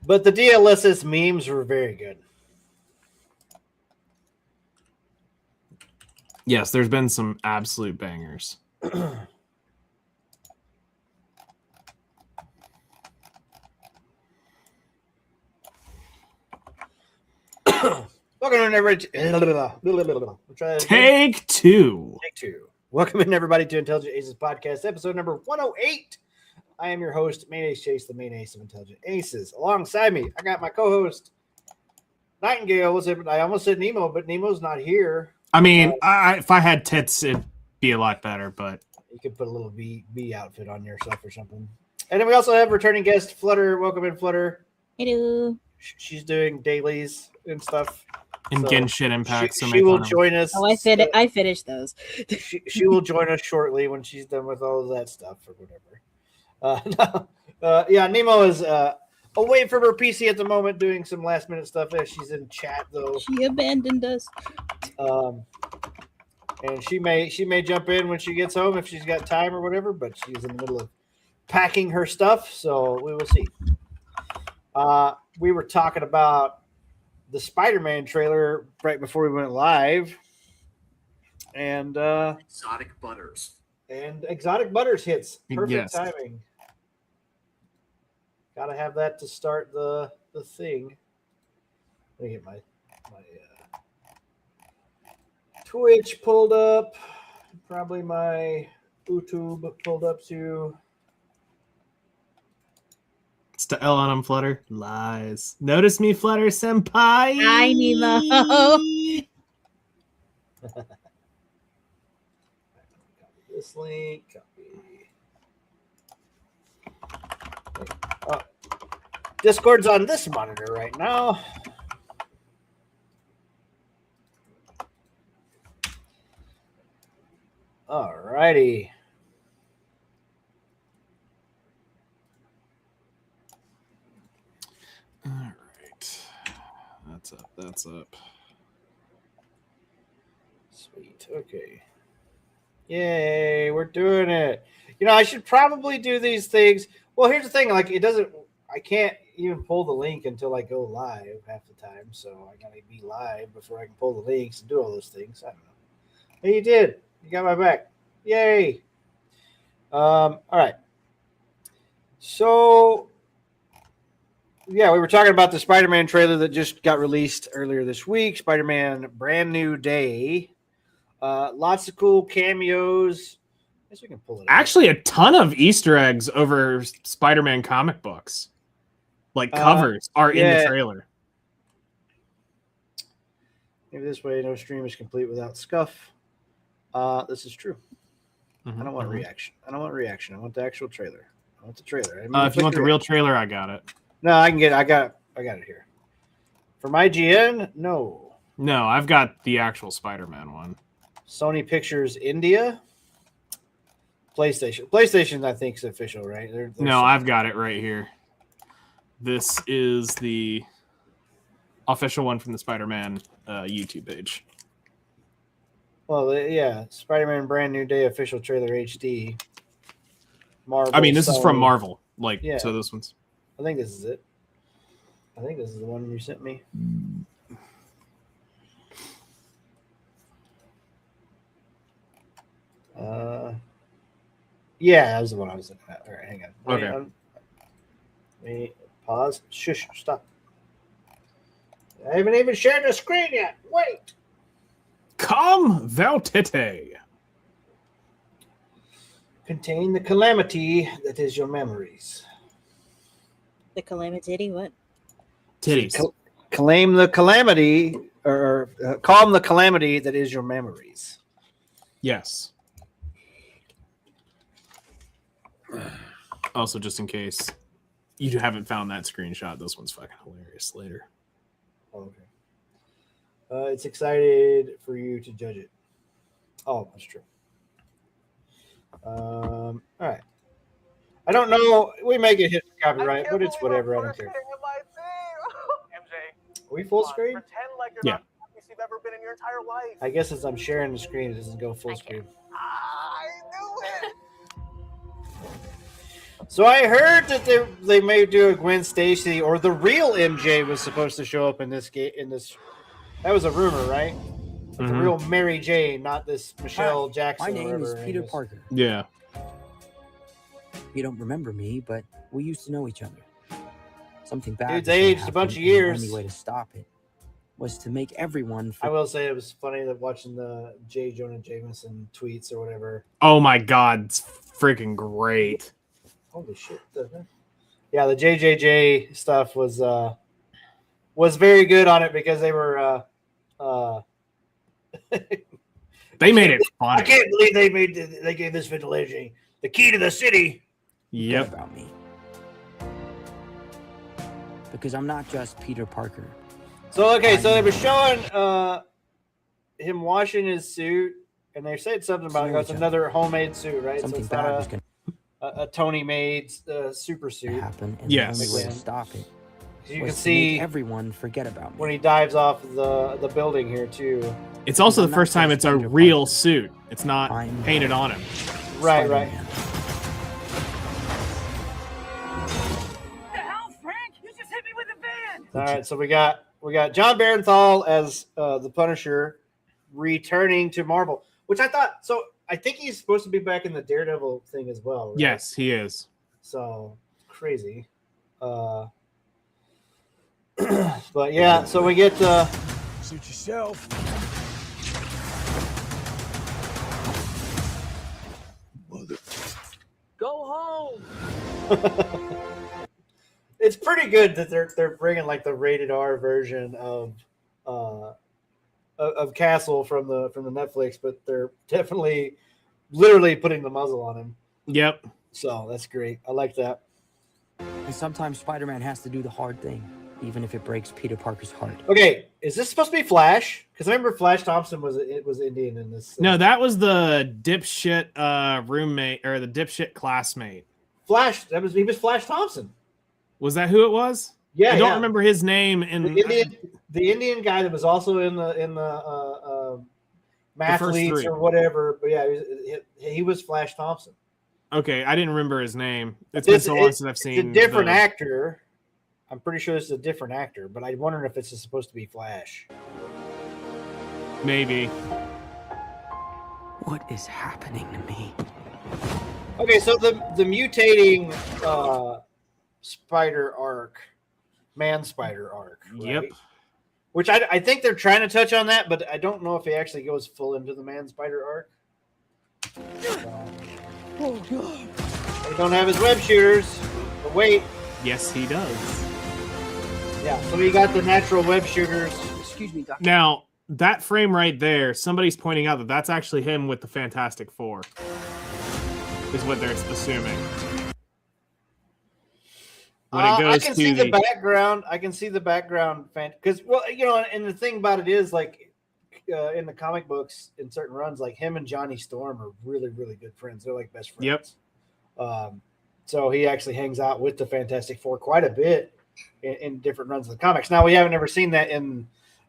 But the DLSS memes were very good. Yes, there's been some absolute bangers. Welcome in, everybody. Take two. Take two. Welcome in, everybody, to Intelligent Aces Podcast, episode number 108. I am your host, Main Ace Chase, the main ace of Intelligent Aces. Alongside me, I got my co-host, Nightingale. I almost said Nemo, but Nemo's not here. I mean, if I had tits, it'd be a lot better, but you could put a little V outfit on yourself or something. And then we also have returning guest, Flutter. Welcome in, Flutter. Hello. She's doing dailies and stuff. And so Genshin Impact. She will join us. Oh, I finished those. she will join us shortly when she's done with all of that stuff or whatever. Nemo is away from her PC at the moment doing some last minute stuff. She's in chat though. She abandoned us. And she may jump in when she gets home if she's got time or whatever, but she's in the middle of packing her stuff, so we will see. We were talking about the Spider-Man trailer right before we went live, and Exotic Butters hits. Perfect yes. timing. Gotta have that to start the thing. Let me get my Twitch pulled up. Probably my YouTube pulled up too. It's the L on him, Flutter. Lies. Notice me, Flutter senpai. Hi, Nemo. Copy this link. Copy. Discord's on this monitor right now. All righty. All right. That's up. Sweet. Okay. Yay, we're doing it. I should probably do these things. Well, here's the thing. I can't even pull the link until I go live half the time. So I got to be live before I can pull the links and do all those things. I don't know. Hey, you did. You got my back. Yay. All right. So, yeah, we were talking about the Spider-Man trailer that just got released earlier this week. Spider-Man Brand New Day. Lots of cool cameos. I guess we can pull it Actually, a ton of Easter eggs over Spider-Man comic books. Covers are in the trailer. Maybe this way no stream is complete without scuff. This is true. I don't want reaction. I don't want reaction. I want the actual trailer. I want the trailer. If you want the real trailer, I got it. No, I got it here. From IGN? No. No, I've got the actual Spider-Man one. Sony Pictures India. PlayStation, I think, is official, right? No, I've got it right here. This is the official one from the Spider-Man YouTube page. Well, yeah, Spider-Man Brand New Day official trailer HD. Marvel. I mean, this is from Sony. Marvel. Yeah. So this one's. I think this is it. I think this is the one you sent me. Yeah, that was the one I was looking at. All right, hang on. Okay. Wait, pause. Shush, stop. I haven't even shared the screen yet. Wait. Come, Veltete. Contain the calamity that is your memories. The calamity, what? Titties. Claim the calamity, or calm the calamity that is your memories. Yes. Also, just in case you haven't found that screenshot, this one's fucking hilarious later. Okay. It's excited for you to judge it. Oh, that's true. All right. I don't know. We may get hit for copyright, but it's whatever. I don't care. MJ, Are we full screen? pretend like you're Yeah. not the happiest you've ever been in your entire life. I guess as I'm sharing the screen, it doesn't go full I screen. I knew it. So I heard that they may do a Gwen Stacy or the real MJ was supposed to show up in this game. That was a rumor, right? Like the Mhm. real Mary Jane, not this Michelle Hi, Jackson. my or name whatever is her Peter name is. Parker. Yeah. You don't remember me, but we used to know each other. Something bad. Dude's was gonna aged a happen, bunch of and years. The only way to stop it was to make everyone. I will say it was funny that watching the J. Jonah Jameson tweets or whatever. Oh my god, it's freaking great. Holy shit! Yeah, the JJJ stuff was very good on it because they were. They made it I funny. can't believe they gave this vigilante the key to the city. Forget Yep. about me. Because I'm not just Peter Parker. So okay, so they were showing him washing his suit, and they said something about it's another homemade suit, right? Something so it's bad was not going a Tony made super to suit. happen, and Yes. the only way to Again. stop it You was can to make see everyone forget about me. when he dives off the building here too. It's also I'm the not first time just it's a Peter real Parker. suit. It's not I'm painted on him. Right, right. Spider-Man. The hell, Frank? You just hit me with a van! All right, so we got John Barenthal as the Punisher returning to Marvel, which I thought. So I think he's supposed to be back in the Daredevil thing as well. Right? Yes, he is. So crazy. But yeah, so we get Suit yourself. Go home! it's pretty good that they're bringing like the rated R version of Castle from the Netflix, but they're definitely literally putting the muzzle on him. Yep. So that's great. I like that. And sometimes Spider-Man has to do the hard thing, even if it breaks Peter Parker's heart. Okay, is this supposed to be Flash? Because I remember Flash Thompson was Indian in this. No, that was the dipshit roommate or the dipshit classmate. Flash. He was Flash Thompson. Was that who it was? Yeah, I don't yeah. remember his name. In The Indian guy that was also in the first Mathletes three. or whatever. But yeah, he was Flash Thompson. Okay, I didn't remember his name. It's This- been so long it's- since I've It's seen a different the- actor. I'm pretty sure this is a different actor, but I'm wondering if this is supposed to be Flash. Maybe. What is happening to me? Okay, so the mutating spider arc, man spider arc. Right? Yep. Which I think they're trying to touch on that, but I don't know if he actually goes full into the man spider arc. Oh God! They don't have his web shooters, but wait, Yes, he does. yeah. So we got the natural web shooters. Excuse me, Doctor. Now, that frame right there, somebody's pointing out that that's actually him with the Fantastic Four. Is what they're assuming. When it goes I can to see the background. I can see the background fan because, well, you know, and the thing about it is like in the comic books, in certain runs, like him and Johnny Storm are really, really good friends. They're like best friends. Yep. So he actually hangs out with the Fantastic Four quite a bit in different runs of the comics. Now we haven't ever seen that in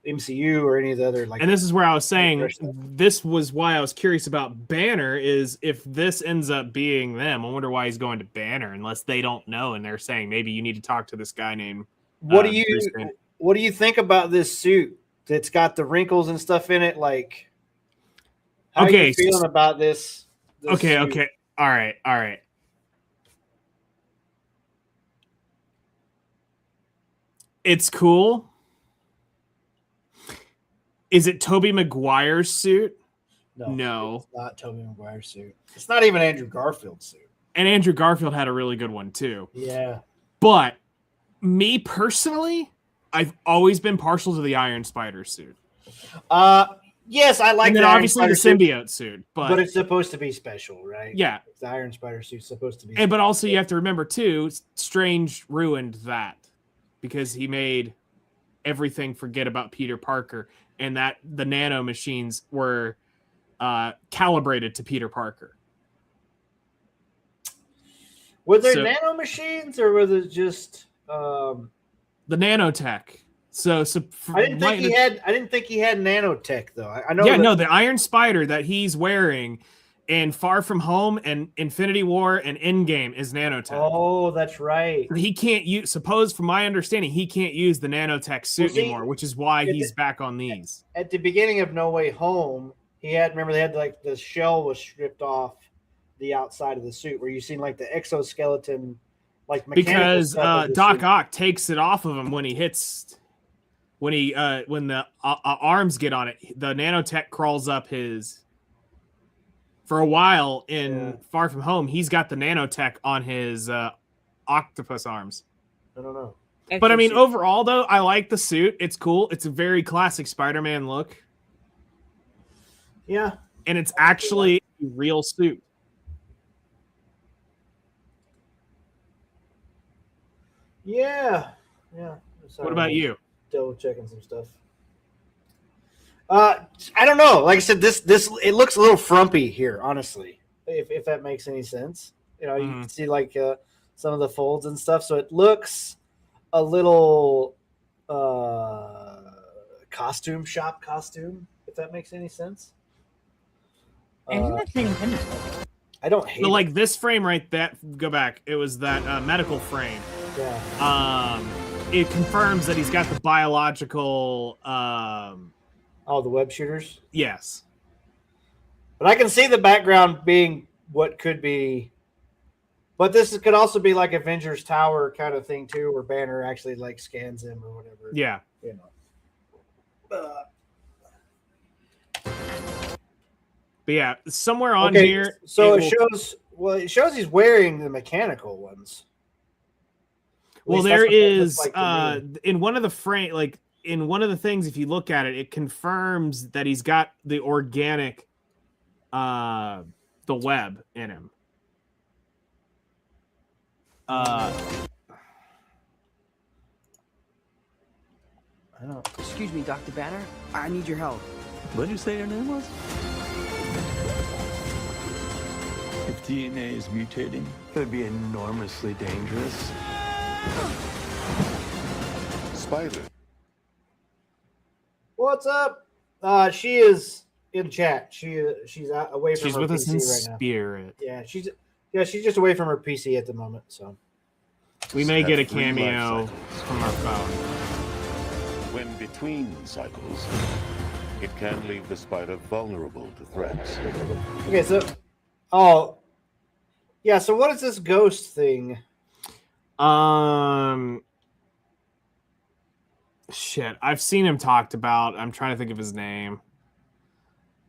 MCU or any of the other like. And this is where I was saying, fresh stuff. this was why I was curious about Banner, is if this ends up being them, I wonder why he's going to Banner, unless they don't know and they're saying maybe you need to talk to this guy named What Bruce Banner. What do you think about this suit that's got the wrinkles and stuff in it? Like, how are Okay, you feeling about this Okay, suit? okay. All right. It's cool. Is it Tobey Maguire's suit? No. It's not Tobey Maguire's suit. It's not even Andrew Garfield's suit. And Andrew Garfield had a really good one too. Yeah. But me personally, I've always been partial to the Iron Spider suit. Yes, I like And then the Iron obviously the Spider suit, symbiote suit. but it's supposed to be special, right? Yeah. The Iron Spider suit's supposed to be. And but also you have to remember too, Strange ruined that because he made everything forget about Peter Parker, and that the nano machines were calibrated to Peter Parker. Were there so- nano machines or was it just? The nanotech. So I didn't think he had. I didn't think he had nanotech though. I know. Yeah, that- no, the Iron Spider that he's wearing in Far From Home and Infinity War and Endgame is nanotech. Oh, that's right. He can't use. Suppose, from my understanding, he can't use the nanotech suit see, anymore, which is why he's back on these. At the beginning of No Way Home, he had, remember, they had like the shell was stripped off the outside of the suit, where you seen like the exoskeleton, like mechanical Because stuff of the Doc suit. Ock takes it off of him when he hits, when the arms get on it. The nanotech crawls up his. For a while in Far From Home, he's got the nanotech on his octopus arms. I don't know. But I mean, overall, though, I like the suit. It's cool. It's a very classic Spider-Man look. Yeah. And it's actually a real suit. Yeah. Sorry, What about you? Double checking some stuff. I don't know. Like I said, this it looks a little frumpy here, honestly. If that makes any sense, you know, you can see like some of the folds and stuff, so it looks a little costume shop costume. If that makes any sense. And that's Nintendo. I don't hate. But like this frame right, go back. It was that medical frame. Yeah. It confirms that he's got the biological. Oh, the web shooters? Yes. But I can see the background being what could be. But this could also be like Avengers Tower kind of thing too, where Banner actually like scans him or whatever. Yeah. You know. But yeah, somewhere on here. So it shows he's wearing the mechanical ones. Well, there is in one of the frame, like in one of the things, if you look at it, it confirms that he's got the organic, the web in him. I don't. Excuse me, Dr. Banner. I need your help. What did you say your name was? If DNA is mutating, it would be enormously dangerous. Spider. What's up? She is in chat. She's out away from. She's her with PC us in right spirit. Now. Yeah, she's just away from her PC at the moment. So we may get a cameo from our phone. When between cycles, it can leave the spider vulnerable to threats. Okay, so so what is this ghost thing? Shit, I've seen him talked about. I'm trying to think of his name.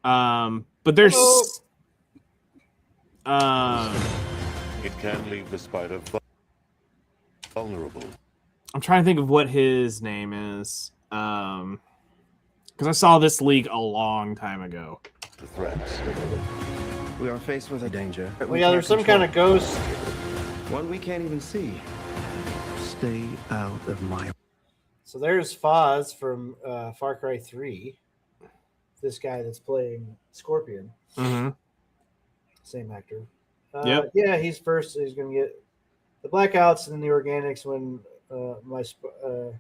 But there's it can leave the spider vulnerable. I'm trying to think of what his name is. Because I saw this leak a long time ago. To threats. We are faced with a danger. Well, yeah, there's some kind of ghost. One we can't even see. Stay out of my. So there's Foz from Far Cry 3. This guy that's playing Scorpion. Mm-hmm. Same actor. Yep. Yeah, he's first. He's going to get the blackouts and the organics when The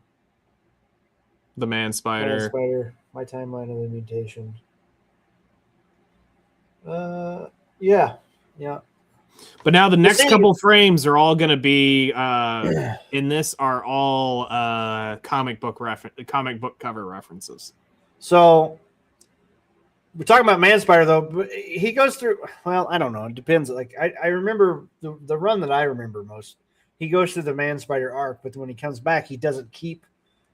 Man Spider. My timeline of the mutation. Yeah. But now the next couple frames are all going to be in this are all comic book cover references. So we're talking about Man Spider though. But he goes through. Well, I don't know. It depends. Like I remember the run that I remember most. He goes through the Man Spider arc, but when he comes back, he doesn't keep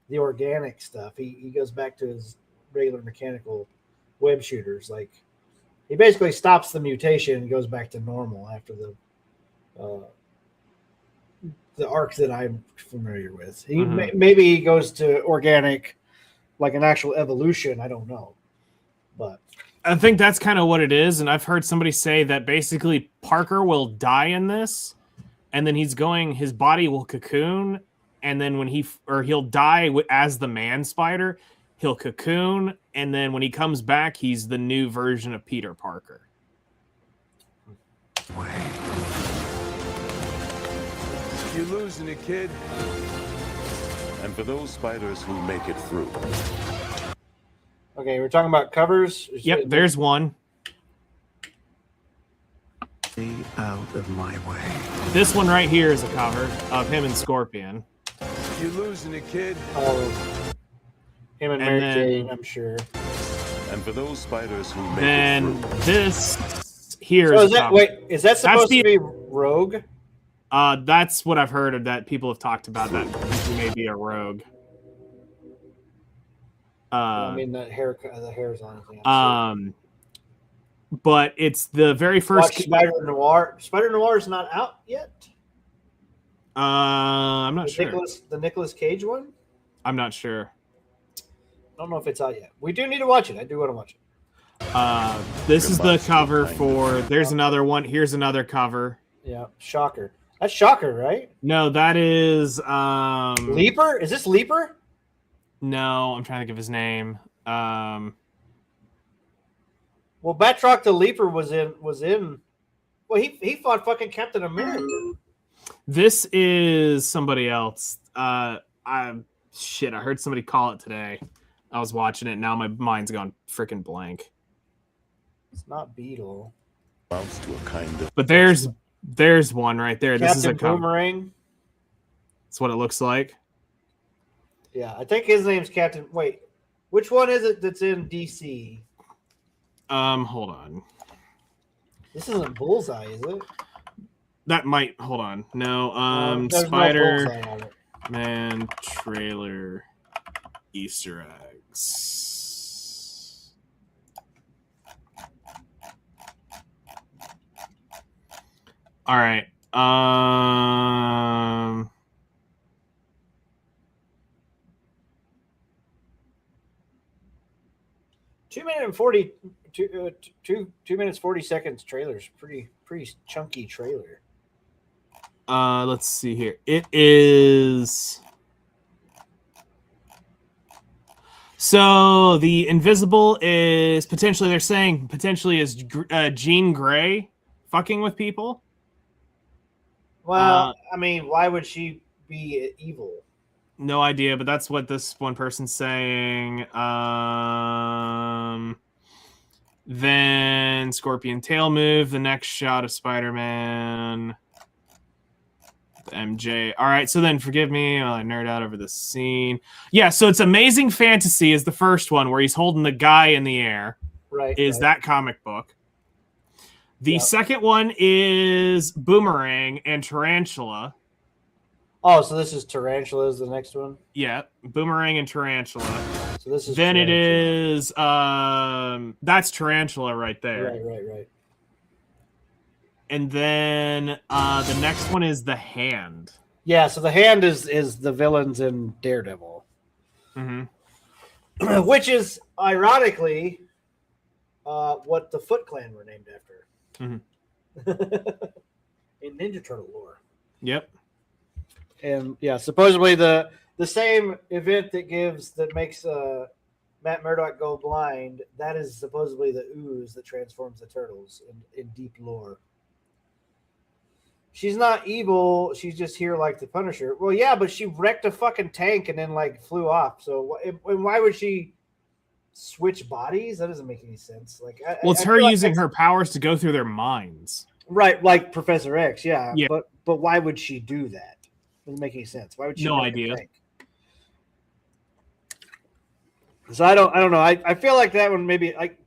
the organic stuff. He goes back to his regular mechanical web shooters. Like he basically stops the mutation and goes back to normal after the arc that I'm familiar with. Maybe he goes to organic, like an actual evolution. I don't know, but I think that's kind of what it is. And I've heard somebody say that basically Parker will die in this, and then his body will cocoon, and then when he'll die as the Man Spider, he'll cocoon, and then when he comes back, he's the new version of Peter Parker. You're losing it, kid. And for those spiders who make it through. okay, we're talking about covers. Yep, there's one. Stay out of my way. This one right here is a cover of him and Scorpion. You're losing it, kid. Oh, him and Mary Jane, I'm sure. And for those spiders who make Then it through, this here So is is a that cover. wait? Is that supposed the- to be Rogue? That's what I've heard of that people have talked about, that he may be a rogue. I mean, the hair's on his hand. But it's the very first. Watch Spider Noir. Spider Noir is not out yet. I'm not sure. The Nicolas Cage one. I'm not sure. I don't know if it's out yet. We do need to watch it. I do want to watch it. This is the cover for. There's another one. Here's another cover. Yeah, Shocker. That's Shocker, right? No, that is Leaper. Is this Leaper? No, I'm trying to think of his name. Well, Batroc the Leaper was in. Well, he fought fucking Captain America. This is somebody else. I heard somebody call it today. I was watching it. Now my mind's gone freaking blank. It's not Beetle. amounts to a kind of. But there's one right there. Captain This is a cover. Boomerang. That's what it looks like. Yeah, I think his name's Captain. Wait, which one is it that's in DC? Hold on. This isn't Bullseye, is it? That might. Hold on. No. There's no Spider Bullseye on it. Man trailer Easter eggs. All right. 2 minutes and 40 2 minutes 40 seconds trailers. Pretty chunky trailer. Let's see here. It is. So the Invisible is potentially, they're saying potentially is Jean Grey fucking with people. Well, I mean, why would she be evil? No idea, but that's what this one person's saying. Then Scorpion tail move, the next shot of Spider-Man. The MJ. All right, so then forgive me while I nerd out over this scene. Yeah, so it's Amazing Fantasy is the first one where he's holding the guy in the air. Right. Is that comic book. The second one is Boomerang and Tarantula. Oh, so this is Tarantula is the next one? Yeah, Boomerang and Tarantula. So this is then Tarantula. it is that's Tarantula right there. Right. And then the next one is The Hand. Yeah, so the Hand is the villains in Daredevil. Mm-hmm. Which is ironically what the Foot Clan were named after. Mm-hmm. In Ninja Turtle lore. Yep. And yeah, supposedly the same event that makes Matt Murdock go blind, that is supposedly the ooze that transforms the turtles in deep lore. She's not evil. She's just here like the Punisher. Well, yeah, but she wrecked a fucking tank and then like flew off. So why would she switch bodies? That doesn't make any sense. Like, it's her using her powers to go through their minds. Right, like Professor X. Yeah. Yeah. But why would she do that? Doesn't make any sense. Why would she? No wreck a idea. tank? So I don't know. I feel like that one maybe like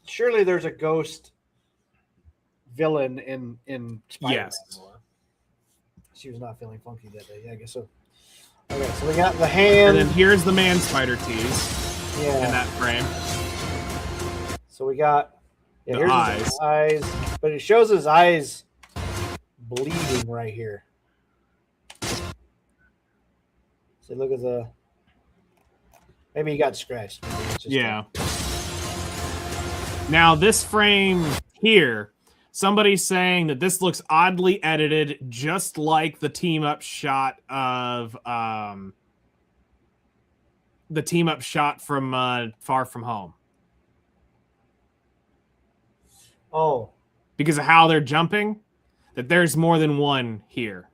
surely there's a ghost villain in Spider-Man. Yes. Lore. She was not feeling funky that day. Yeah, I guess so. Okay, so we got the Hand. And then here's the Man Spider tease in that frame. So we got The here's eyes. his eyes, but it shows his eyes bleeding right here. So look at the. Maybe he got scratched. Maybe it's just Yeah. Now this frame here, somebody's saying that this looks oddly edited, just like the team up shot of from Far From Home. Oh, Because of how they're jumping, that there's more than one here.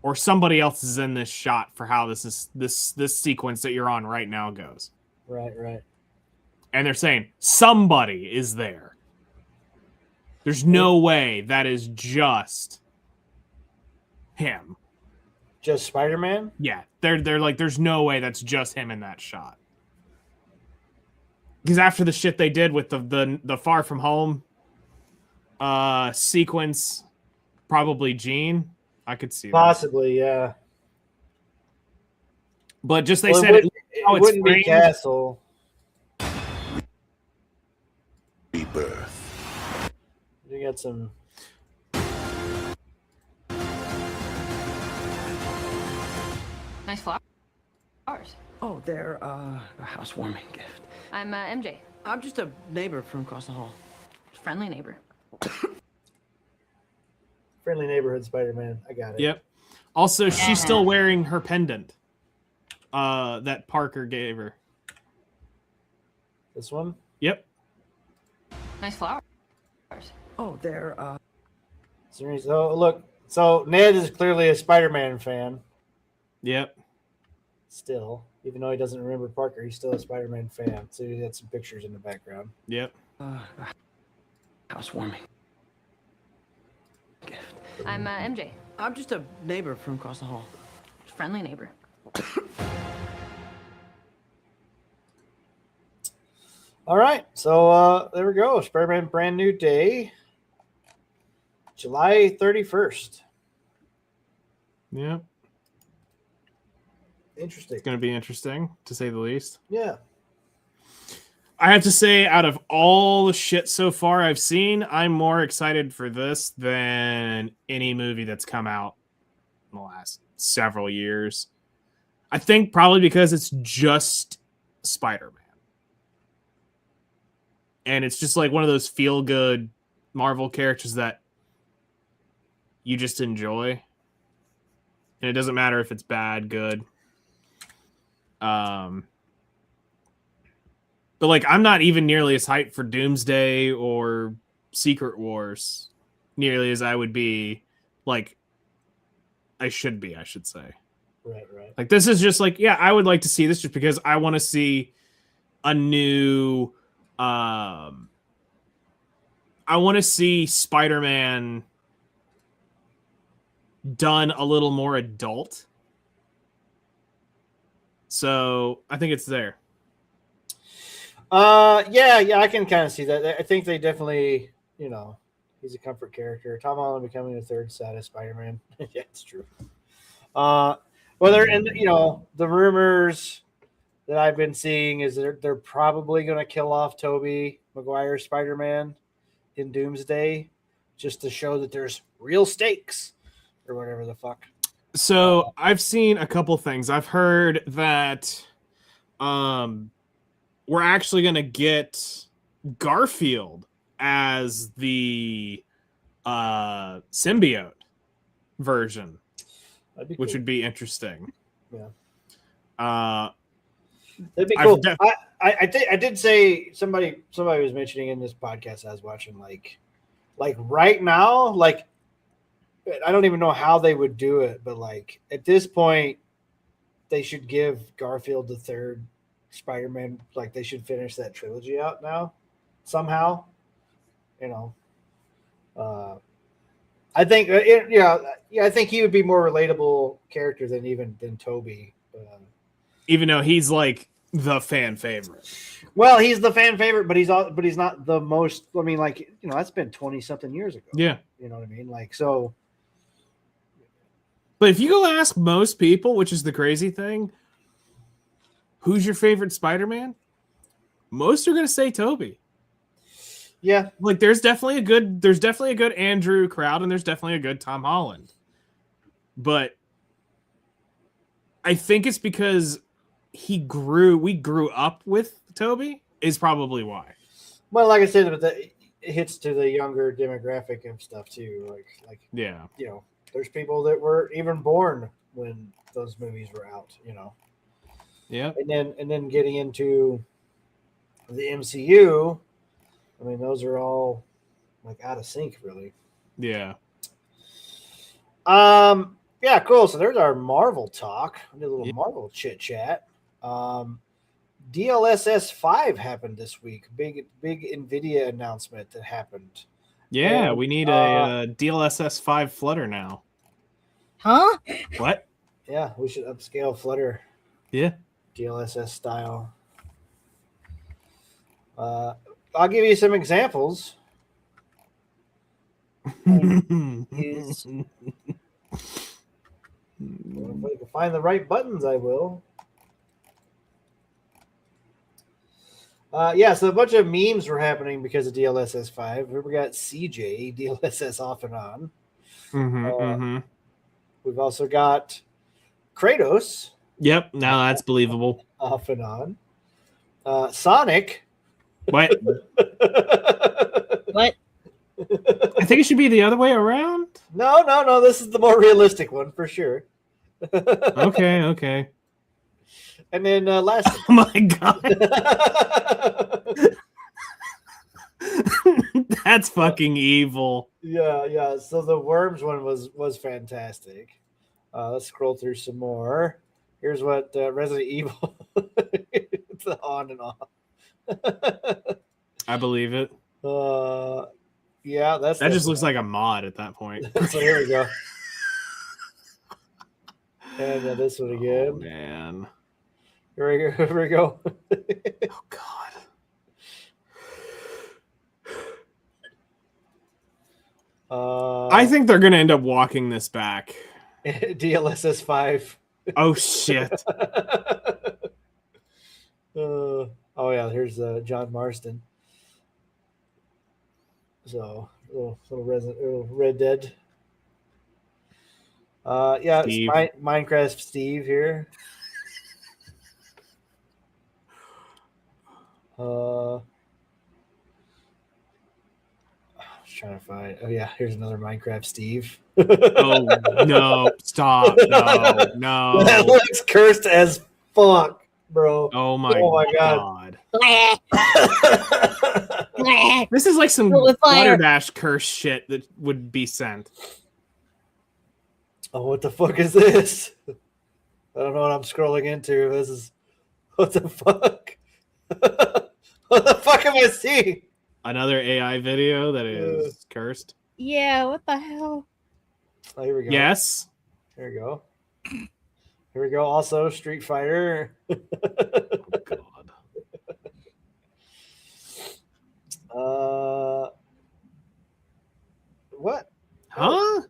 Or somebody else is in this shot for how this sequence that you're on right now goes. right. And they're saying somebody is there. There's no way that is just him. Just Spider-Man? Yeah, they're like, there's no way that's just him in that shot. Because after the shit they did with the Far From Home sequence, probably Jean. I could see that. Possibly, yeah. But just they Well, said it wouldn't be Castle. Rebirth. You got some. Nice flowers. Oh, they're a housewarming gift. I'm MJ. I'm just a neighbor from across the hall. Friendly neighbor. Friendly neighborhood Spider-Man. I got it. Yep. Also, she's still wearing her pendant that Parker gave her. This one? Yep. Nice flowers. Oh, they're So look, so Ned is clearly a Spider-Man fan. Yep. Still, even though he doesn't remember Parker, he's still a Spider-Man fan. So he had some pictures in the background. Yep. housewarming gift. I'm MJ. I'm just a neighbor from across the hall. Friendly neighbor. All right, so there we go. Spider-Man Brand New Day, July 31st. Yep. Interesting. It's going to be interesting, to say the least. Yeah. I have to say, out of all the shit so far I've seen, I'm more excited for this than any movie that's come out in the last several years. I think probably because it's just Spider-Man. And it's just like one of those feel-good Marvel characters that you just enjoy. And it doesn't matter if it's bad, good. But like, I'm not even nearly as hyped for Doomsday or Secret Wars nearly as I would be, like, I should be, I should say. Right. Like, this is just like, yeah, I would like to see this just because I want to see a new, I want to see Spider-Man done a little more adult. So I think it's there. Yeah, I can kind of see that. I think they definitely, he's a comfort character. Tom Holland becoming the third saddest Spider-Man. Yeah, it's true. The rumors that I've been seeing is they're probably going to kill off Tobey Maguire's Spider-Man in Doomsday just to show that there's real stakes or whatever the fuck. So I've seen a couple things. I've heard that we're actually going to get Garfield as the symbiote version, which would be interesting. Yeah. That'd be cool. I did say somebody was mentioning in this podcast I was watching, like right now, like I don't even know how they would do it, but like at this point, they should give Garfield the third Spider-Man. Like they should finish that trilogy out now, somehow. I think I think he would be more relatable character than Tobey. Even though he's like the fan favorite. Well, he's the fan favorite, but he's not the most. I mean, like that's been 20-something years ago. Yeah, you know what I mean. Like so. But if you go ask most people, which is the crazy thing, who's your favorite Spider-Man? Most are going to say Tobey. Yeah, like there's definitely a good Andrew crowd, and there's definitely a good Tom Holland. But I think it's because we grew up with Tobey is probably why. Well, like I said, but it hits to the younger demographic and stuff too. Like yeah, there's people that were even born when those movies were out. Yeah, and then getting into the MCU, I mean, those are all like out of sync, really. Yeah. Yeah, cool. So there's our Marvel talk. We did a little Marvel chit chat. DLSS 5 happened this week. Big NVIDIA announcement that happened. Yeah, And, we need a DLSS 5 Flutter now. Huh? What? Yeah, we should upscale Flutter Yeah. DLSS style. I'll give you some examples. Use. If I can find the right buttons, I will. Yeah, so a bunch of memes were happening because of DLSS 5. We got CJ, DLSS off and on. We've also got Kratos Yep, now that's believable. off and on. Sonic. What? What? I think it should be the other way around. No. This is the more realistic one for sure. Okay. And then last. Oh my god. That's fucking evil. Yeah. So the worms one was fantastic. Let's scroll through some more. Here's what Resident Evil. It's on and off. I believe it. Yeah, That just looks like a mod at that point. So here we go. And this one again. Oh, man. Here we go. Oh god. I think they're gonna end up walking this back. DLSS 5. Oh shit. Oh yeah, here's John Marston. So little Red Dead. Yeah, it's Minecraft Steve here. I was trying to find. Oh yeah, here's another Minecraft Steve. Oh no! Stop! No! That looks cursed as fuck, bro. Oh my god! This is like some Flutterdash curse shit that would be sent. Oh, what the fuck is this? I don't know what I'm scrolling into. This is what the fuck. What the fuck am I seeing? Another AI video that is cursed. Yeah, what the hell? Oh, here we go. Yes. Here we go. Here we go. Also, Street Fighter. Oh, God. What? Huh?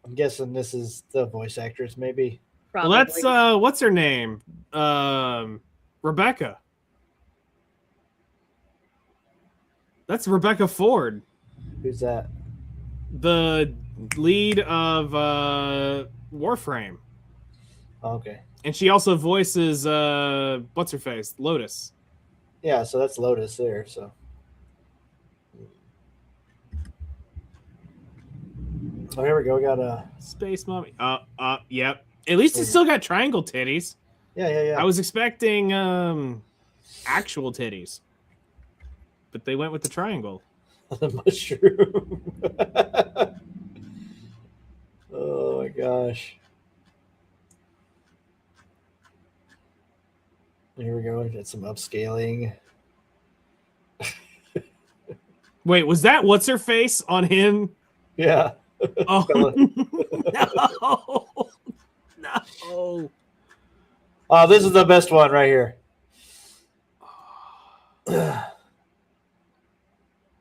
I'm guessing this is the voice actress, maybe. Well, that's what's her name? Rebecca. That's Rebecca Ford. Who's that? The lead of Warframe. Oh, okay. And she also voices what's her face? Lotus. Yeah, so that's Lotus there, so. Oh, here we go. We got a Space Mommy. Yep. At least it's still got triangle titties. Yeah. I was expecting actual titties. But they went with the triangle. The mushroom. Oh my gosh. Here we go. We got some upscaling. Wait, was that what's her face on him? Yeah. Oh no. Oh, this is the best one right here.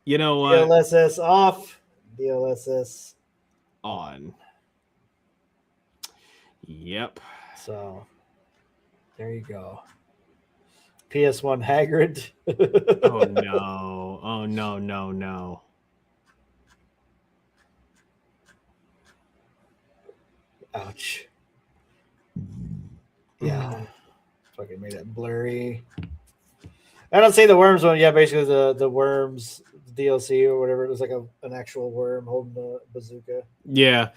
You know what? DLSS off. DLSS on. Yep. So there you go. PS1 Hagrid. Oh no. Oh no. Ouch. Yeah. Fucking made it blurry. I don't say the worms one. Yeah, basically the worms DLC or whatever. It was like an actual worm holding a bazooka. Yeah.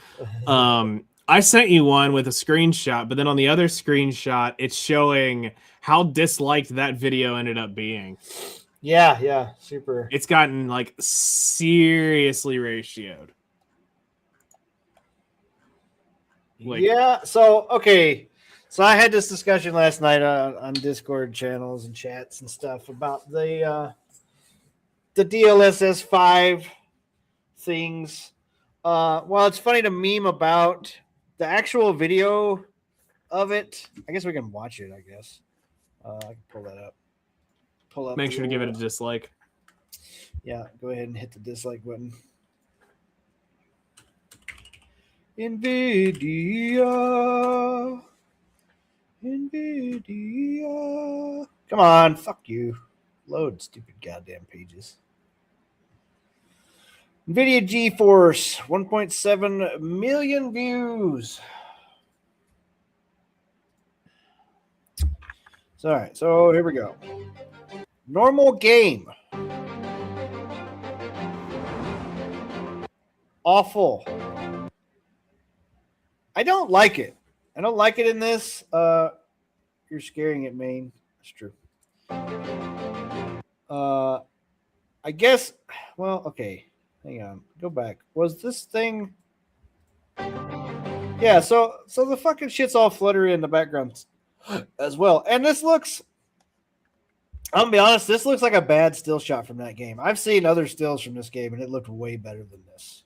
I sent you one with a screenshot, but then on the other screenshot, it's showing how disliked that video ended up being. Yeah, super. It's gotten like seriously ratioed. Like, yeah, so okay. So I had this discussion last night on Discord channels and chats and stuff about the DLSS 5 things. Well, it's funny to meme about the actual video of it. I guess we can watch it. I guess I can pull that up. Pull up. Make sure to give it a dislike. Yeah, go ahead and hit the dislike button. NVIDIA. Come on, fuck you. Load stupid goddamn pages. NVIDIA GeForce, 1.7 million views. All right, so here we go. Normal game. Awful. I don't like it. I don't like it in this. You're scaring it, Maine. That's true. I guess. Well, okay. Hang on. Go back. Was this thing? Yeah. So the fucking shit's all fluttery in the background as well. And this looks. I'm gonna be honest. This looks like a bad still shot from that game. I've seen other stills from this game, and it looked way better than this.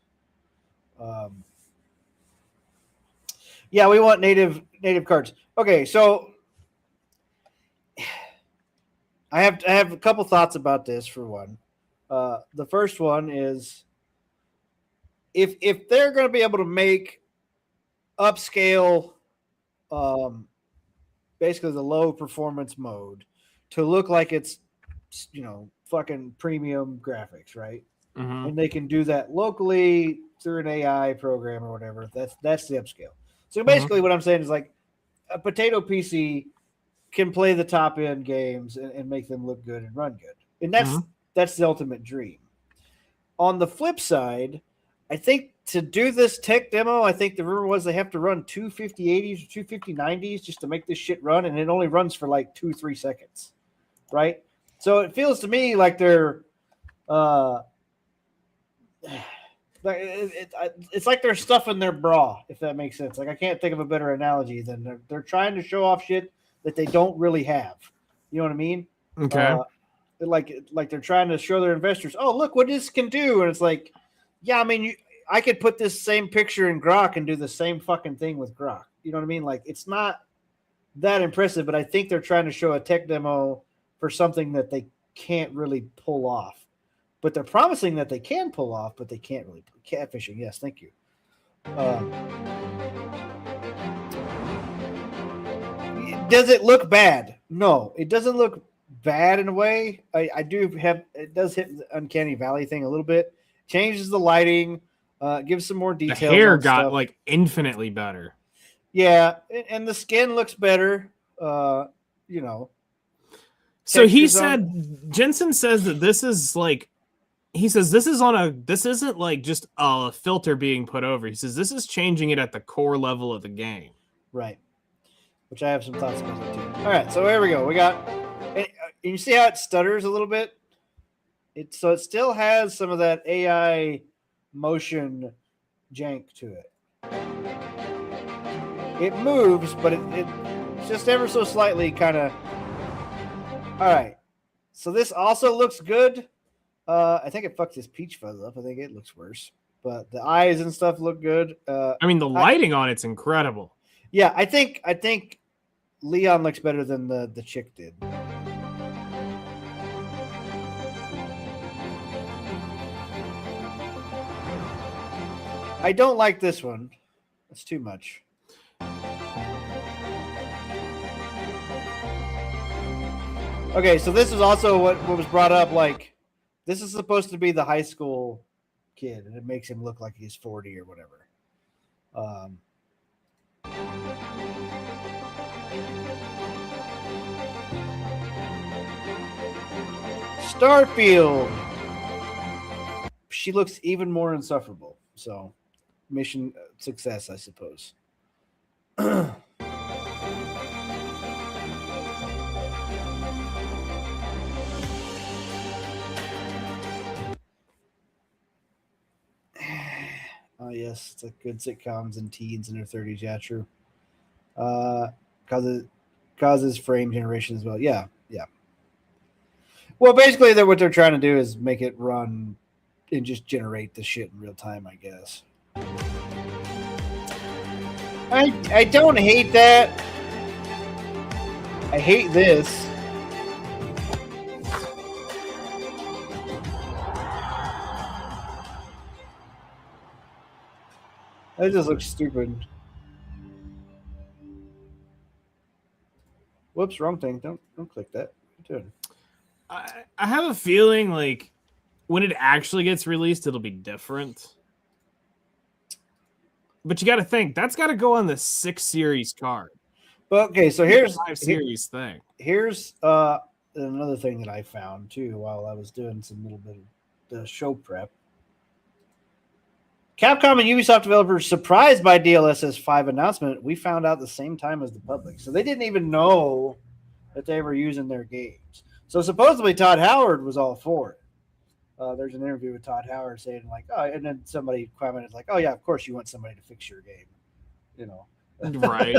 Yeah, we want native cards. Okay, so I have a couple thoughts about this. For one, the first one is if they're going to be able to make upscale, basically the low performance mode to look like it's fucking premium graphics, right? Mm-hmm. And they can do that locally through an AI program or whatever. That's the upscale. So basically, what I'm saying is like a potato PC can play the top end games and make them look good and run good, and that's the ultimate dream. On the flip side, I think to do this tech demo, I think the rumor was they have to run 25080s or 25090s just to make this shit run, and it only runs for like 2-3 seconds, right? So it feels to me like they're it's like they're stuffing their bra, if that makes sense. Like I can't think of a better analogy than they're trying to show off shit that they don't really have. You know what I mean? Okay. Like they're trying to show their investors, oh look what this can do, and it's like, yeah, I mean, I could put this same picture in Grok and do the same fucking thing with Grok. You know what I mean? Like it's not that impressive, but I think they're trying to show a tech demo for something that they can't really pull off. But they're promising that they can pull off, but they can't really. Catfishing, yes, thank you. Does it look bad? No, it doesn't look bad in a way. I do have, it does hit the Uncanny Valley thing a little bit. Changes the lighting, gives some more detail. The hair got like infinitely better. Yeah, and the skin looks better. So he said, Jensen says that this is like, he says this isn't like just a filter being put over. He says this is changing it at the core level of the game. Right. Which I have some thoughts about that too. All right, so here we go. We got, and you see how it stutters a little bit? It still has some of that AI motion jank to it. It moves, but it's just ever so slightly kind of. All right. So this also looks good. I think it fucked his peach fuzz up. I think it looks worse. But the eyes and stuff look good. I mean, the lighting on it's incredible. Yeah, I think Leon looks better than the chick did. I don't like this one. It's too much. Okay, so this is also what was brought up. Like, this is supposed to be the high school kid, and it makes him look like he's 40 or whatever. Starfield. She looks even more insufferable. So, mission success, I suppose. Oh yes, it's like good sitcoms and teens in their 30s. Yeah, true. Causes frame generation as well. Yeah. Well, basically, what they're trying to do is make it run just generate the shit in real time, I guess. I don't hate that. I hate this. That just looks stupid. Whoops, wrong thing. Don't click that. What are you doing? I have a feeling like when it actually gets released, it'll be different. But you got to think that's got to go on the 6 series card. But okay, so here's 5 series thing. Here's another thing that I found too while I was doing some little bit of the show prep. Capcom and Ubisoft developers surprised by DLSS 5 announcement. We found out the same time as the public, so they didn't even know that they were using their games. So supposedly Todd Howard was all for it. There's an interview with Todd Howard saying like, "Oh," and then somebody commented like, "Oh yeah, of course you want somebody to fix your game," you know, right?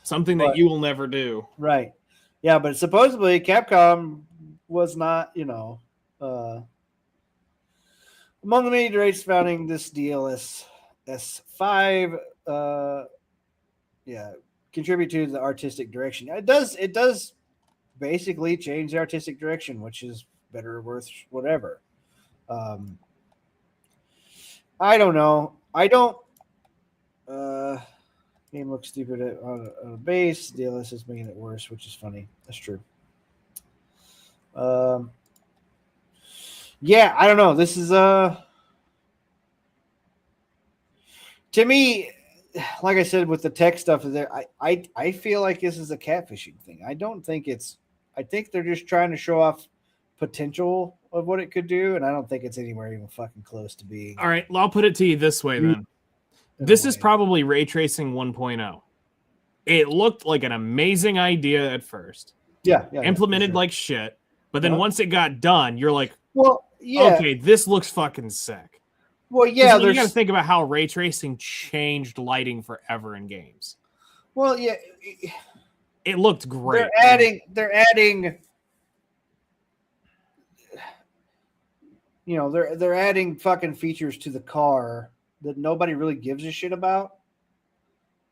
Something that you will never do, right? Yeah, but supposedly Capcom was not, among the many debates surrounding this DLSS 5, contribute to the artistic direction. It does basically change the artistic direction, which is better or worse, whatever. I don't know. Game looks stupid on a base. DLS is making it worse, which is funny. That's true. Yeah, I don't know. This is to me, like I said with the tech stuff there, I feel like this is a catfishing thing. I think they're just trying to show off potential of what it could do, and I don't think it's anywhere even fucking close to being. All right, I'll put it to you this way then. This is probably ray tracing 1.0. It looked like an amazing idea at first. Yeah, implemented like shit, but then once it got done, you're like, well, yeah, okay, this looks fucking sick. Well, yeah, you got to think about how ray tracing changed lighting forever in games. Well, yeah, it looked great. They're adding. They're adding fucking features to the car that nobody really gives a shit about.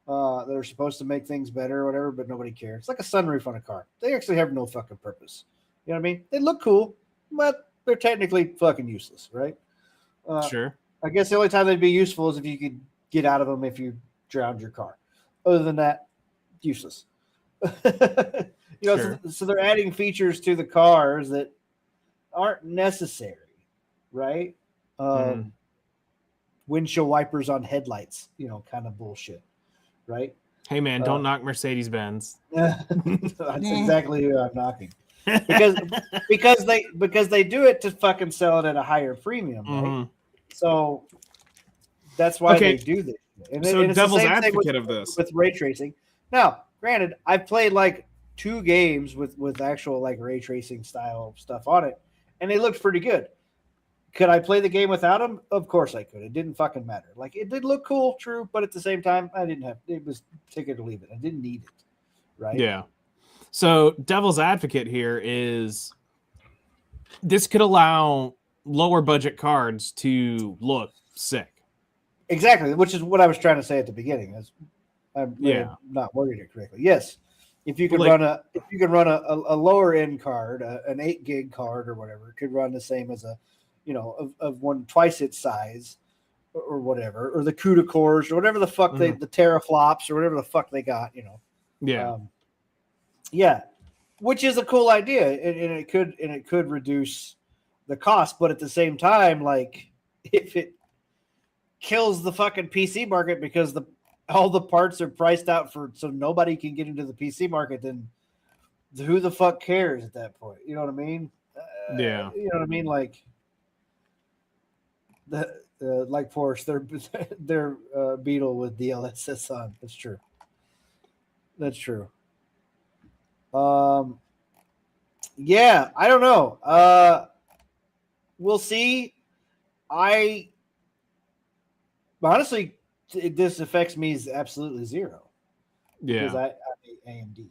They're supposed to make things better or whatever, but nobody cares. It's like a sunroof on a car. They actually have no fucking purpose. You know what I mean? They look cool, but they're technically fucking useless, right? Sure. I guess the only time they'd be useful is if you could get out of them if you drowned your car. Other than that, useless. Sure. So they're adding features to the cars that aren't necessary, right? Windshield wipers on headlights, kind of bullshit, right? Hey man, don't knock Mercedes-Benz. That's exactly who I'm knocking. Because they do it to fucking sell it at a higher premium, right? So that's why they do this. And so devil's advocate of this with ray tracing. Now, granted, I've played like 2 games with actual like ray tracing style stuff on it, and they looked pretty good. Could I play the game without them? Of course I could. It didn't fucking matter. Like, it did look cool, true, but at the same time, it was take it or leave it. I didn't need it, right? Yeah. So devil's advocate here is this could allow lower budget cards to look sick. Exactly, which is what I was trying to say at the beginning. I'm not wording it correctly. Yes, if you could run a lower end card, an 8 gig card or whatever, it could run the same as a of one twice its size or whatever, or the CUDA cores or whatever the fuck the teraflops or whatever the fuck they got, Yeah, which is a cool idea, and it could reduce the cost, but at the same time, like, if it kills the fucking PC market because all the parts are priced out so nobody can get into the PC market, then who the fuck cares at that point? You know what I mean? Yeah. You know what I mean? Like like Porsche, their Beetle with DLSS on. That's true. That's true. Yeah, I don't know. We'll see. Honestly, this affects me as absolutely zero. Yeah, because I hate AMD,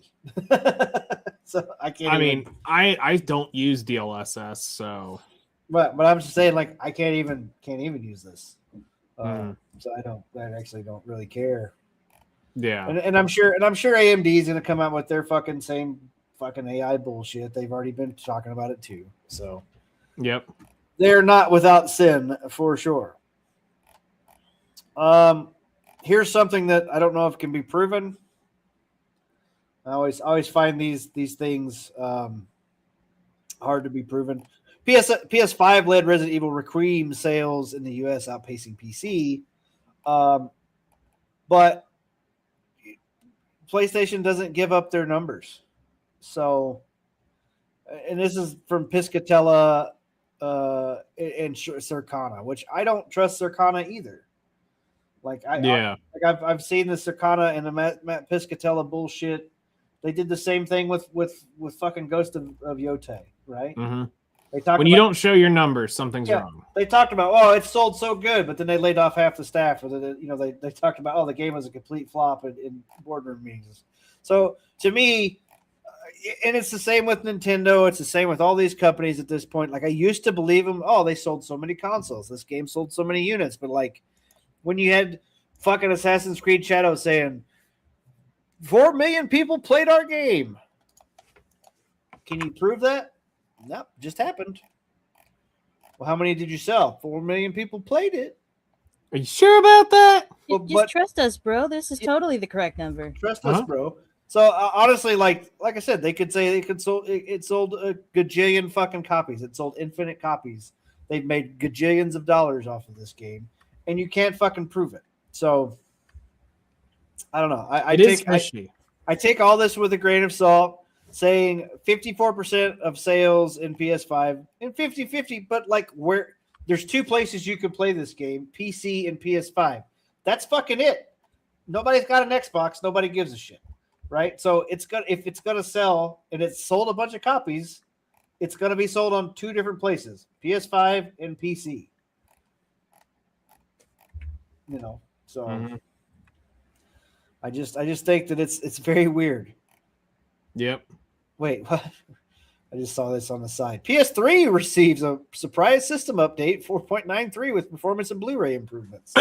so I can't. I mean, I don't use DLSS, so but I'm just saying, like, I can't even use this. So I actually don't really care. Yeah. And I'm sure AMD is going to come out with their fucking same fucking AI bullshit. They've already been talking about it too. So Yep. they're not without sin for sure. Here's something that I don't know if it can be proven. I always find these things hard to be proven. PS5 led Resident Evil Requiem sales in the US, outpacing PC. But PlayStation doesn't give up their numbers. So, and this is from Piscatella and Circana, which I don't trust Circana either. Like I've seen the Circana and the Matt Piscatella bullshit. They did the same thing with fucking Ghost of Yotei, right? Mm-hmm. They talked when you don't show your numbers, something's wrong. They talked about, oh, it sold so good, but then they laid off half the staff. Or they talked about, oh, the game was a complete flop in boardroom meetings. So to me, and it's the same with Nintendo. It's the same with all these companies at this point. Like I used to believe them. Oh, they sold so many consoles. This game sold so many units. But like when you had fucking Assassin's Creed Shadows saying 4 million people played our game, can you prove that? Nope, just happened. Well, how many did you sell? 4 million people played it. Are you sure about that? Just trust us, bro. This is totally the correct number. Trust us, bro. So honestly, like I said, they could say it sold a gajillion fucking copies. It sold infinite copies. They've made gajillions of dollars off of this game, and you can't fucking prove it. So I don't know. I take all this with a grain of salt. Saying 54% of sales in PS5 and 50-50, but like where there's two places you can play this game, PC and PS5. That's fucking it. Nobody's got an Xbox. Nobody gives a shit, right? So if it's gonna sell and it's sold a bunch of copies, it's gonna be sold on two different places, PS5 and PC. So I just think that it's very weird. Yep. Wait, what? I just saw this on the side. PS3 receives a surprise system update 4.93 with performance and Blu-ray improvements.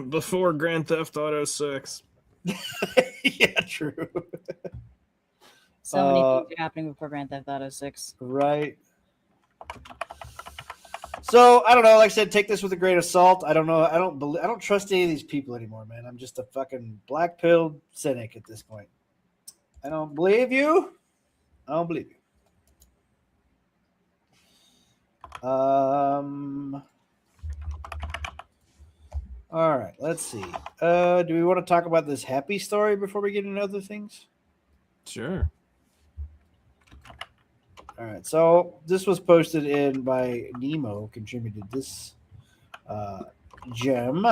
Before Grand Theft Auto 6. Yeah, true. So many things are happening before Grand Theft Auto 6. Right. So I don't know. Like I said, take this with a grain of salt. I don't know. I don't trust any of these people anymore, man. I'm just a fucking black-pilled cynic at this point. I don't believe you. I don't believe you. All right, let's see. Do we want to talk about this happy story before we get into other things? Sure. All right, so this was posted in by Nemo, contributed this gem.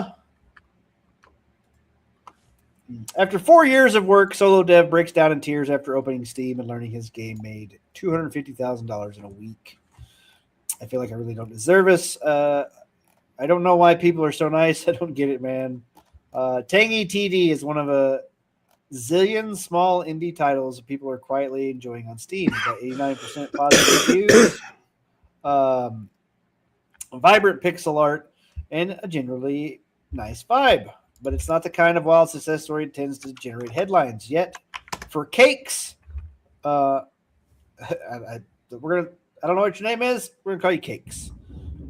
After 4 years of work, Solo Dev breaks down in tears after opening Steam and learning his game made $250,000 in a week. I feel like I really don't deserve this. I don't know why people are so nice. I don't get it, man. Tangy TD is one of a zillion small indie titles people are quietly enjoying on Steam. Got 89% positive reviews, vibrant pixel art, and a generally nice vibe. But it's not the kind of wild success story that tends to generate headlines. Yet, for Cakes, I don't know what your name is. We're gonna call you Cakes.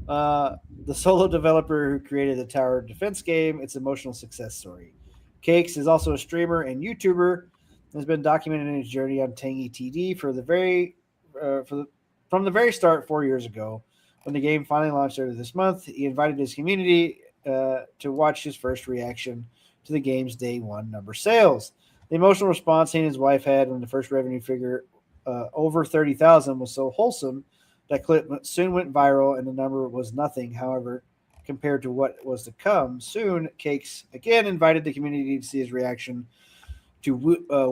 The solo developer who created the tower defense game, its emotional success story. Cakes is also a streamer and YouTuber and has been documenting his journey on Tangy TD from the very start 4 years ago. When the game finally launched earlier this month, he invited his community to watch his first reaction to the game's day one number sales. The emotional response he and his wife had when the first revenue figure over 30,000 was so wholesome that clip soon went viral and the number was nothing. However, compared to what was to come soon, Cakes again invited the community to see his reaction to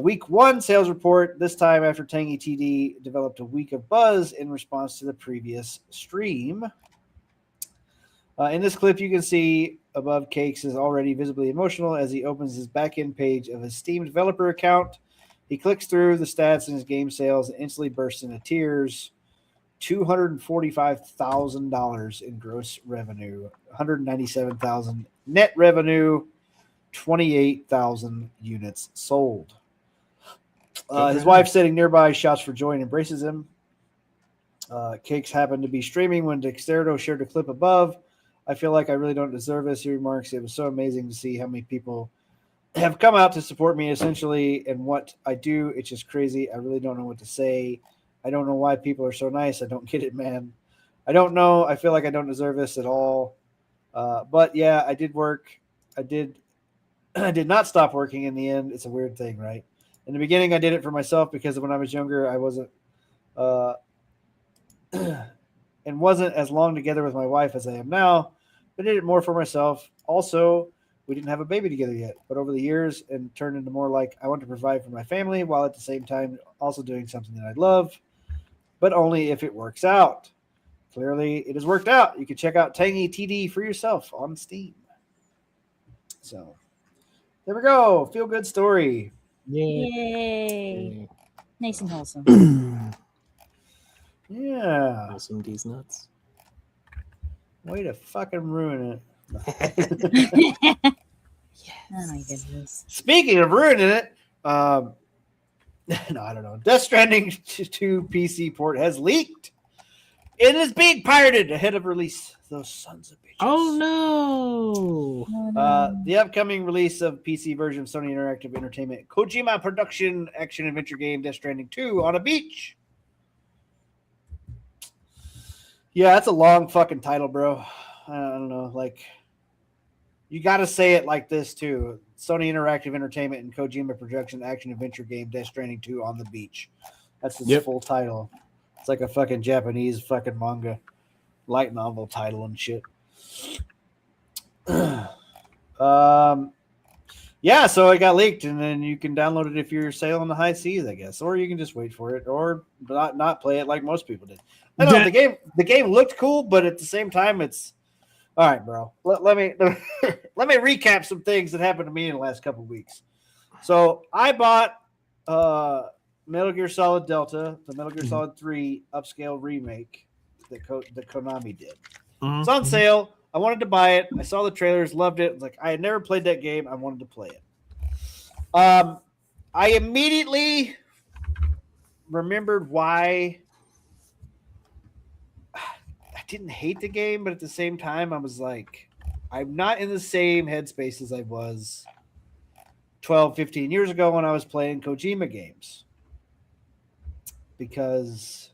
week one sales report, this time after Tangy TD developed a week of buzz in response to the previous stream. In this clip, you can see above Cakes is already visibly emotional as he opens his back-end page of his Steam developer account. He clicks through the stats in his game sales and instantly bursts into tears. $245,000 in gross revenue, 197,000 net revenue, 28,000 units sold. His wife sitting nearby shouts for joy and embraces him. Cakes happened to be streaming when Dexterito shared a clip above. I feel like I really don't deserve this, he remarks. It was so amazing to see how many people have come out to support me essentially and what I do. It's just crazy. I really don't know what to say. I don't know why people are so nice. I don't get it, man. I don't know. I feel like I don't deserve this at all. But yeah, I did work. I did not stop working in the end. It's a weird thing, right? In the beginning, I did it for myself because when I was younger, I wasn't and wasn't as long together with my wife as I am now. I did it more for myself. Also, we didn't have a baby together yet, but over the years and turned into more like I want to provide for my family while at the same time also doing something that I love, but only if it works out. Clearly, it has worked out. You can check out Tangy TD for yourself on Steam. So, there we go. Feel good story. Yay. Nice and wholesome. Yeah. Awesome D's nuts. Way to fucking ruin it. Oh my goodness. Speaking of ruining it, no, I don't know. Death Stranding 2 PC port has leaked. It is being pirated ahead of release. Those sons of bitches. Oh no! The upcoming release of PC version of Sony Interactive Entertainment Kojima production action adventure game Death Stranding 2 on a beach. Yeah, that's a long fucking title, bro. I don't know. Like, you got to say it like this, too. Sony Interactive Entertainment and Kojima production action adventure game Death Stranding 2 on the beach. That's its full title. It's like a fucking Japanese fucking manga light novel title and shit. Yeah, so it got leaked, and then you can download it if you're sailing the high seas, I guess, or you can just wait for it, or not play it like most people did. I know the game looked cool, but at the same time, it's all right, bro. Let me let me recap some things that happened to me in the last couple of weeks. So I bought Metal Gear Solid Delta, the Metal Gear Solid 3 upscale remake that Konami did. It's on sale. I wanted to buy it. I saw the trailers, loved it. I was like, I had never played that game. I wanted to play it. I immediately remembered why I didn't hate the game, but at the same time, I was like, I'm not in the same headspace as I was 12, 15 years ago when I was playing Kojima games. Because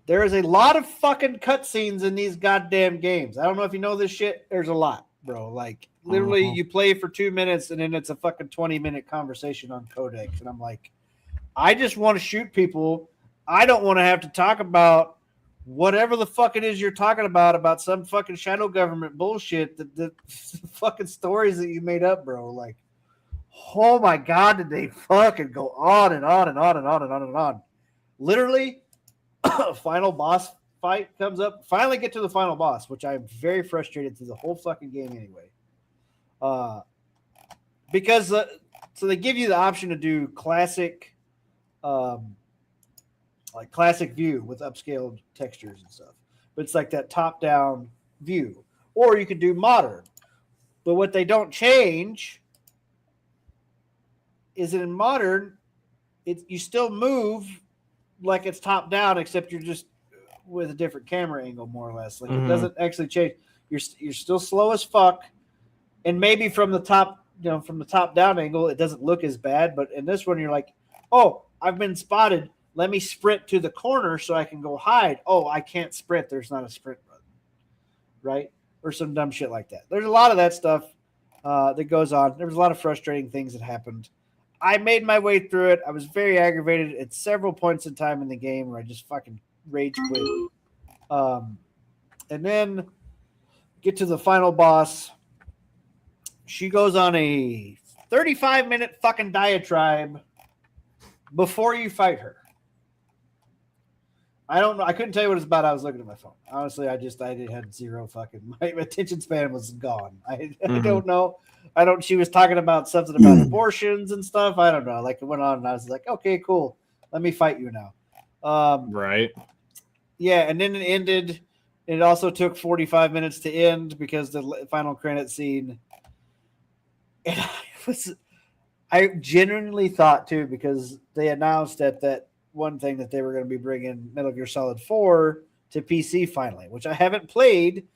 there is a lot of fucking cutscenes in these goddamn games. I don't know if you know this shit. There's a lot, bro. Like, literally, you play for 2 minutes, and then it's a fucking 20-minute conversation on Codex. And I'm like, I just want to shoot people. I don't want to have to talk about whatever the fuck it is you're talking about some fucking shadow government bullshit, the fucking stories that you made up, bro. Like, oh my God, did they fucking go on and on and on and on and on and on. Literally, final boss fight comes up. Finally get to the final boss, which I'm very frustrated through the whole fucking game anyway. Because so they give you the option to do classic, like classic view with upscaled textures and stuff. But it's like that top-down view. Or you could do modern. But what they don't change is that in modern, you still move like it's top down, except you're just with a different camera angle, more or less. Like it doesn't actually change. You're still slow as fuck, and maybe from the top, from the top down angle, it doesn't look as bad. But in this one, you're like, oh, I've been spotted. Let me sprint to the corner so I can go hide. Oh, I can't sprint. There's not a sprint button, right? Or some dumb shit like that. There's a lot of that stuff that goes on. There was a lot of frustrating things that happened. I made my way through it. I was very aggravated at several points in time in the game where I just fucking rage quit. And then get to the final boss. She goes on a 35-minute fucking diatribe before you fight her. I don't know. I couldn't tell you what it's about. I was looking at my phone. Honestly, I had zero fucking. My attention span was gone. I don't know. She was talking about something about abortions and stuff. I don't know. Like it went on, and I was like, okay, cool. Let me fight you now. Right. Yeah, and then it ended. It also took 45 minutes to end because the final credit scene. And I genuinely thought too, because they announced at that one thing that they were going to be bringing Metal Gear Solid 4 to PC finally, which I haven't played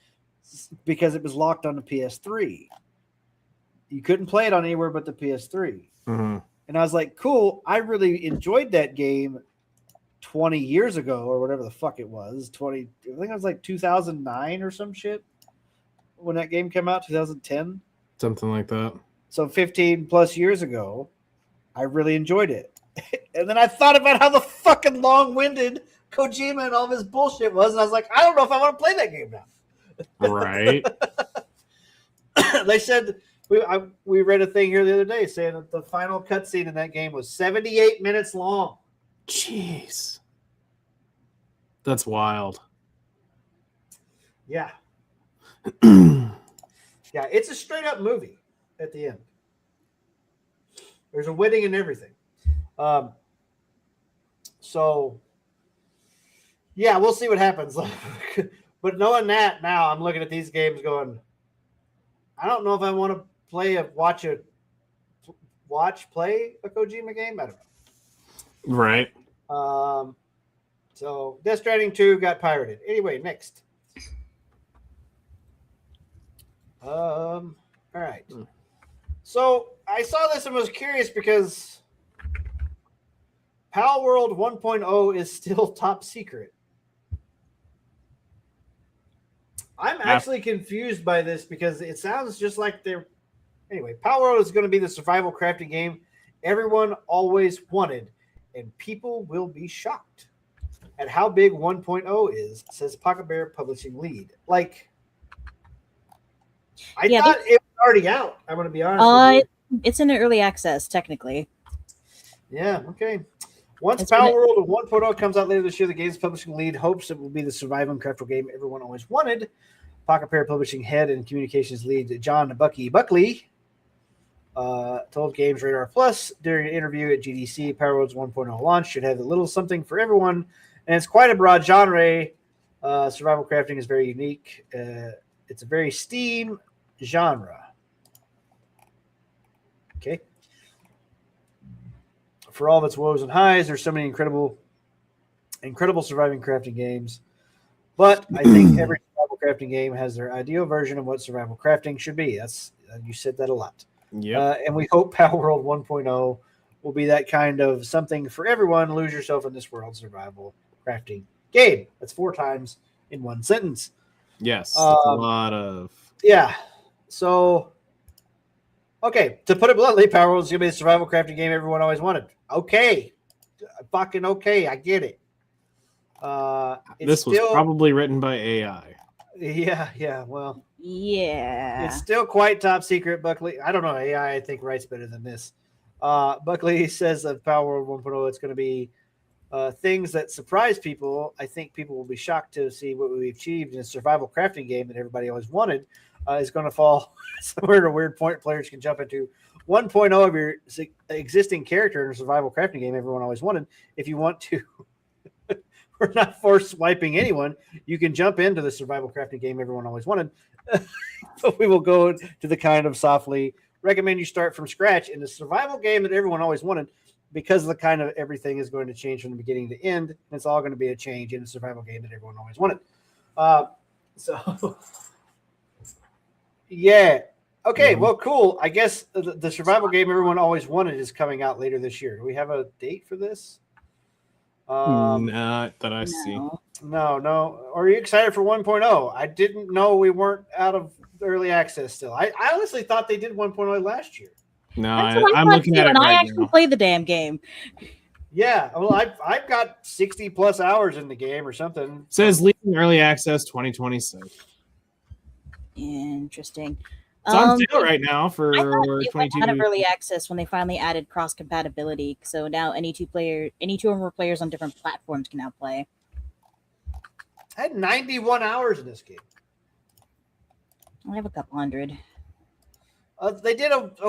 because it was locked on the PS3. You couldn't play it on anywhere but the PS3. Mm-hmm. And I was like, cool, I really enjoyed that game 20 years ago or whatever the fuck it was. I think it was like 2009 or some shit when that game came out, 2010. Something like that. So 15 plus years ago, I really enjoyed it. And then I thought about how the fucking long-winded Kojima and all of his bullshit was, and I was like, I don't know if I want to play that game now. Right. They said we read a thing here the other day saying that the final cutscene in that game was 78 minutes long. Jeez. That's wild. Yeah. Yeah, it's a straight up movie at the end. There's a wedding and everything. So, yeah, we'll see what happens. But knowing that now, I'm looking at these games going, I don't know if I want to play a Kojima game. I don't know. Right. So Death Stranding 2 got pirated. Anyway, next. All right. So I saw this and was curious because Pal World 1.0 is still top secret. I'm actually confused by this because it sounds just like they're. Anyway, Pal World is going to be the survival crafting game everyone always wanted, and people will be shocked at how big 1.0 is, says Pocket Bear Publishing lead. Like, I thought it was already out. I'm going to be honest with you. It's in early access, technically. Yeah, okay. Once Pal World 1.0 comes out later this year, the game's publishing lead hopes it will be the survival and crafting game everyone always wanted. Pocket Bear Publishing head and communications lead John Buckley told Games Radar Plus during an interview at GDC, Power World's 1.0 launch should have a little something for everyone, and it's quite a broad genre. Survival crafting is very unique. It's a very Steam genre. Okay. For all of its woes and highs, there's so many incredible surviving crafting games. But I think every survival crafting game has their ideal version of what survival crafting should be. That's you said that a lot. Yeah. And we hope Power World 1.0 will be that kind of something for everyone. Lose yourself in this world survival crafting game. That's 4 times in one sentence. Yes. That's a lot of. Yeah. So, okay. To put it bluntly, Power World is going to be a survival crafting game everyone always wanted. Okay. Fucking okay. I get it. This was probably written by AI. Yeah. Well, yeah. It's still quite top secret, Buckley. I don't know. AI, I think, writes better than this. Buckley says of Power World 1.0, it's going to be things that surprise people. I think people will be shocked to see what we've achieved in a survival crafting game that everybody always wanted is going to fall somewhere at a weird point players can jump into. 1.0 of your existing character in a survival crafting game everyone always wanted. If you want to, we're not force swiping anyone. You can jump into the survival crafting game everyone always wanted. But we will go to the kind of softly recommend you start from scratch in the survival game that everyone always wanted, because the kind of everything is going to change from the beginning to end. And it's all going to be a change in the survival game that everyone always wanted. So yeah. Okay, well, cool. I guess the survival game everyone always wanted is coming out later this year. Do we have a date for this? Not that I see. No. Are you excited for 1.0? I didn't know we weren't out of early access still. I honestly thought they did 1.0 last year. No, I'm looking at it right I actually play the damn game. Yeah, well, I've got 60 plus hours in the game or something. It says leaving early access 2026. Interesting. It's on sale right now for 22. Out of early access when they finally added cross compatibility, so now any two or more players on different platforms can now play. I had 91 hours in this game. I have a couple hundred. They did about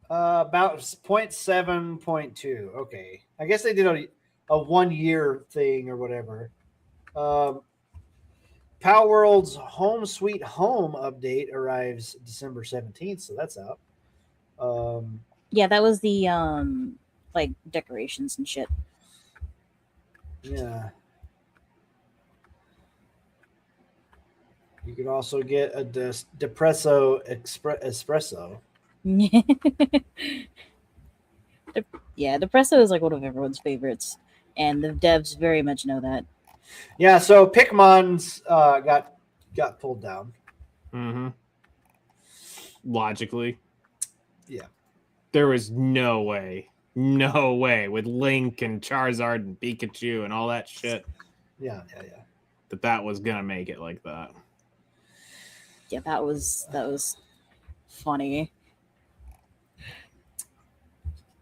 0.7.2. Okay, I guess they did a 1 year thing or whatever. Power World's Home Sweet Home update arrives December 17th, so that's out. Yeah, that was the like decorations and shit. Yeah. You can also get a Depresso Espresso. Yeah, Depresso is like one of everyone's favorites, and the devs very much know that. Yeah, so Pikmon's got pulled down. Mm-hmm. Logically. Yeah. There was no way with Link and Charizard and Pikachu and all that shit Yeah. that was gonna make it like that. Yeah, that was funny.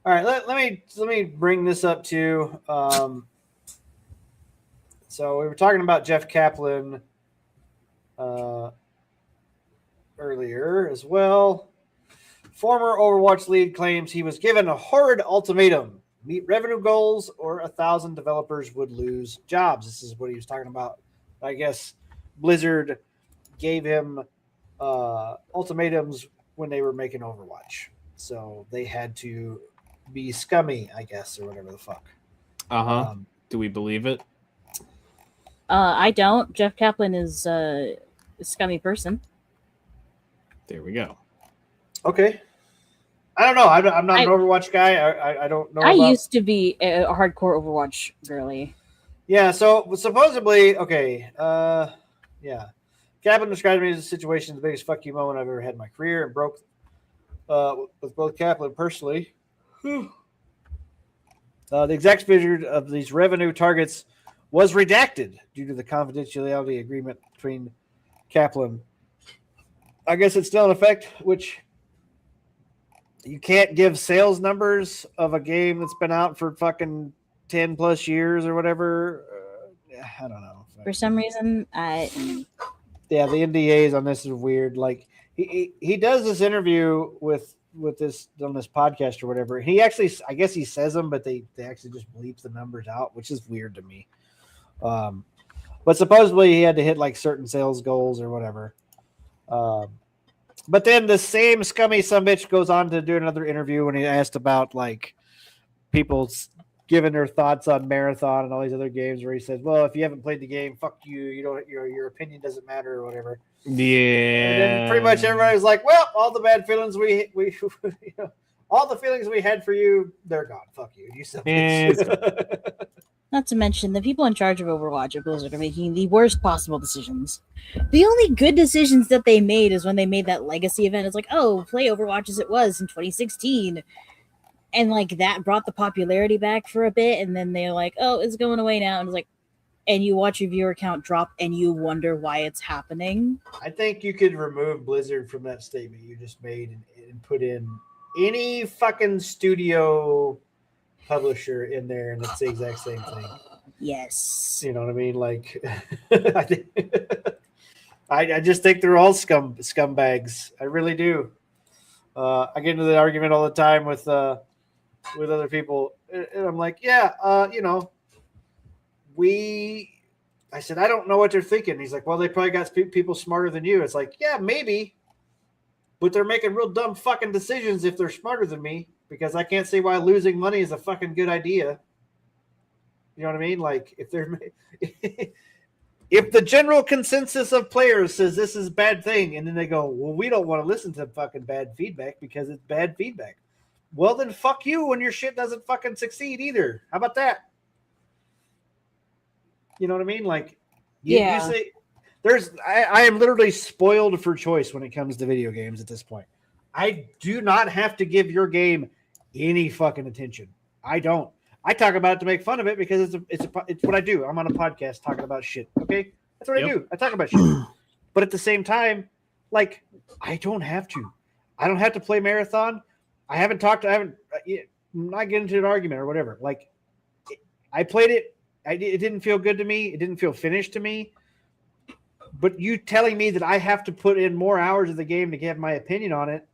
All right, let me bring this up too. So we were talking about Jeff Kaplan earlier as well. Former Overwatch lead claims he was given a horrid ultimatum: meet revenue goals or 1,000 developers would lose jobs. This is what he was talking about. I guess Blizzard gave him ultimatums when they were making Overwatch, so they had to be scummy, I guess, or whatever the fuck. Do we believe it? I don't. Jeff Kaplan is a scummy person. There we go. Okay. I don't know. I'm not an Overwatch guy. I don't know. I used to be a hardcore Overwatch girly. Yeah, so supposedly, okay. Yeah. Kaplan described me as a situation, the biggest fuck you moment I've ever had in my career, and broke with both Kaplan personally. The exact figure of these revenue targets was redacted due to the confidentiality agreement between Kaplan. I guess it's still in effect, which you can't give sales numbers of a game that's been out for fucking 10 plus years or whatever. I don't know. For some reason, yeah, the NDAs on this is weird. Like he does this interview with this on this podcast or whatever. He actually, I guess he says them, but they actually just bleeps the numbers out, which is weird to me. But supposedly he had to hit like certain sales goals or whatever. But then the same scummy sumbitch goes on to do another interview when he asked about like people giving their thoughts on Marathon and all these other games, where he says, "Well, if you haven't played the game, fuck you. You don't. Your opinion doesn't matter or whatever." Yeah. And then pretty much everybody's like, "Well, all the bad feelings we you know, all the feelings we had for you, they're gone. Fuck you. You sumbitch." Not to mention, the people in charge of Overwatch at Blizzard are making the worst possible decisions. The only good decisions that they made is when they made that legacy event. It's like, oh, play Overwatch as it was in 2016. And, like, that brought the popularity back for a bit. And then they're like, oh, it's going away now. And it's like, and you watch your viewer count drop and you wonder why it's happening. I think you could remove Blizzard from that statement you just made and put in any fucking studio publisher in there, and it's the exact same thing. Yes. You know what I mean? Like, I just think they're all scumbags. I really do. I get into the argument all the time with other people, and I'm like, yeah, I said, I don't know what they're thinking. He's like, well, they probably got people smarter than you. It's like, yeah, maybe, but they're making real dumb fucking decisions if they're smarter than me, because I can't see why losing money is a fucking good idea. You know what I mean? Like, if the general consensus of players says this is a bad thing, and then they go, well, we don't want to listen to fucking bad feedback because it's bad feedback. Well, then fuck you when your shit doesn't fucking succeed either. How about that? You know what I mean? Like, you say, I am literally spoiled for choice when it comes to video games at this point. I do not have to give your game any fucking attention. I don't. I talk about it to make fun of it because it's what I do. I'm on a podcast talking about shit. Okay, that's what I do. I talk about shit. But at the same time, like, I don't have to. I don't have to play Marathon. I'm not getting into an argument or whatever. Like, I played it. It didn't feel good to me. It didn't feel finished to me. But you telling me that I have to put in more hours of the game to get my opinion on it,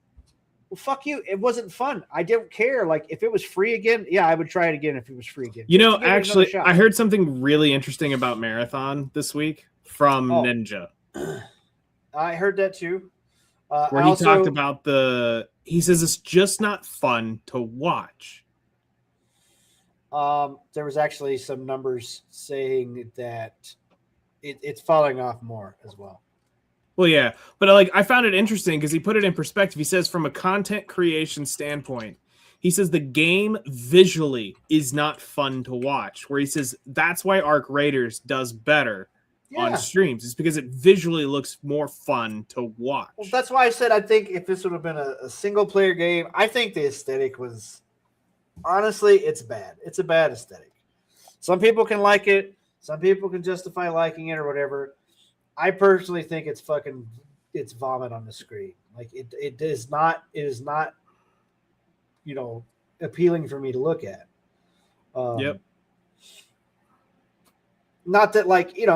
Well, fuck you. It wasn't fun. I don't care. Like, if it was free again, yeah, I would try it again if it was free again. You know, Just to give it another actually, shot. I heard something really interesting about Marathon this week from Ninja. I heard that too. Where he talked about he says it's just not fun to watch. There was actually some numbers saying that it's falling off more as well. Well, yeah, but like I found it interesting because he put it in perspective. He says from a content creation standpoint, he says the game visually is not fun to watch. Where he says that's why Arc Raiders does better on streams. It's because it visually looks more fun to watch. Well, that's why I said I think if this would have been a single player game, I think the aesthetic was honestly, it's bad. It's a bad aesthetic. Some people can like it. Some people can justify liking it or whatever. I personally think it's vomit on the screen. Like it is not, appealing for me to look at. Yep. Not that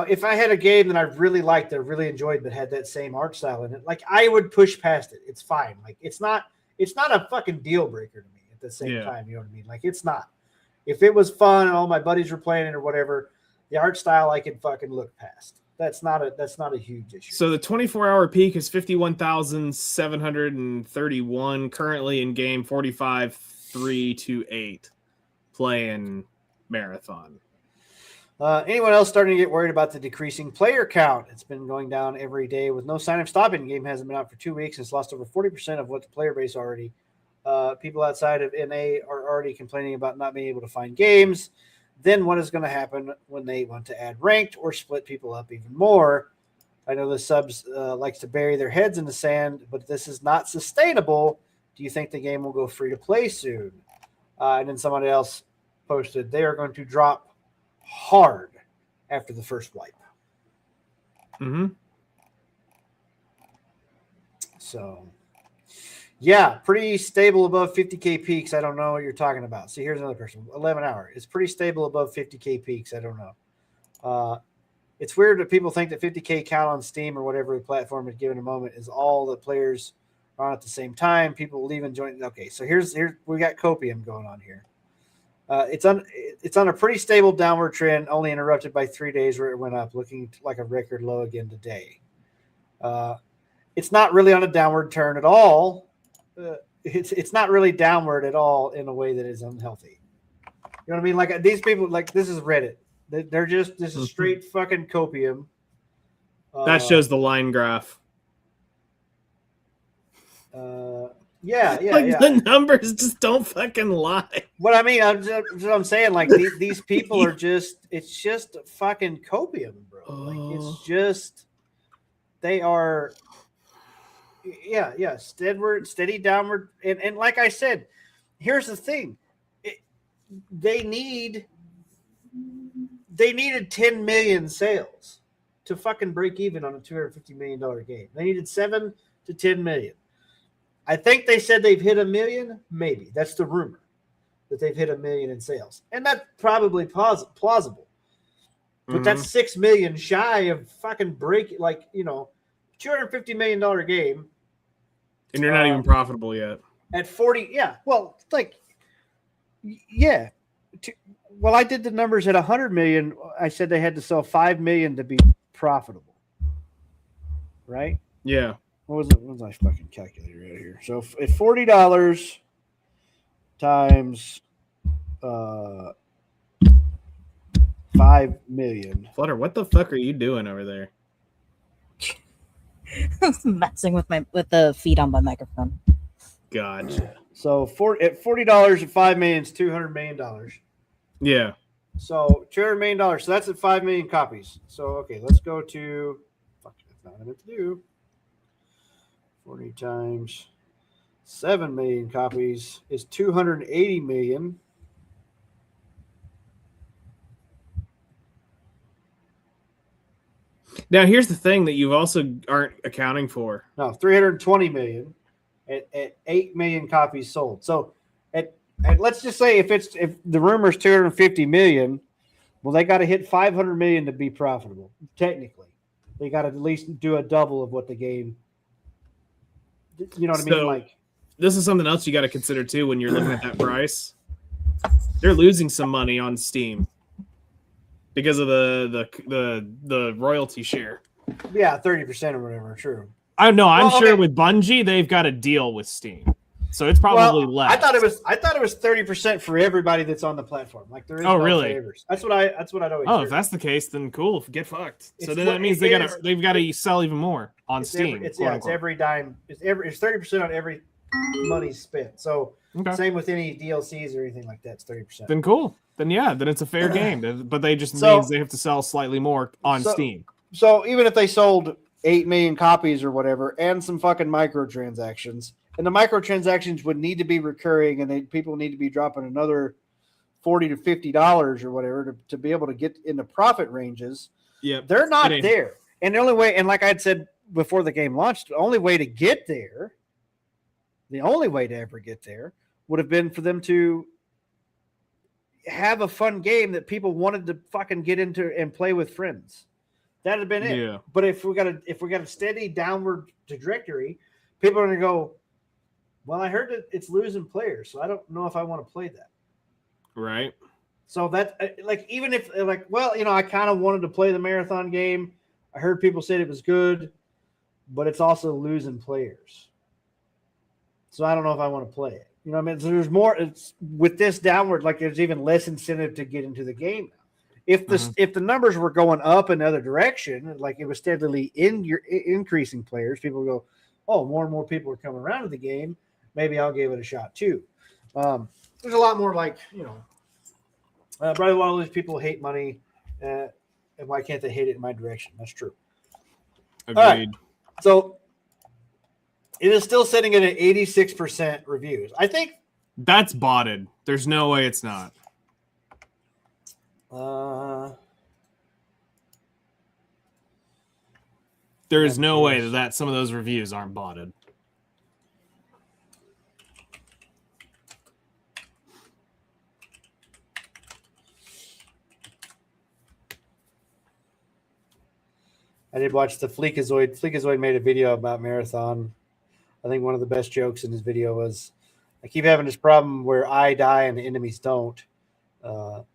if I had a game that I really liked, that I really enjoyed, but had that same art style in it, like I would push past it. It's fine. Like it's not a fucking deal breaker to me at the same time. You know what I mean? Like it's not. If it was fun and all my buddies were playing it or whatever, the art style I could fucking look past. That's not a huge issue. So the 24-hour peak is 51,731 currently in game 45,328 playing Marathon. Anyone else starting to get worried about the decreasing player count? It's been going down every day with no sign of stopping. The game hasn't been out for 2 weeks. It's lost over 40% of what the player base already. People outside of NA are already complaining about not being able to find games. Then what is going to happen when they want to add ranked or split people up even more? I know the subs likes to bury their heads in the sand, but this is not sustainable. Do you think the game will go free to play soon? And then somebody else posted they are going to drop hard after the first wipe. Mm-hmm. So, yeah, pretty stable above 50K peaks. I don't know what you're talking about. See, here's another person. 11 hour. It's pretty stable above 50K peaks. I don't know. It's weird that people think that 50K count on Steam or whatever the platform is given a moment is all the players are on at the same time. People will even join. Okay, so here's we got copium going on here. It's on a pretty stable downward trend, only interrupted by 3 days where it went up, looking like a record low again today. It's not really on a downward turn at all. It's not really downward at all in a way that is unhealthy. You know what I mean? Like these people, like this is Reddit. They're just this is straight fucking copium. That shows the line graph. Yeah. The numbers just don't fucking lie. What I mean, I'm saying, like these people are it's just fucking copium, bro. Like it's just they are. Yeah, steady downward, and like I said, here's the thing: they needed 10 million sales to fucking break even on a $250 million game. They needed 7 to 10 million. I think they said they've hit 1 million. Maybe that's the rumor that they've hit 1 million in sales, and that's probably plausible. But that's 6 million shy of fucking break, $250 million game. And you're not even profitable yet. At 40, yeah. Well, yeah. Well, I did the numbers at 100 million. I said they had to sell 5 million to be profitable. Right? Yeah. What was my fucking calculator right here? So at $40 times 5 million. Flutter, what the fuck are you doing over there? I was messing with the feed on my microphone. Gotcha. So at $40 at 5 million is $200 million. Yeah. So $200 million. So that's at 5 million copies. So okay, let's go to fuck. That's not what I meant to do. 40 times 7 million copies is 280 million. Now, here's the thing that you also aren't accounting for. No, 320 million at 8 million copies sold. So at let's just say if the rumor is 250 million, well, they got to hit 500 million to be profitable. Technically, they got to at least do a double of what the game. You know what I mean? Like, this is something else you got to consider too when you're looking at that price. They're losing some money on Steam because of the royalty share. Yeah, 30% or whatever. True. I know. I'm Well, sure okay. with Bungie, they've got a deal with Steam, so it's probably less. I thought it was 30% for everybody that's on the platform. Like there is no really? favors. That's what I'd always. Oh, heard. if that's the case, then cool. Get fucked. So It's then what- that means it they've got to sell even more on Steam. It's quote unquote. every dime. It's 30% on every money spent. So Okay. same with any DLCs or anything like that. It's 30%. Then cool. Then it's a fair game. But they just So- means they have to sell slightly more on Steam. So even if they sold 8 million copies or whatever, and some fucking microtransactions, and the microtransactions would need to be recurring, and people need to be dropping another $40 to $50 or whatever to be able to get into profit ranges. Yeah, they're not there. And the only way, and like I'd said before the game launched, the only way to ever get there would have been for them to have a fun game that people wanted to fucking get into and play with friends. That'd have been it. Yeah. But if we got a steady downward trajectory, people are going to go, well, I heard that it's losing players, so I don't know if I want to play that. Right. So that, like, even if, like, well, I kind of wanted to play the marathon game. I heard people said it was good, but it's also losing players. So I don't know if I want to play it. You know what I mean? So there's more. It's with this downward, like there's even less incentive to get into the game now. If the numbers were going up in the other direction, like it was steadily increasing players, people go, oh, more and more people are coming around to the game. Maybe I'll give it a shot too. There's a lot more like, probably one of those people hate money, and why can't they hate it in my direction? That's true. Agreed. All right. So it is still sitting at an 86% reviews. I think that's botted. There's no way it's not. There is no way that some of those reviews aren't botted. I did watch the Fleekazoid. Fleekazoid made a video about Marathon. I think one of the best jokes in his video was, I keep having this problem where I die and the enemies don't. Oh,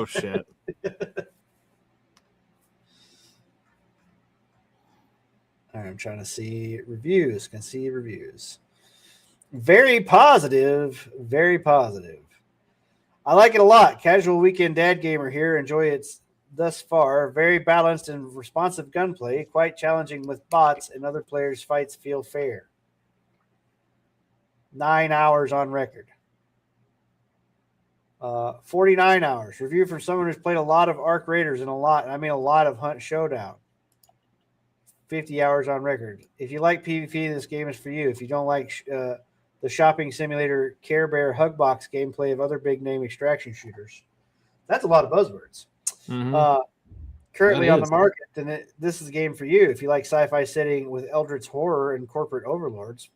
shit. All right, I'm trying to see reviews. Can see reviews. Very positive. Very positive. I like it a lot. Casual weekend dad gamer here. Enjoy it thus far. Very balanced and responsive gunplay. Quite challenging with bots and other players' fights feel fair. 9 hours on record. 49 hours. Review from someone who's played a lot of Arc Raiders and a lot of Hunt Showdown. 50 hours on record. If you like PvP, this game is for you. If you don't like the shopping simulator Care Bear Hugbox gameplay of other big name extraction shooters. That's a lot of buzzwords. Mm-hmm. Currently on the market, then this is a game for you. If you like sci-fi setting with Eldritch horror and corporate overlords,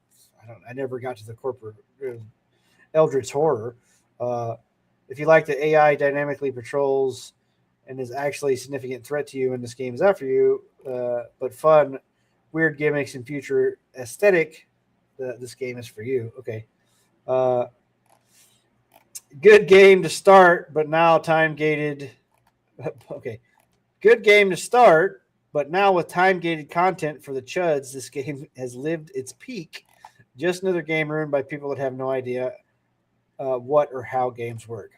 I never got to the corporate Eldritch horror. If you like the AI dynamically patrols and is actually a significant threat to you, and this game is out for you, but fun, weird gimmicks and future aesthetic, this game is for you. Okay. Good game to start, but now time gated. Okay. Good game to start, but now with time gated content for the chuds, this game has lived its peak. Just another game ruined by people that have no idea what or how games work.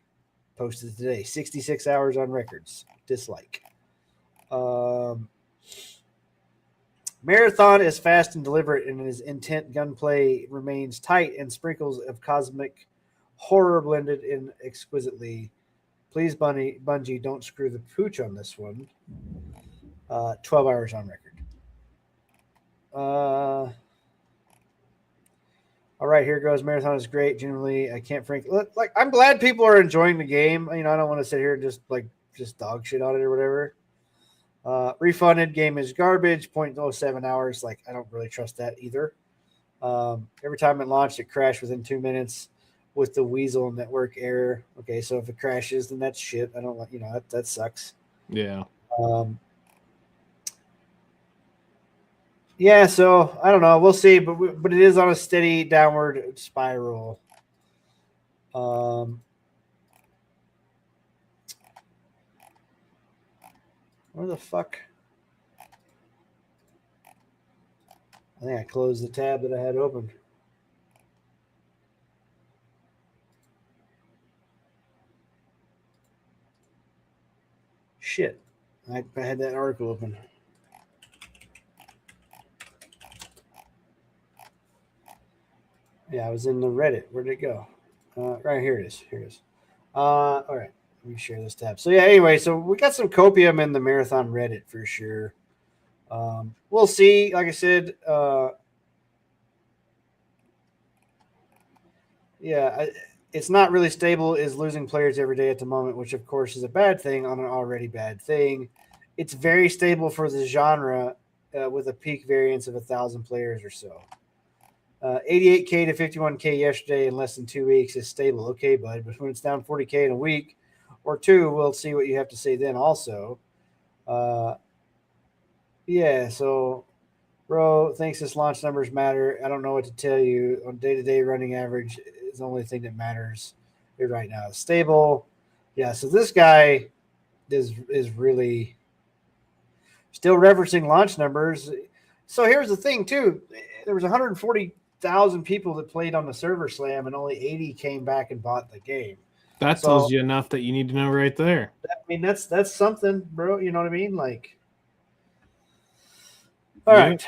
Posted today. 66 hours on records. Dislike. Marathon is fast and deliberate, and his intent gunplay remains tight and sprinkles of cosmic horror blended in exquisitely. Please, Bungie, don't screw the pooch on this one. 12 hours on record. All right, here goes. Marathon is great. Generally, I can't like. I'm glad people are enjoying the game. I don't want to sit here and just dog shit on it or whatever. Refunded game is garbage. 0.07 hours. Like, I don't really trust that either. Every time it launched, it crashed within 2 minutes with the Weasel network error. Okay, so if it crashes, then that's shit. I don't like. That sucks. Yeah. Yeah, so I don't know. We'll see, but it is on a steady downward spiral. Where the fuck? I think I closed the tab that I had open. Shit. I had that article open. Yeah, I was in the Reddit. Where did it go? Right, here it is. Here it is. All right. Let me share this tab. So, yeah, anyway, so we got some copium in the Marathon Reddit for sure. We'll see. Like I said, it's not really stable, is losing players every day at the moment, which, of course, is a bad thing on an already bad thing. It's very stable for the genre with a peak variance of 1,000 players or so. 88K to 51K yesterday in less than 2 weeks is stable. Okay, bud. But when it's down 40K in a week or two, we'll see what you have to say then also. Yeah, so, bro, thinks this launch numbers matter. I don't know what to tell you. On day-to-day running average is the only thing that matters here right now. It's stable. Yeah, so this guy is really still referencing launch numbers. So here's the thing, too. There was 140,000 people that played on the server slam, and only 80 came back and bought the game. That tells you enough that you need to know right there. I mean, that's something, bro. You know what I mean? Like, all right.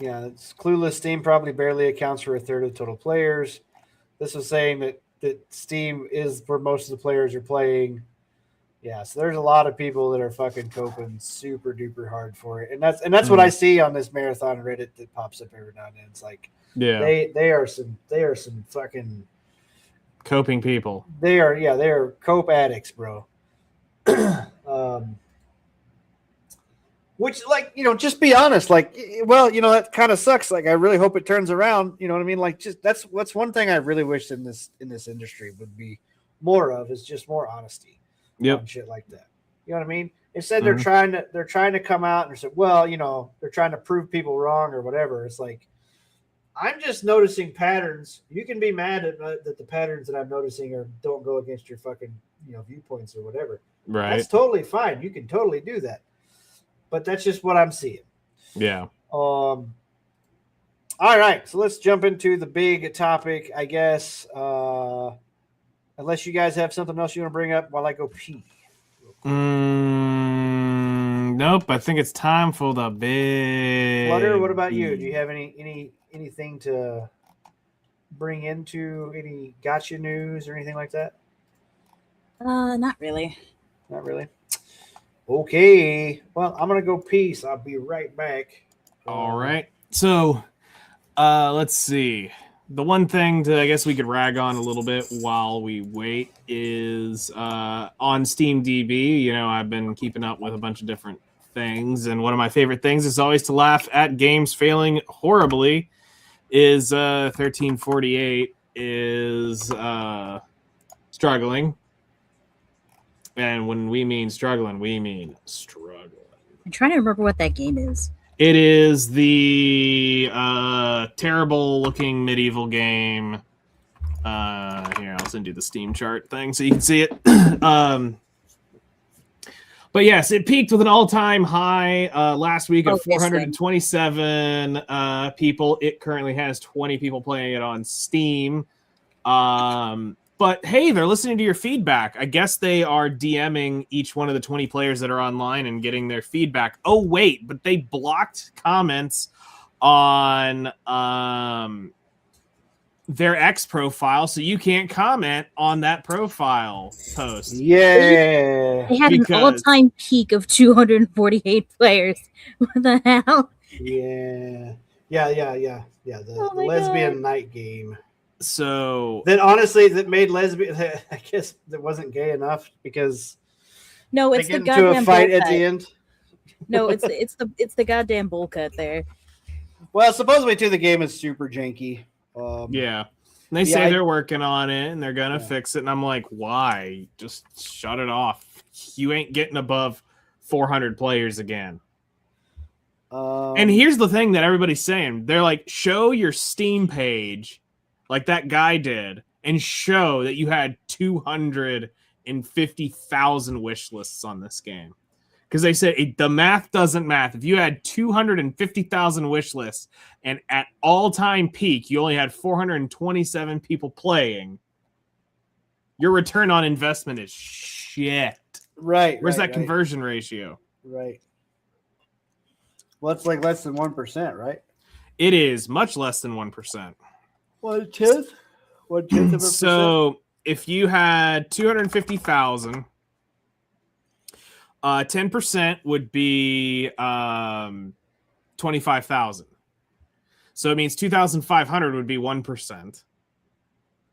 Yeah, it's clueless. Steam probably barely accounts for a third of total players. This was saying that Steam is where most of the players are playing. Yeah, so there's a lot of people that are fucking coping super duper hard for it, and that's what I see on this Marathon Reddit that pops up every now and then. It's like, yeah, they are some fucking coping people. They are cope addicts, bro. Which, like, you know, just be honest. Like, well, you know, that kind of sucks. Like, I really hope it turns around. You know what I mean? Like, just that's one thing I really wish in this industry would be more of, is just more honesty. Yep. On shit like that. You know what I mean? Instead, they're trying to come out and say, well, you know, they're trying to prove people wrong or whatever. It's like, I'm just noticing patterns. You can be mad at that the patterns that I'm noticing don't go against your fucking, you know, viewpoints or whatever. Right. That's totally fine. You can totally do that. But that's just what I'm seeing. Yeah. All right. So let's jump into the big topic, I guess. Unless you guys have something else you want to bring up while I go pee. Nope. I think it's time for the big. Flutter, what about you? Do you have anything to bring into any gotcha news or anything like that? Not really. Not really. Okay. Well, I'm gonna go pee, so I'll be right back. All right. So, let's see. The one thing I guess we could rag on a little bit while we wait is on SteamDB. You know, I've been keeping up with a bunch of different things, and one of my favorite things is always to laugh at games failing horribly. Is 1348 is struggling. And when we mean struggling, we mean struggling. I'm trying to remember what that game is. It is the terrible-looking medieval game. Here, I'll send you the Steam chart thing so you can see it. But yes, it peaked with an all-time high last week of 427 people. It currently has 20 people playing it on Steam. But hey, they're listening to your feedback. I guess they are DMing each one of the 20 players that are online and getting their feedback. Oh, wait, but they blocked comments on their X profile, so you can't comment on that profile post. Yeah. They had an all-time peak of 248 players. What the hell? Yeah. The lesbian night game. So then, honestly, that made lesbian. I guess that wasn't gay enough because it's the goddamn into a fight at the end. No, it's the goddamn bowl cut there. Well, supposedly too, the game is super janky. Yeah. And they say they're working on it and they're gonna fix it. And I'm like, why? Just shut it off. You ain't getting above 400 players again. And here's the thing that everybody's saying. They're like, show your Steam page like that guy did and show that you had 250,000 wish lists on this game. Because they said the math doesn't math. If you had 250,000 wish lists and at all-time peak, you only had 427 people playing, your return on investment is shit. Right. Where's that conversion ratio? Right. Well, it's like less than 1%, right? It is much less than 1%. 1/10? 1/10 of a So if you had 250,000, 10% would be 25,000. So it means 2,500 would be 1%.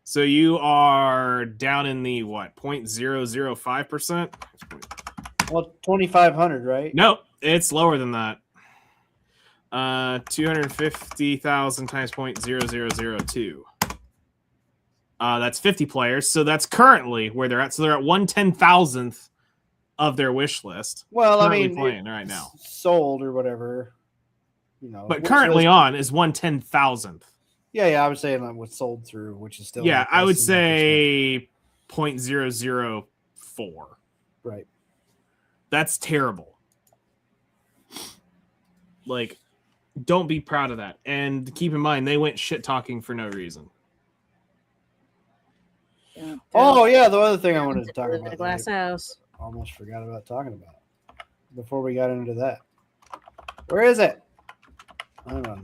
So you are down in the 0.005%? Well, 2,500, right? No, it's lower than that. 250,000 times 0.0002. That's 50 players. So that's currently where they're at. So they're at 1/10,000th of their wish list. Well, I currently mean, playing right now, sold or whatever, But currently on is 1/10,000th. Yeah. I was saying like what's sold through, which is still. Yeah, I would say 0.004. Right. That's terrible. Like, don't be proud of that. And keep in mind, they went shit talking for no reason. Oh yeah, the other thing I wanted to talk Live in about. a glass house. Almost forgot about talking about before we got into that. Where is it? Hold on.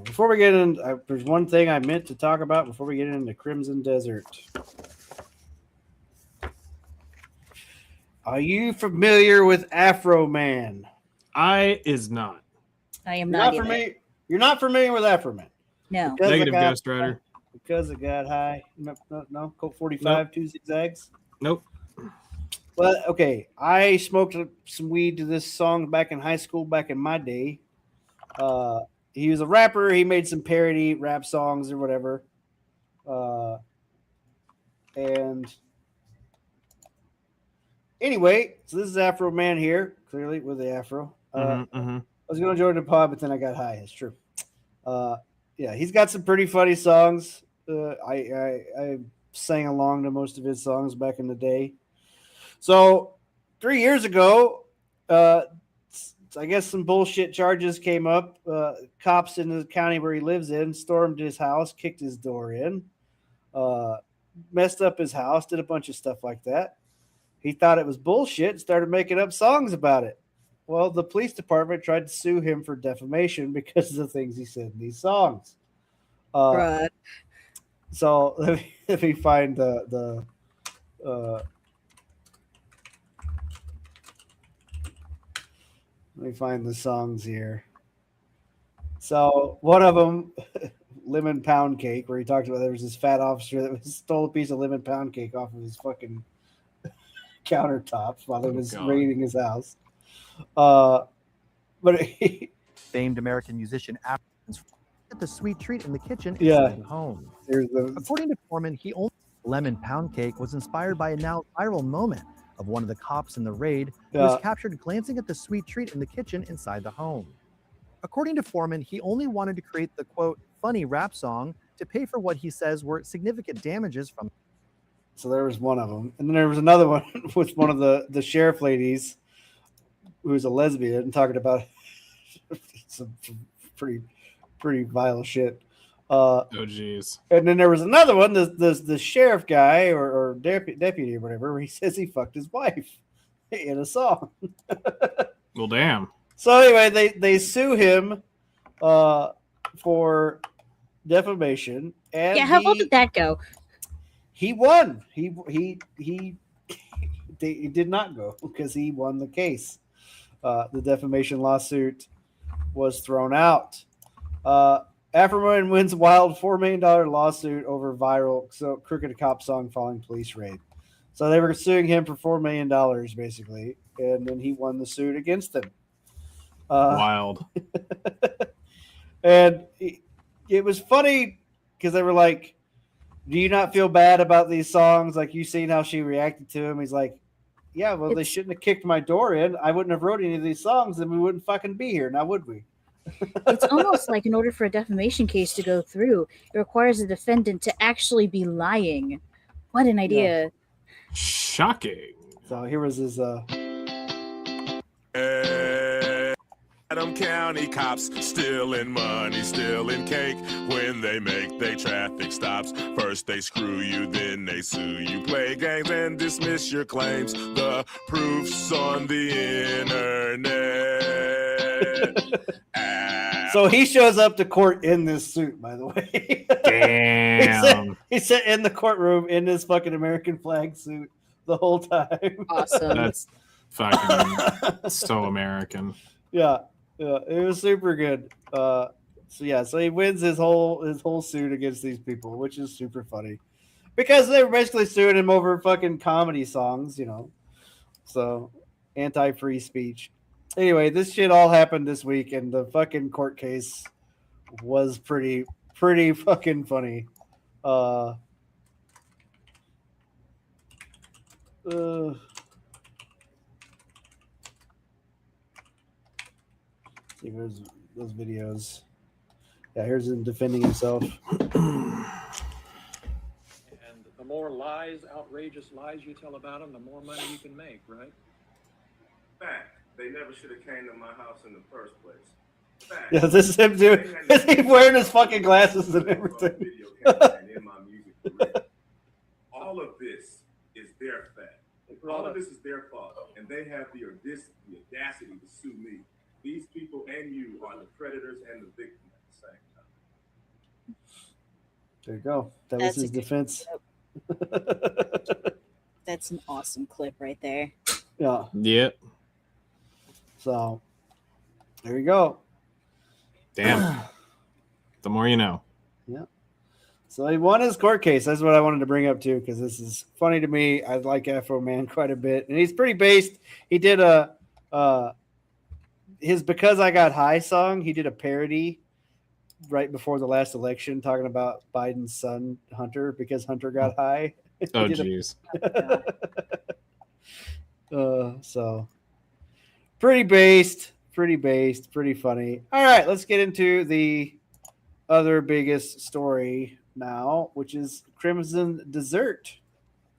Before we get in, there's one thing I meant to talk about before we get into Crimson Desert. Are you familiar with Afroman? I is not. I am not. You're not familiar with Afroman? No. Negative, Ghost Rider. Because it got high. No. Colt 45, Nope. 2 zigzags. Nope. Well, okay. I smoked some weed to this song back in high school, back in my day. He was a rapper. He made some parody rap songs or whatever. And anyway, so this is Afro Man here, clearly with the afro. I was going to join the pod, but then I got high. It's true. Yeah, he's got some pretty funny songs. I sang along to most of his songs back in the day. So 3 years ago, I guess some bullshit charges came up. Cops in the county where he lives in stormed his house, kicked his door in, messed up his house, did a bunch of stuff like that. He thought it was bullshit and started making up songs about it. Well, the police department tried to sue him for defamation because of the things he said in these songs. Right. So let me find the let me find the songs here. So one of them, Lemon Pound Cake, where he talked about there was this fat officer that stole a piece of lemon pound cake off of his fucking countertops while he was raiding his house. But famed American musician at the sweet treat in the kitchen inside the home. According to Foreman, he only lemon pound cake was inspired by a now viral moment of one of the cops in the raid who was captured glancing at the sweet treat in the kitchen inside the home. According to Foreman, he only wanted to create the quote funny rap song to pay for what he says were significant damages from. So there was one of them, and then there was another one with one of the sheriff ladies who was a lesbian and talking about some pretty vile shit. Oh jeez. And then there was another one, the sheriff guy or deputy or whatever, where he says he fucked his wife in a song. Well, damn. So anyway, they sue him for defamation. And yeah, how well did that go? He won. He did not go because he won the case. The defamation lawsuit was thrown out. Afroman wins a wild $4 million lawsuit over viral crooked cop song following police raid. So they were suing him for $4 million basically, and then he won the suit against them. Wild. And it was funny because they were like, do you not feel bad about these songs? Like, you seen how she reacted to him? He's like, yeah, well, they shouldn't have kicked my door in. I wouldn't have wrote any of these songs, and we wouldn't fucking be here now, would we? It's almost like in order for a defamation case to go through, it requires the defendant to actually be lying. What an idea. Yeah. Shocking. So here was his Adam County cops stealing money, stealing cake. When they make they traffic stops, first they screw you, then they sue you. Play games and dismiss your claims. The proof's on the internet. So he shows up to court in this suit, by the way. Damn. he sat in the courtroom in this fucking American flag suit the whole time. Awesome. That's fucking so American. Yeah, it was super good. So he wins his whole suit against these people, which is super funny because they were basically suing him over fucking comedy songs, you know. So anti-free speech. Anyway, this shit all happened this week, and the fucking court case was pretty fucking funny. See, there's those videos. Yeah, here's him defending himself. And the more lies, outrageous lies you tell about them, the more money you can make, right? Fact. They never should have came to my house in the first place. Fact. Yeah, this is him doing. He's wearing his fucking glasses and everything. In my music career. All of this is their fact. All of this is their fault, and they have the audacity to sue me. These people and you are the predators and the victim at the same time. There you go. That was his defense. That's an awesome clip right there. Yeah. Yep. So there you go. Damn. The more you know. Yeah. So he won his court case. That's what I wanted to bring up too, because this is funny to me. I like Afroman quite a bit, and he's pretty based. He did his "Because I Got High" song. He did a parody right before the last election, talking about Biden's son Hunter because Hunter got high. Oh jeez. So pretty based, pretty funny. All right, let's get into the other biggest story now, which is Crimson Desert.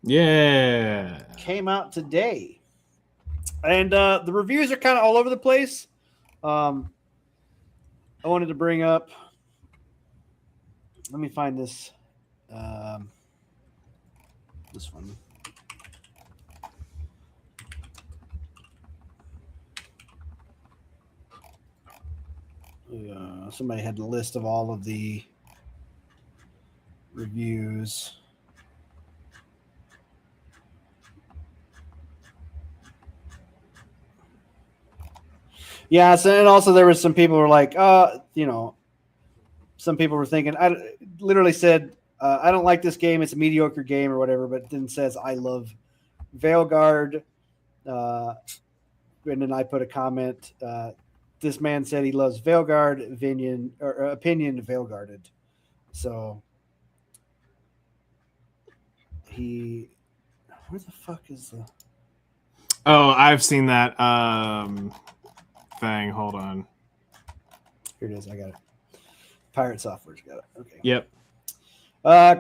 Yeah. Came out today. And the reviews are kind of all over the place. I wanted to bring up, let me find this this one. Somebody had a list of all of the reviews. Yeah, so, and also there was some people who were like, some people were thinking, I literally said, I don't like this game. It's a mediocre game or whatever, but then says, I love Veilguard. And then I put a comment. This man said he loves Veilguard, opinion Veilguarded. So where the fuck is the? Oh, I've seen that thing. Hold on. Here it is. I got it. Pirate Software's got it. Okay. Yep.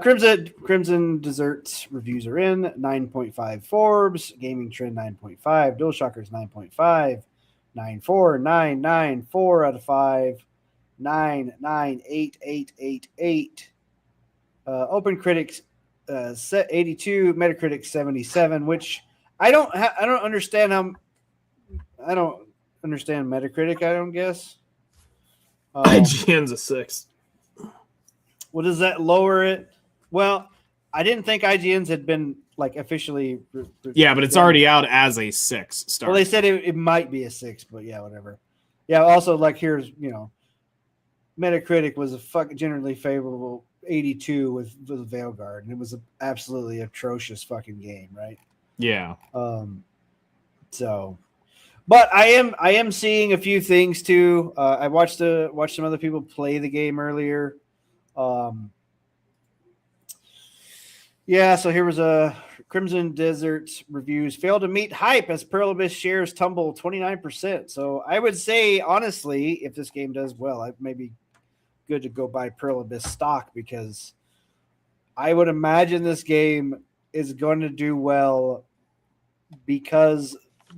Crimson Desert reviews are in 9.5 Forbes, Gaming Trend 9.5, DualShockers 9.5, 9.4, 9, 4 out of 5, 9, 8, 8, 8, 8. Open Critics 82, Metacritic 77, which I don't understand how. I don't understand Metacritic. I don't guess. IGN's a 6. Well, does that lower it? Well, I didn't think IGN's had been like officially. Yeah, but it's already out as a 6 star. Well, they said it might be a 6, but yeah, whatever. Yeah. Also, like here's Metacritic was a generally favorable 82 with Veilguard, and it was an absolutely atrocious fucking game, right? Yeah. So But I am seeing a few things too. I watched some other people play the game earlier. Yeah, so here was a Crimson Desert reviews failed to meet hype as Pearl Abyss shares tumble 29%. So I would say, honestly, if this game does well, it may be good to go buy Pearl Abyss stock because I would imagine this game is going to do well because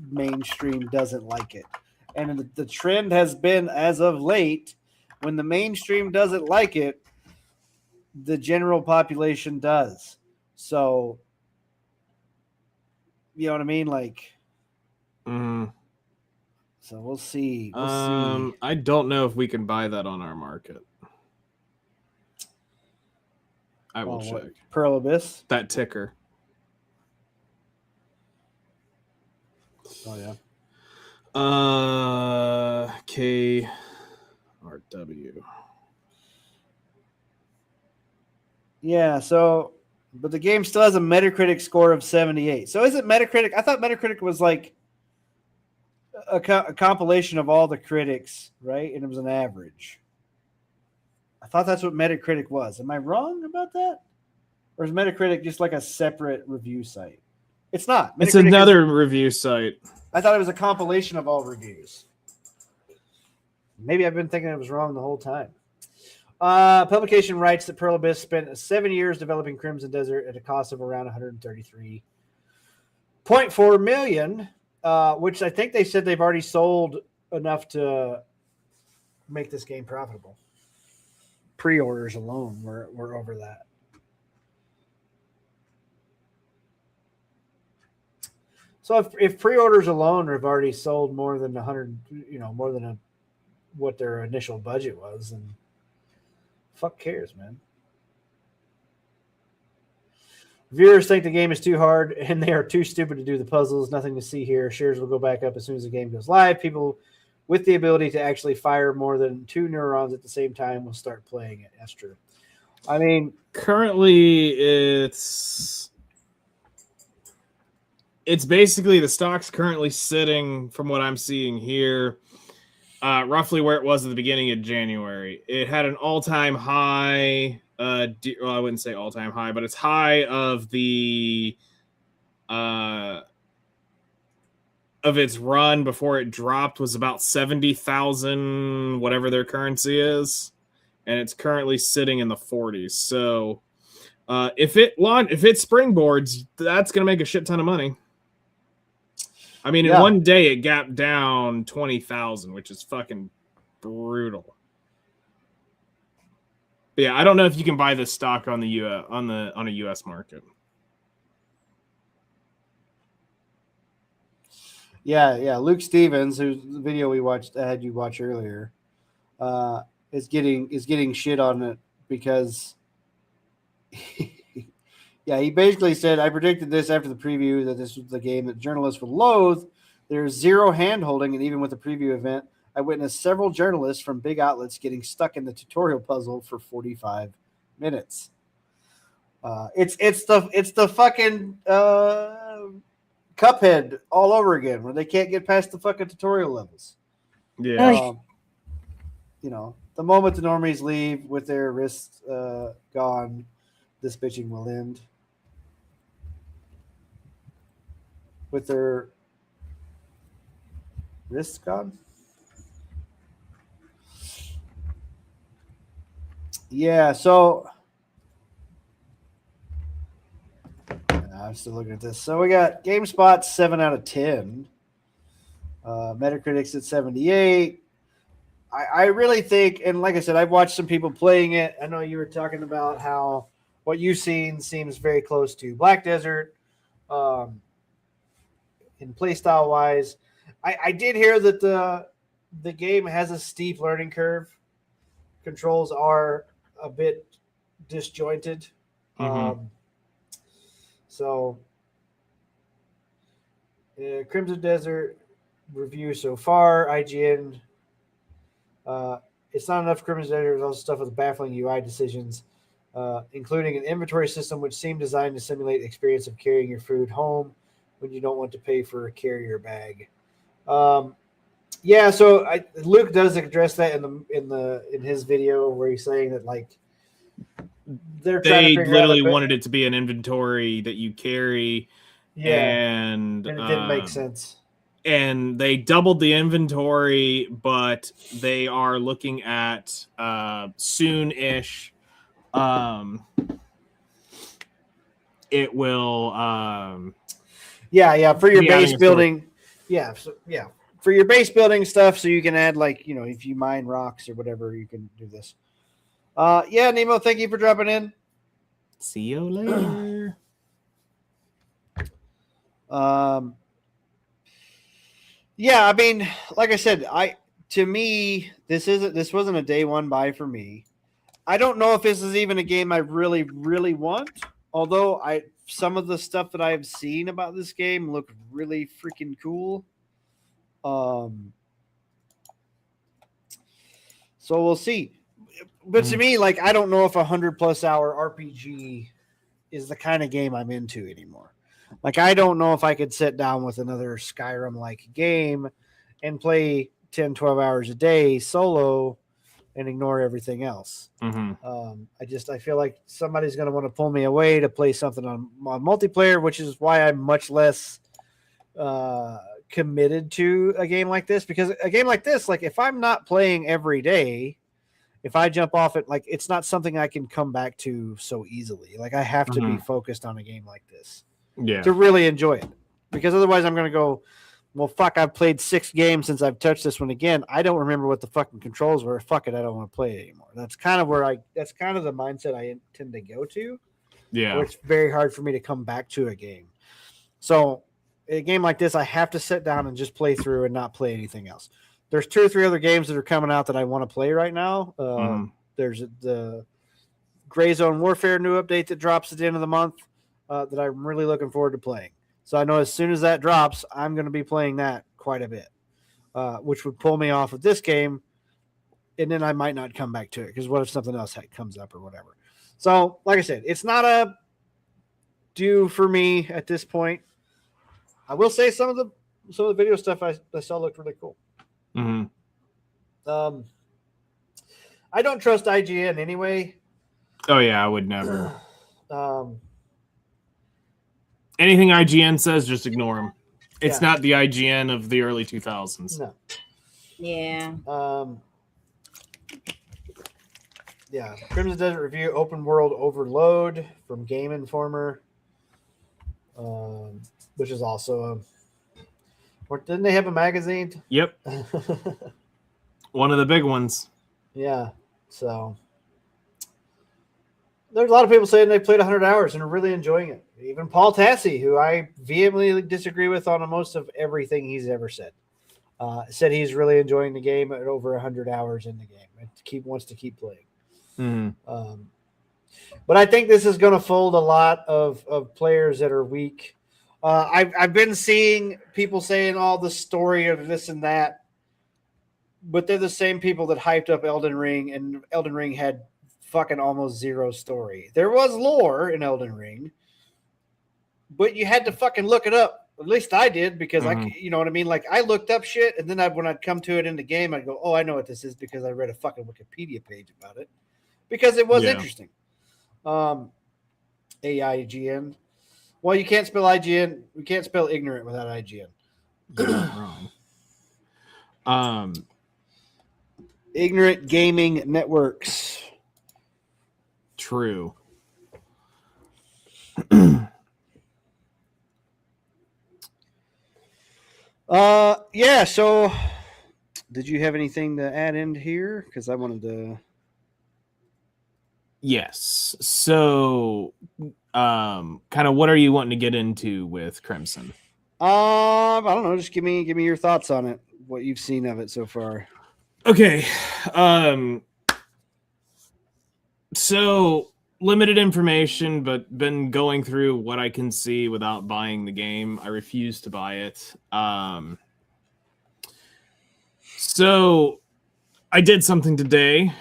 mainstream doesn't like it. And the trend has been, as of late, when the mainstream doesn't like it, the general population does. So, you know what I mean? Like, so we'll see. We'll see. I don't know if we can buy that on our market. I will check. Pearl Abyss? That ticker. Oh, yeah. KRW. Yeah, so, but the game still has a Metacritic score of 78. So is it Metacritic? I thought Metacritic was like a compilation of all the critics, right? And it was an average. I thought that's what Metacritic was. Am I wrong about that? Or is Metacritic just like a separate review site? It's not. It's another review site. I thought it was a compilation of all reviews. Maybe I've been thinking it was wrong the whole time. Publication writes that Pearl Abyss spent 7 years developing Crimson Desert at a cost of around $133.4 million, which I think they said they've already sold enough to make this game profitable. Pre-orders alone were over that. So if pre-orders alone have already sold more than 100, more than what their initial budget was, and fuck cares, man. Viewers think the game is too hard and they are too stupid to do the puzzles. Nothing to see here. Shares will go back up as soon as the game goes live. People with the ability to actually fire more than 2 neurons at the same time will start playing it. That's true. I mean, currently it's basically the stock's currently sitting, from what I'm seeing here, roughly where it was at the beginning of January. It had an all-time high. I wouldn't say all-time high, but it's high of the of its run before it dropped was about 70,000, whatever their currency is, and it's currently sitting in the 40s. So if it springboards, that's gonna make a shit ton of money. I mean, in one day it gapped down 20,000, which is fucking brutal. But yeah, I don't know if you can buy this stock on the on a US market. Yeah. Luke Stevens, whose video we watched, I had you watch earlier, is getting shit on it because yeah, he basically said, I predicted this after the preview that this was the game that journalists would loathe. There's zero hand-holding, and even with the preview event, I witnessed several journalists from big outlets getting stuck in the tutorial puzzle for 45 minutes. It's the fucking Cuphead all over again, where they can't get past the fucking tutorial levels. Yeah. The moment the normies leave with their wrists gone, this bitching will end. With their wrists gone? Yeah, so I'm still looking at this. So we got GameSpot 7 out of 10. Metacritic's at 78. I really think, and like I said, I've watched some people playing it. I know you were talking about how what you've seen seems very close to Black Desert. In playstyle wise, I did hear that the game has a steep learning curve. Controls are a bit disjointed. So Crimson Desert review so far, IGN. It's not enough Crimson Desert. There's also stuff with baffling UI decisions, including an inventory system which seemed designed to simulate the experience of carrying your food home when you don't want to pay for a carrier bag. Yeah, so Luke does address that in his video where he's saying that like they're trying to They figure out literally wanted it to be an inventory that you carry, and it didn't make sense. And they doubled the inventory, but they are looking at soon-ish. It will. For your base building. Yeah, for your base building stuff, so you can add like if you mine rocks or whatever, you can do this. Nemo, thank you for dropping in. See you later. Yeah, I mean, like I said, to me, this wasn't a day one buy for me. I don't know if this is even a game I really, really want. Although some of the stuff that I've seen about this game look really freaking cool. So we'll see. But to me, like, I don't know if 100+ hour RPG is the kind of game I'm into anymore. Like, I don't know if I could sit down with another Skyrim-like game and play 10, 12 hours a day solo and ignore everything else. I feel like somebody's going to want to pull me away to play something on multiplayer, which is why I'm much less committed to a game like this. Because a game like this, like, if I'm not playing every day, if I jump off it, like, it's not something I can come back to so easily. Like, I have to be focused on a game like this to really enjoy it. Because otherwise I'm going to go, well, fuck, I've played 6 games since I've touched this one again. I don't remember what the fucking controls were. Fuck it, I don't want to play it anymore. That's kind of that's kind of the mindset I tend to go to. Yeah. Where it's very hard for me to come back to a game. So a game like this, I have to sit down and just play through and not play anything else. There's 2 or 3 other games that are coming out that I want to play right now. There's the Gray Zone Warfare new update that drops at the end of the month that I'm really looking forward to playing. So I know as soon as that drops, I'm going to be playing that quite a bit, which would pull me off of this game, and then I might not come back to it because what if something else comes up or whatever. So, like I said, it's not a do for me at this point. I will say some of the video stuff I saw looked really cool. I don't trust IGN anyway. Oh yeah, I would never. Anything IGN says, just ignore them. It's not the IGN of the early 2000s. No. Yeah. Crimson Desert Review, Open World Overload from Game Informer, which is also didn't they have a magazine? Yep. One of the big ones. Yeah. So there's a lot of people saying they played 100 hours and are really enjoying it. Even Paul Tassi, who I vehemently disagree with on most of everything he's ever said, said he's really enjoying the game at over 100 hours in the game and wants to keep playing. But I think this is going to fold a lot of players that are weak. I've been seeing people saying all the story of this and that, but they're the same people that hyped up Elden Ring, and Elden Ring had fucking almost zero story. There was lore in Elden Ring, but you had to fucking look it up. At least I did, because you know what I mean? Like, I looked up shit, and then when I'd come to it in the game, I'd go, oh, I know what this is because I read a fucking Wikipedia page about it because it was interesting. AIGN. Well, you can't spell IGN. We can't spell ignorant without IGN. You're not wrong. Ignorant Gaming Networks. True. So did you have anything to add in here? Because I wanted to. Yes. So, kind of what are you wanting to get into with Crimson? I don't know. Just give me your thoughts on it. What you've seen of it so far. Okay. So limited information, but been going through what I can see without buying the game. I refuse to buy it. So I did something today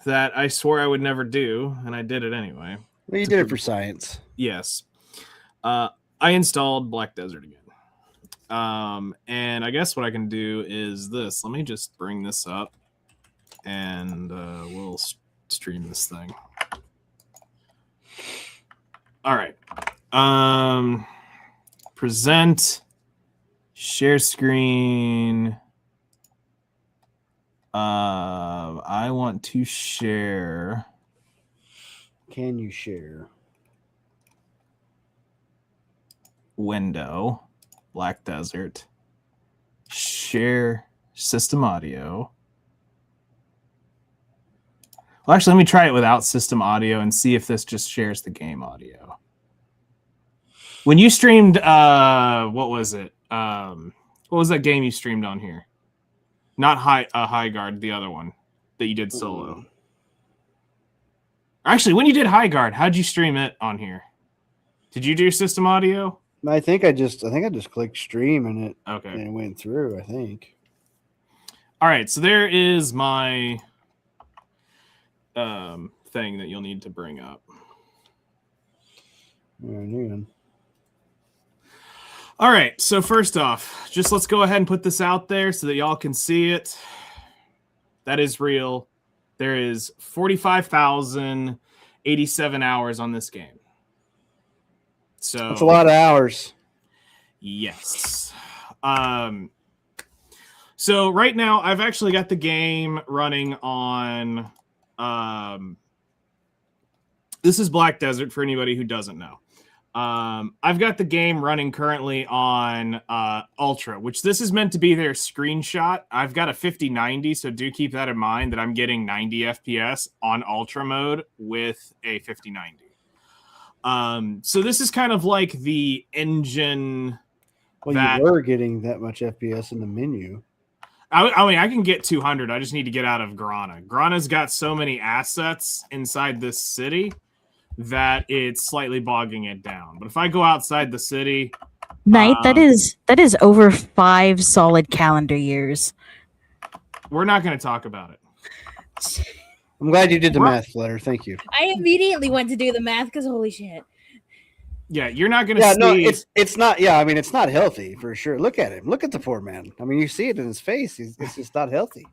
that I swore I would never do, and I did it anyway. Well, you did it for science. Yes. I installed Black Desert again. And I guess what I can do is this. Let me just bring this up, and we'll stream this thing. All right. Present, share screen. I want to share. Can you share? Window, Black Desert. Share system audio. Well, actually, let me try it without system audio and see if this just shares the game audio. When you streamed, what was it? What was that game you streamed on here? Not High Guard, the other one that you did solo. Actually, when you did High Guard, how'd you stream it on here? Did you do system audio? I think I just clicked stream and it and it went through, I think. All right, so there is my thing that you'll need to bring up. All right, so first off, just let's go ahead and put this out there so that y'all can see it. That is real. There is 45,087 hours on this game. So that's a lot of hours. Yes. So right now I've actually got the game running on this is Black Desert for anybody who doesn't know. I've got the game running currently on Ultra, which this is meant to be their screenshot. I've got a 5090, so do keep that in mind that I'm getting 90 FPS on Ultra mode with a 5090. So this is kind of like the engine. Well, you were getting that much FPS in the menu. I mean, I can get 200. I just need to get out of Grana. Grana's got so many assets inside this city that it's slightly bogging it down. But if I go outside the city, Knight, that is over 5 solid calendar years. We're not going to talk about it. I'm glad you did the math, Flutter. Thank you. I immediately went to do the math because holy shit. Yeah, you're not going to see... no, it's not... Yeah, I mean, it's not healthy, for sure. Look at him. Look at the poor man. I mean, you see it in his face. It's just not healthy.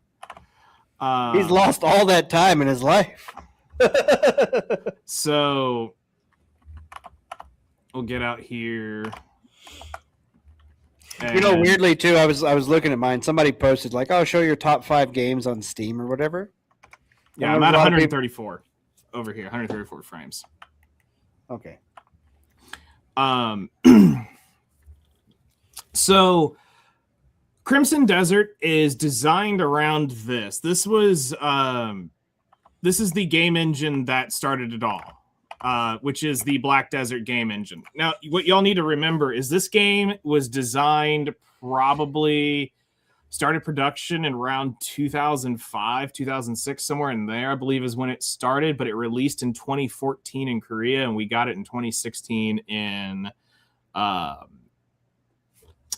He's lost all that time in his life. So, we'll get out here. And... weirdly, too, I was looking at mine. Somebody posted, like, oh, show your top 5 games on Steam or whatever. Yeah, I'm at 134 over here, 134 frames. Okay. So Crimson Desert is designed around this. This is the game engine that started it all, which is the Black Desert game engine. Now, what y'all need to remember is this game was designed started production in around 2005, 2006, somewhere in there, I believe is when it started, but it released in 2014 in Korea, and we got it in 2016 in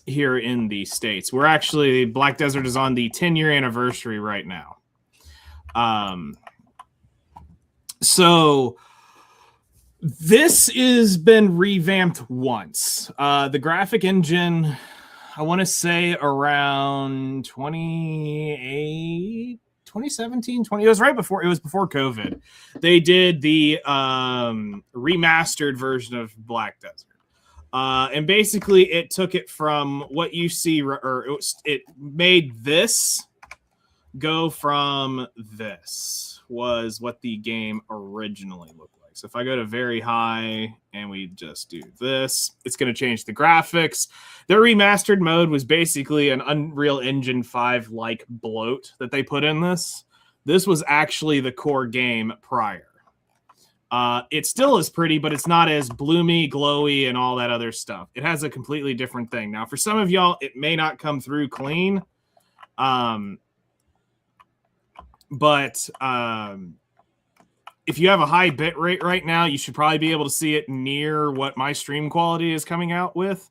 here in the States. Black Desert is on the 10-year anniversary right now. So this has been revamped once. The graphic engine, I want to say around 2017, it was before COVID. They did the remastered version of Black Desert. And basically it took it from what you see, it made this go from this was what the game originally looked like. So if I go to very high and we just do this, it's going to change the graphics. Their remastered mode was basically an Unreal Engine 5-like bloat that they put in this. This was actually the core game prior. It still is pretty, but it's not as bloomy, glowy, and all that other stuff. It has a completely different thing. Now, for some of y'all, it may not come through clean. But if you have a high bit rate right now, you should probably be able to see it near what my stream quality is coming out with.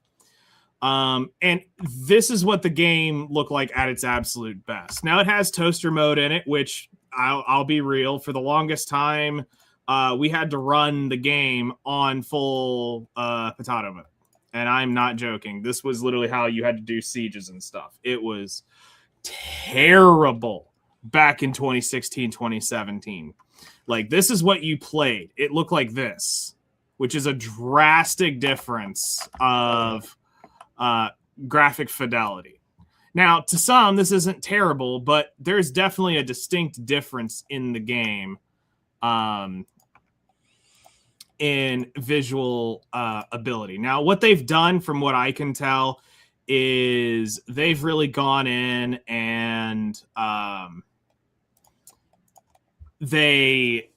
And this is what the game looked like at its absolute best. Now it has toaster mode in it, which I'll be real. For the longest time, we had to run the game on full potato mode. And I'm not joking. This was literally how you had to do sieges and stuff. It was terrible back in 2016, 2017. Like, this is what you played. It looked like this, which is a drastic difference of graphic fidelity. Now, to some, this isn't terrible, but there's definitely a distinct difference in the game in visual ability. Now, what they've done, from what I can tell, is they've really gone in and they've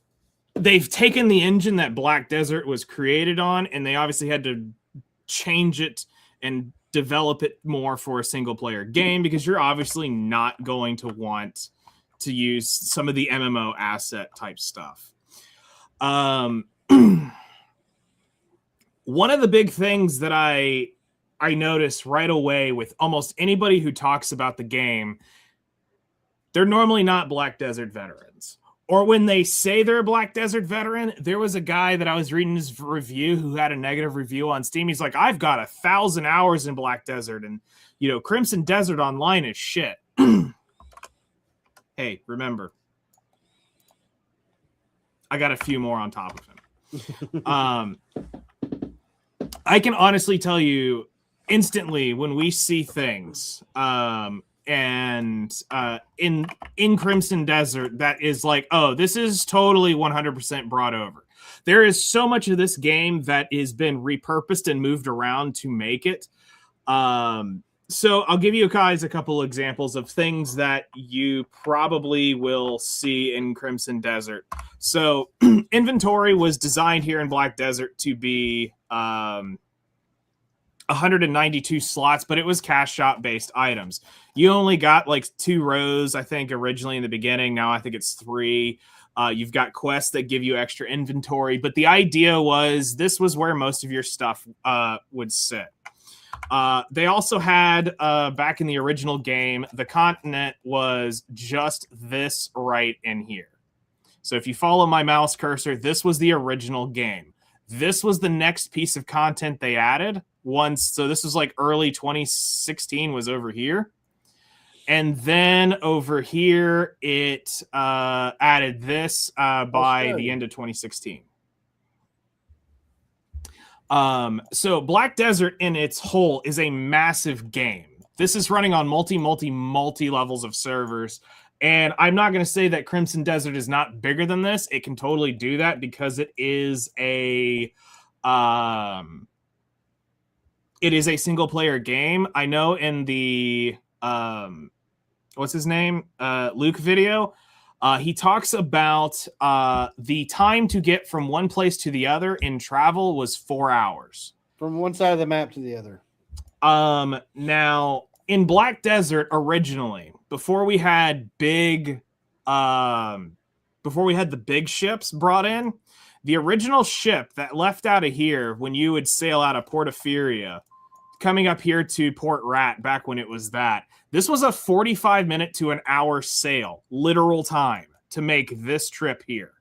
taken the engine that Black Desert was created on, and they obviously had to change it and develop it more for a single player game, because you're obviously not going to want to use some of the MMO asset type stuff. One of the big things that I notice right away with almost anybody who talks about the game, they're normally not Black Desert veterans. Or when they say they're a Black Desert veteran, there was a guy that I was reading his review who had a negative review on Steam. He's like, I've got 1,000 hours in Black Desert, and, you know, Crimson Desert Online is shit. Hey, remember, I got a few more on top of him. I can honestly tell you instantly when we see things in Crimson Desert that is like, oh, this is totally 100% brought over. There is so much of this game that has been repurposed and moved around to make it. So I'll give you guys a couple examples of things that you probably will see in Crimson Desert. So inventory was designed here in Black Desert to be 192 slots, but it was cash shop based items. You only got like 2 rows, I think, originally in the beginning. Now I think it's 3. You've got quests that give you extra inventory, but the idea was this was where most of your stuff would sit. They also had, back in the original game, the continent was just this right in here. So if you follow my mouse cursor, this was the original game. This was the next piece of content they added once. So this was like early 2016 was over here. And then over here, it added this by the end of 2016. So Black Desert in its whole is a massive game. This is running on multi levels of servers. And I'm not going to say that Crimson Desert is not bigger than this. It can totally do that because it is a single player game. I know in the what's his name? Luke video. He talks about the time to get from one place to the other in travel was 4 hours. From one side of the map to the other. Now, in Black Desert originally, before we had the big ships brought in, the original ship that left out of here when you would sail out of Port Euphoria, coming up here to Port Rat back when it was that, this was a 45-minute to an hour sail, literal time, to make this trip here.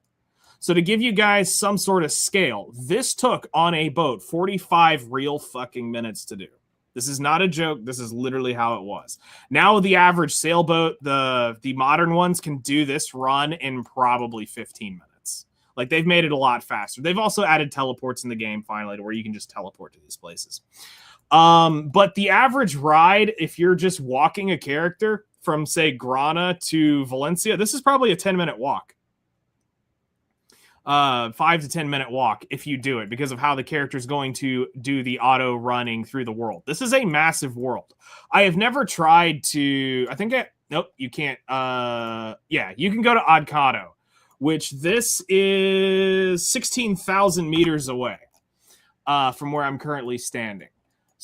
So to give you guys some sort of scale, this took on a boat 45 real fucking minutes to do. This is not a joke. This is literally how it was. Now the average sailboat, the modern ones, can do this run in probably 15 minutes. Like, they've made it a lot faster. They've also added teleports in the game finally to where you can just teleport to these places. But the average ride, if you're just walking a character from, say, Grana to Valencia, this is probably a 10-minute walk. 5 to 10 minute walk if you do it, because of how the character is going to do the auto running through the world. This is a massive world. I have never tried to, nope, you can't. Yeah, you can go to Oddcado, which this is 16,000 meters away from where I'm currently standing.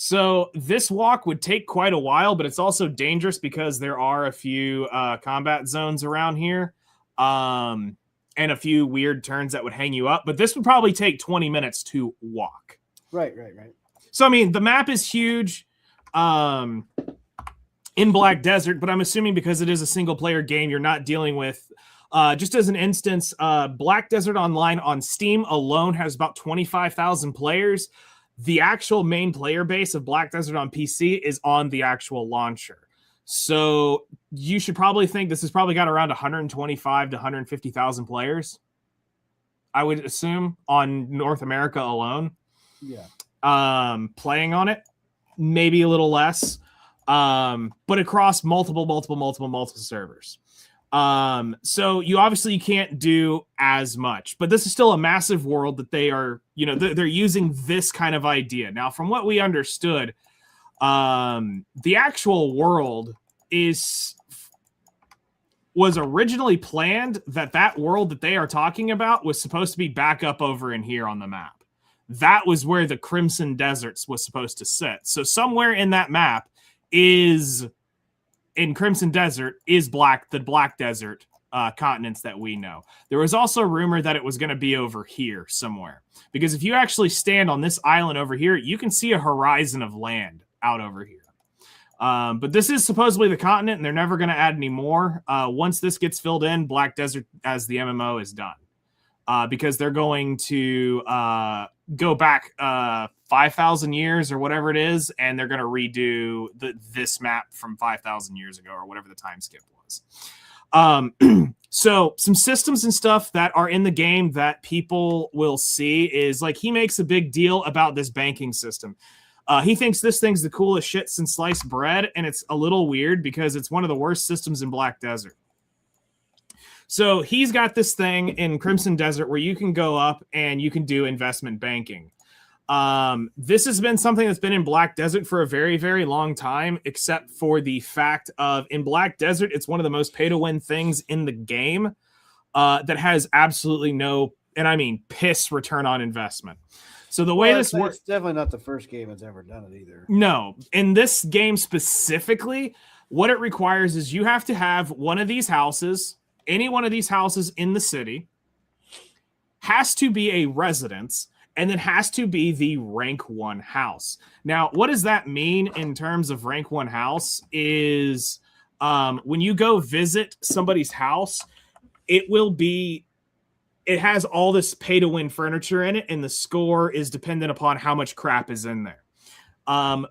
So this walk would take quite a while, but it's also dangerous because there are a few combat zones around here. And a few weird turns that would hang you up. But this would probably take 20 minutes to walk. Right. So, I mean, the map is huge in Black Desert, but I'm assuming because it is a single-player game, you're not dealing with... just as an instance, Black Desert Online on Steam alone has about 25,000 players. the actual main player base of Black Desert on PC is on the actual launcher. So you should probably think this has probably got around 125 to 150,000 players, I would assume, on North America alone. Yeah. Playing on it, maybe a little less, but across multiple servers. So you can't do as much, but this is still a massive world that they are, they're using this kind of idea. Now, from what we understood, the actual world was originally planned that world that they are talking about was supposed to be back up over in here on the map. That was where the Crimson Deserts was supposed to sit. So somewhere in that map in Crimson Desert is the Black Desert continents that we know. There was also a rumor that it was going to be over here somewhere, because if you actually stand on this island over here, you can see a horizon of land out over here. But this is supposedly the continent, and they're never going to add any more. Once this gets filled in, Black Desert as the MMO is done, because they're going to go back 5,000 years or whatever it is, and they're going to redo this map from 5,000 years ago or whatever the time skip was. So some systems and stuff that are in the game that people will see is, like, he makes a big deal about this banking system. He thinks this thing's the coolest shit since sliced bread, and it's a little weird because it's one of the worst systems in Black Desert. So he's got this thing in Crimson Desert where you can go up and you can do investment banking. This has been something that's been in Black Desert for a very, very long time, except for the fact of, in Black Desert, it's one of the most pay-to-win things in the game that has absolutely no, and I mean piss, return on investment. So the way this works... It's definitely not the first game that's ever done it either. No. In this game specifically, what it requires is you have to have one of these houses... Any one of these houses in the city has to be a residence, and then has to be the rank 1 house. Now, what does that mean in terms of rank 1 house is when you go visit somebody's house, it has all this pay-to-win furniture in it, and the score is dependent upon how much crap is in there.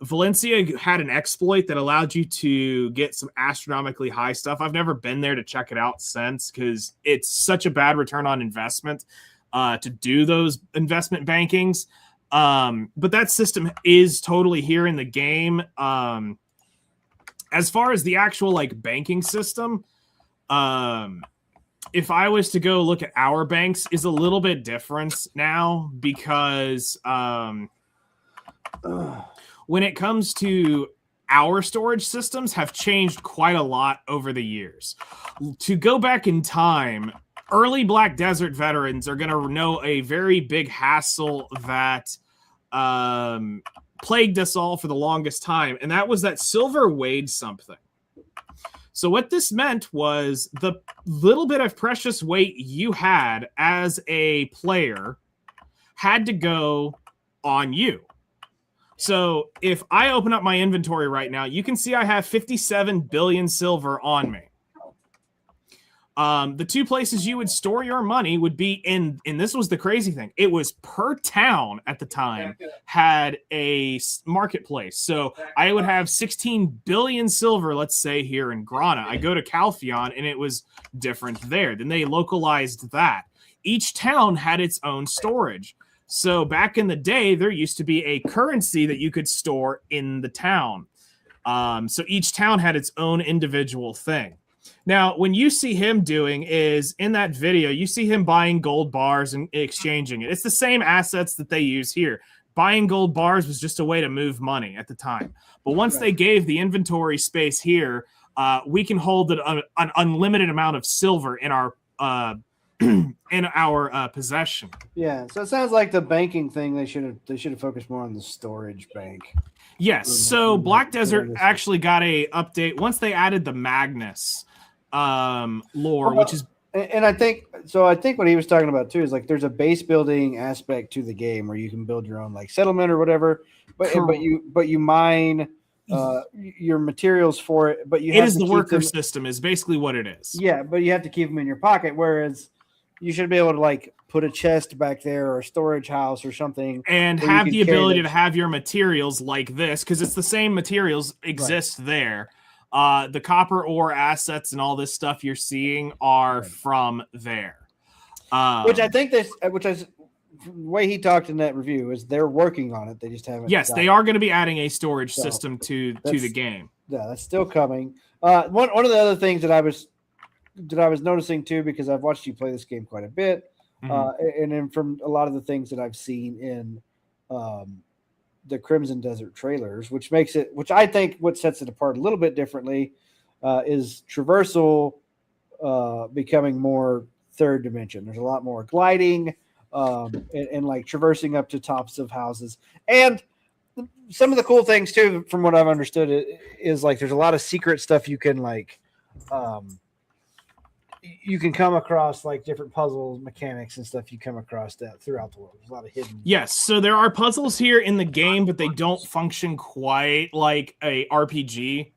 Valencia had an exploit that allowed you to get some astronomically high stuff. I've never been there to check it out since, because it's such a bad return on investment to do those investment bankings. But that system is totally here in the game. As far as the actual banking system, if I was to go look at our banks, is a little bit different now, because when it comes to our storage systems have changed quite a lot over the years. To go back in time, early Black Desert veterans are going to know a very big hassle that plagued us all for the longest time, and that was that silver weighed something. So what this meant was the little bit of precious weight you had as a player had to go on you. So if I open up my inventory right now, you can see I have 57 billion silver on me. The two places you would store your money would be in, and this was the crazy thing, it was per town at the time had a marketplace. So I would have 16 billion silver, let's say here in Grana. I go to Calpheon and it was different there. Then they localized that. Each town had its own storage. So back in the day, there used to be a currency that you could store in the town. So each town had its own individual thing. Now, when you see him doing is, in that video, you see him buying gold bars and exchanging it. It's the same assets that they use here. Buying gold bars was just a way to move money at the time. But once they gave the inventory space here, we can hold an unlimited amount of silver in our possession. Yeah, so it sounds like the banking thing, they should have focused more on the storage bank. Yes, so Black Desert actually got a update once they added the Magnus lore, which is, and I think what he was talking about too is there's a base building aspect to the game where you can build your own settlement or whatever, but you mine your materials for it, but it is the worker system is basically what it is. Yeah, but you have to keep them in your pocket, whereas you should be able to put a chest back there or a storage house or something, and where you have can the carry ability that to have your materials like this, because it's the same materials exist there. The copper ore assets and all this stuff you're seeing are from there. Which I think the way he talked in that review is they're working on it. They just haven't. Yes, they are going to be adding a storage system to the game. Yeah, that's still coming. One of the other things that I was noticing too, because I've watched you play this game quite a bit, and then from a lot of the things that I've seen in the Crimson Desert trailers, which I think what sets it apart a little bit differently is traversal becoming more third dimension. There's a lot more gliding and like traversing up to tops of houses. And some of the cool things too, from what I've understood, is like there's a lot of secret stuff you can like you can come across, like different puzzle mechanics and stuff you come across that throughout the world. There's a lot of hidden. Yes, so there are puzzles here in the game, but they don't function quite like a RPG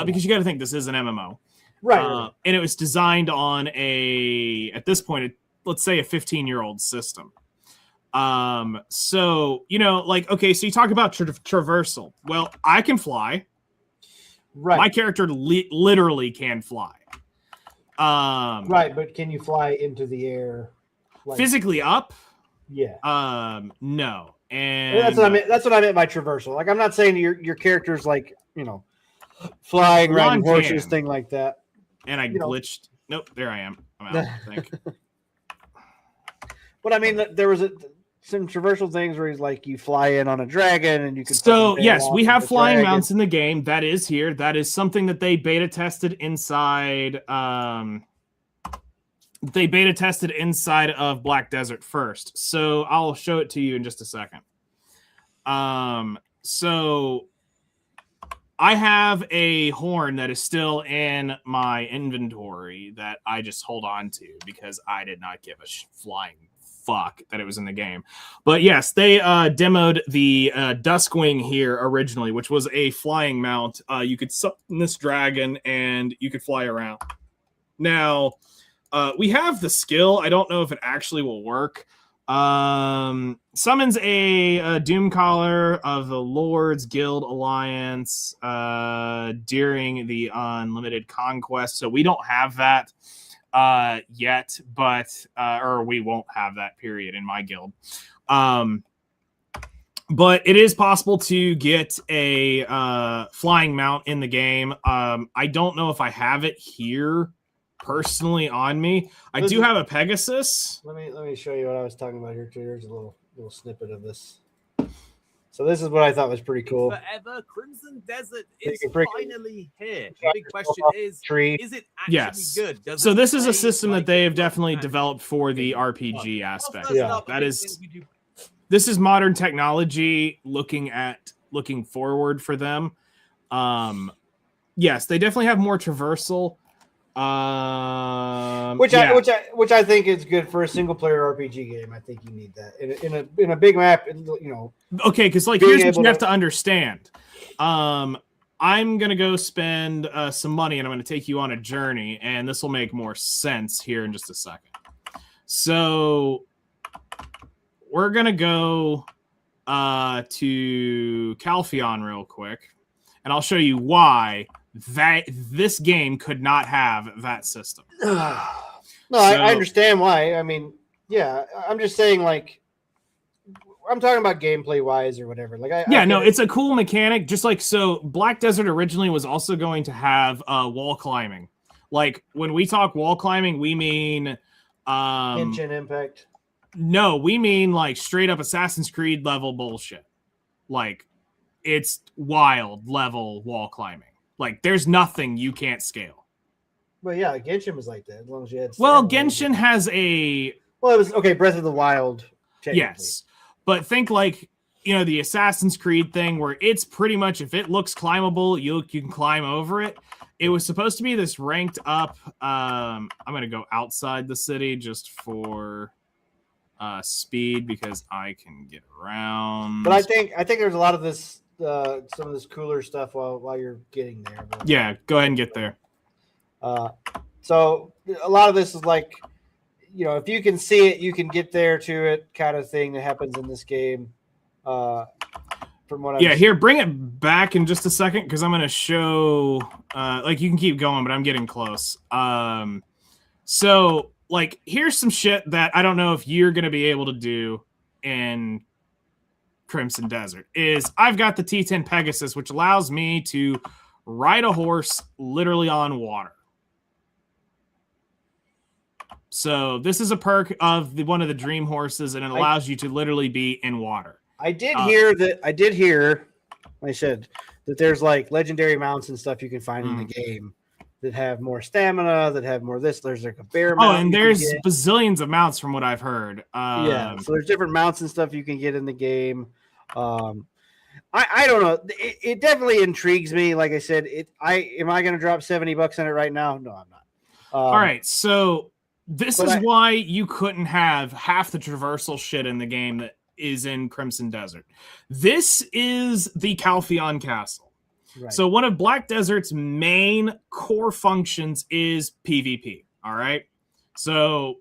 because you got to think this is an MMO. Right. And it was designed on at this point, let's say a 15-year-old system. So, like, okay, so you talk about traversal. Well, I can fly. Right. My character literally can fly. Right, but can you fly into the air? Like, physically up? Yeah. No. And that's what I meant. That's what I meant by traversal. Like, I'm not saying your character's like, flying, riding horses, thing like that. And I glitched. Nope, there I am. I'm out, I think. But I mean, there was some traversal things where he's like, you fly in on a dragon and you can. So yes, we have flying mounts in the game. That is here. That is something that they beta tested inside. They beta tested inside of Black Desert first. So I'll show it to you in just a second. So I have a horn that is still in my inventory that I just hold on to because I did not give a flying fuck that it was in the game. But yes, they demoed the Duskwing here originally, which was a flying mount. You could summon this dragon and you could fly around. Now, we have the skill. I don't know if it actually will work. Summons a Doom Caller of the Lord's Guild Alliance during the Unlimited Conquest. So we don't have that yet, but or we won't have that period in my guild. But it is possible to get a flying mount in the game. I don't know if I have it here personally on me. I do have a Pegasus. Let me show you what I was talking about here too. Here's a little snippet of this. So this is what I thought was pretty cool. Forever, Crimson Desert is freaking finally here. The big question is it actually good? Does So it this is a play system like that they have it definitely can? developed for the RPG aspect. First up, That is, this is modern technology looking forward for them. Yes, they definitely have more traversal. Which I think is good for a single player RPG game. I think you need that in a big map. Okay, because like here's what you have to understand. I'm gonna go spend some money, and I'm gonna take you on a journey, and this will make more sense here in just a second. So we're gonna go to Calpheon real quick, and I'll show you why this game could not have that system. I understand why. I mean, yeah, I'm just saying, like, I'm talking about gameplay wise or whatever. Like, it's a cool mechanic. Just like so, Black Desert originally was also going to have wall climbing. Like when we talk wall climbing, we mean Genshin Impact. No, we mean like straight up Assassin's Creed level bullshit. Like it's wild level wall climbing. Like, there's nothing you can't scale. Well, yeah, Genshin was like that, as long as you had... Well, Genshin has a... Well, it was, okay, Breath of the Wild, yes. But think like, the Assassin's Creed thing where it's pretty much, if it looks climbable, you can climb over it. It was supposed to be this ranked up... I'm going to go outside the city just for speed because I can get around. But I think there's a lot of this... some of this cooler stuff while you're getting there. But, yeah, go ahead and get there. So a lot of this is like if you can see it, you can get there to it, kind of thing that happens in this game. From what I'm here, bring it back in just a second because I'm going to show. You can keep going, but I'm getting close. So here's some shit that I don't know if you're going to be able to do in Crimson Desert. Is I've got the T10 Pegasus, which allows me to ride a horse literally on water. So this is a perk of one of the dream horses, and it allows you to literally be in water. I did hear, like I said, that there's legendary mounts and stuff you can find in the game that have more stamina, that have more of this. There's a bear mount. Oh, and there's bazillions of mounts from what I've heard. So there's different mounts and stuff you can get in the game. I don't know. It definitely intrigues me. Like I said, am I going to drop $70 on it right now? No, I'm not. All right, so this is why you couldn't have half the traversal shit in the game that is in Crimson Desert. This is the Calpheon Castle. Right. So one of Black Desert's main core functions is PvP. All right. So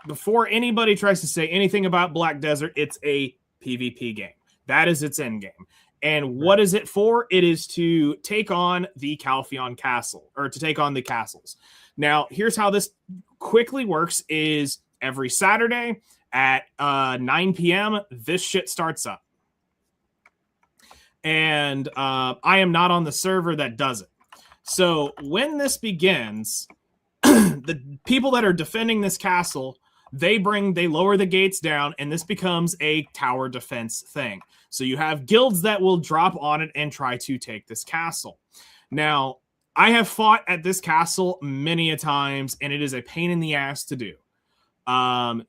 before anybody tries to say anything about Black Desert, it's a PvP game. That is its end game. And what is it for? It is to take on the Calpheon Castle, or to take on the castles. Now, here's how this quickly works is every Saturday at 9 p.m., this shit starts up. And I am not on the server that does it. So when this begins, the people that are defending this castle, they lower the gates down, and this becomes a tower defense thing. So you have guilds that will drop on it and try to take this castle. Now, I have fought at this castle many a times, and it is a pain in the ass to do.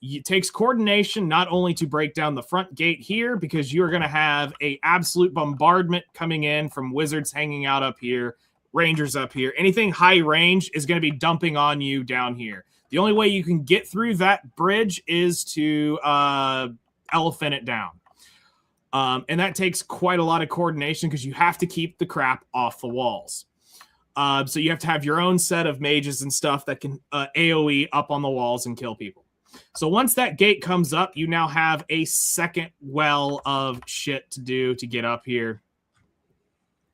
It takes coordination not only to break down the front gate here, because you're going to have a absolute bombardment coming in from wizards hanging out up here, rangers up here. Anything high range is going to be dumping on you down here. The only way you can get through that bridge is to elephant it down. And that takes quite a lot of coordination because you have to keep the crap off the walls. So you have to have your own set of mages and stuff that can AoE up on the walls and kill people. So once that gate comes up, you now have a second well of shit to do to get up here,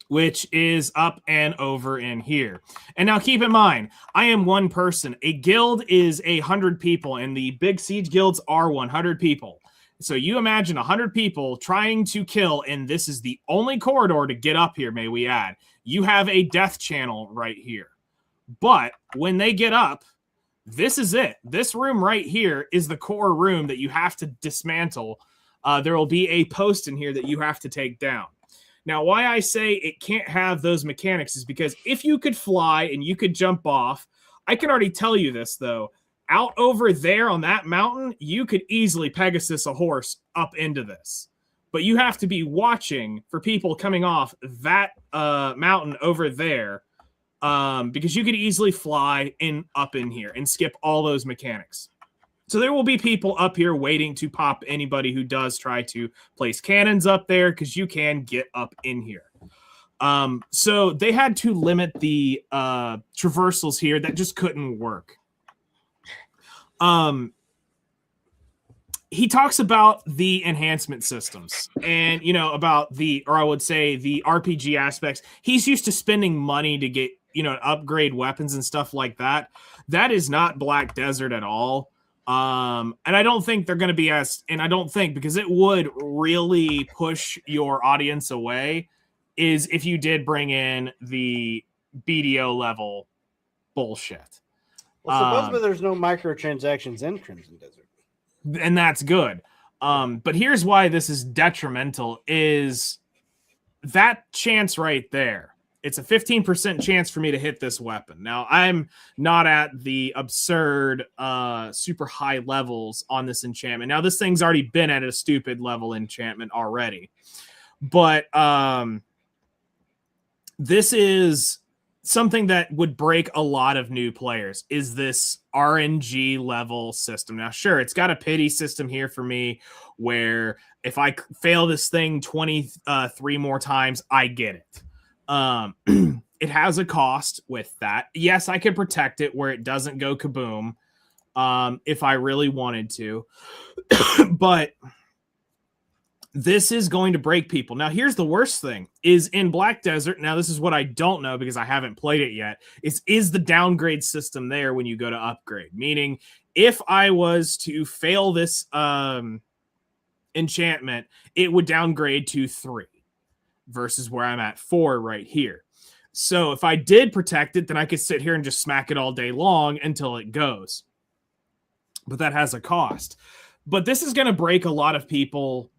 which is up and over in here. And now keep in mind, I am one person. A guild is 100 people, and the big siege guilds are 100 people. So you imagine 100 people trying to kill, and this is the only corridor to get up here, may we add. You have a death channel right here. But when they get up, this is it. This room right here is the core room that you have to dismantle. There will be a post in here that you have to take down. Now, why I say it can't have those mechanics is because if you could fly and you could jump off, I can already tell you this, though. Out over there on that mountain, you could easily Pegasus a horse up into this. But you have to be watching for people coming off that mountain over there because you could easily fly up in here and skip all those mechanics. So there will be people up here waiting to pop anybody who does try to place cannons up there because you can get up in here. So they had to limit the traversals here. That just couldn't work. He talks about the enhancement systems and, about I would say the RPG aspects. He's used to spending money to get, upgrade weapons and stuff like that. That is not Black Desert at all. And I don't think they're going to be because it would really push your audience away is if you did bring in the BDO level bullshit. Well, supposedly there's no microtransactions in Crimson Desert. And that's good. But here's why this is detrimental is that chance right there. It's a 15% chance for me to hit this weapon. Now, I'm not at the absurd, super high levels on this enchantment. Now, this thing's already been at a stupid level enchantment already. But this is something that would break a lot of new players is this RNG level system. Now, sure, it's got a pity system here for me where if I fail this thing 23 more times, I get it. It has a cost with that. Yes, I can protect it where it doesn't go kaboom. if I really wanted to. But this is going to break people. Now, here's the worst thing, is in Black Desert, now this is what I don't know because I haven't played it yet, is the downgrade system there when you go to upgrade? Meaning, if I was to fail this enchantment, it would downgrade to 3 versus where I'm at 4 right here. So if I did protect it, then I could sit here and just smack it all day long until it goes. But that has a cost. But this is going to break a lot of people,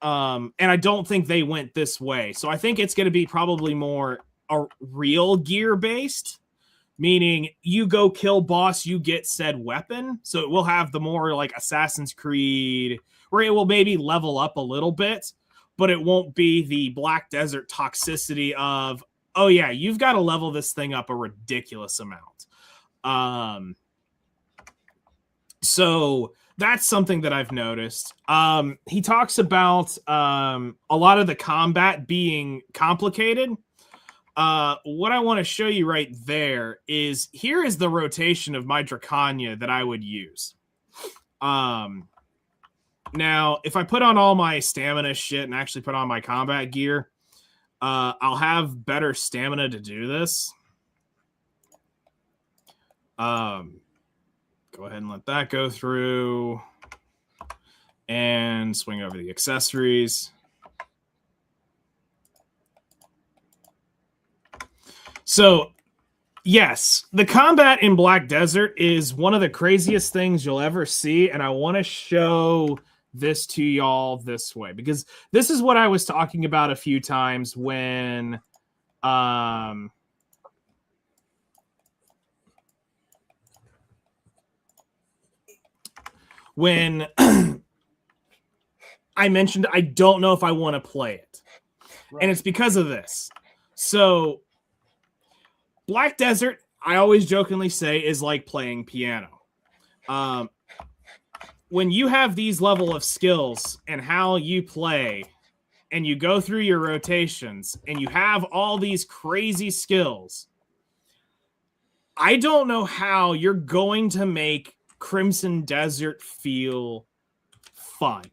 and I don't think they went this way. So I think it's going to be probably more a real gear based, meaning you go kill boss, you get said weapon. So it will have the more like Assassin's Creed, where it will maybe level up a little bit, but it won't be the Black Desert toxicity of, oh yeah, you've got to level this thing up a ridiculous amount. So that's something that I've noticed. He talks about a lot of the combat being complicated. What I want to show you right there is, here is the rotation of my Draconia that I would use. Now, if I put on all my stamina shit and actually put on my combat gear, I'll have better stamina to do this. Go ahead and let that go through and swing over the accessories. So, yes, the combat in Black Desert is one of the craziest things you'll ever see, and I want to show this to y'all this way, because this is what I was talking about a few times when I mentioned I don't know if I want to play it. Right. And it's because of this. So Black Desert, I always jokingly say, is like playing piano. When you have these level of skills and how you play, and you go through your rotations, and you have all these crazy skills, I don't know how you're going to make Crimson Desert feel fun.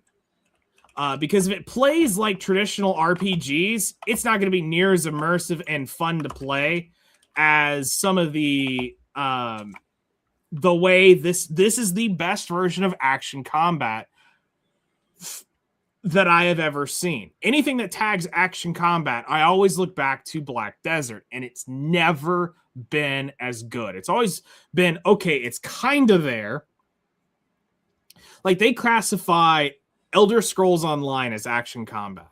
Because if it plays like traditional RPGs, it's not going to be near as immersive and fun to play as some of the way this is the best version of action combat that I have ever seen. Anything that tags action combat, I always look back to Black Desert, and it's never been as good. It's always been, okay, it's kind of there. Like, they classify Elder Scrolls Online as action combat.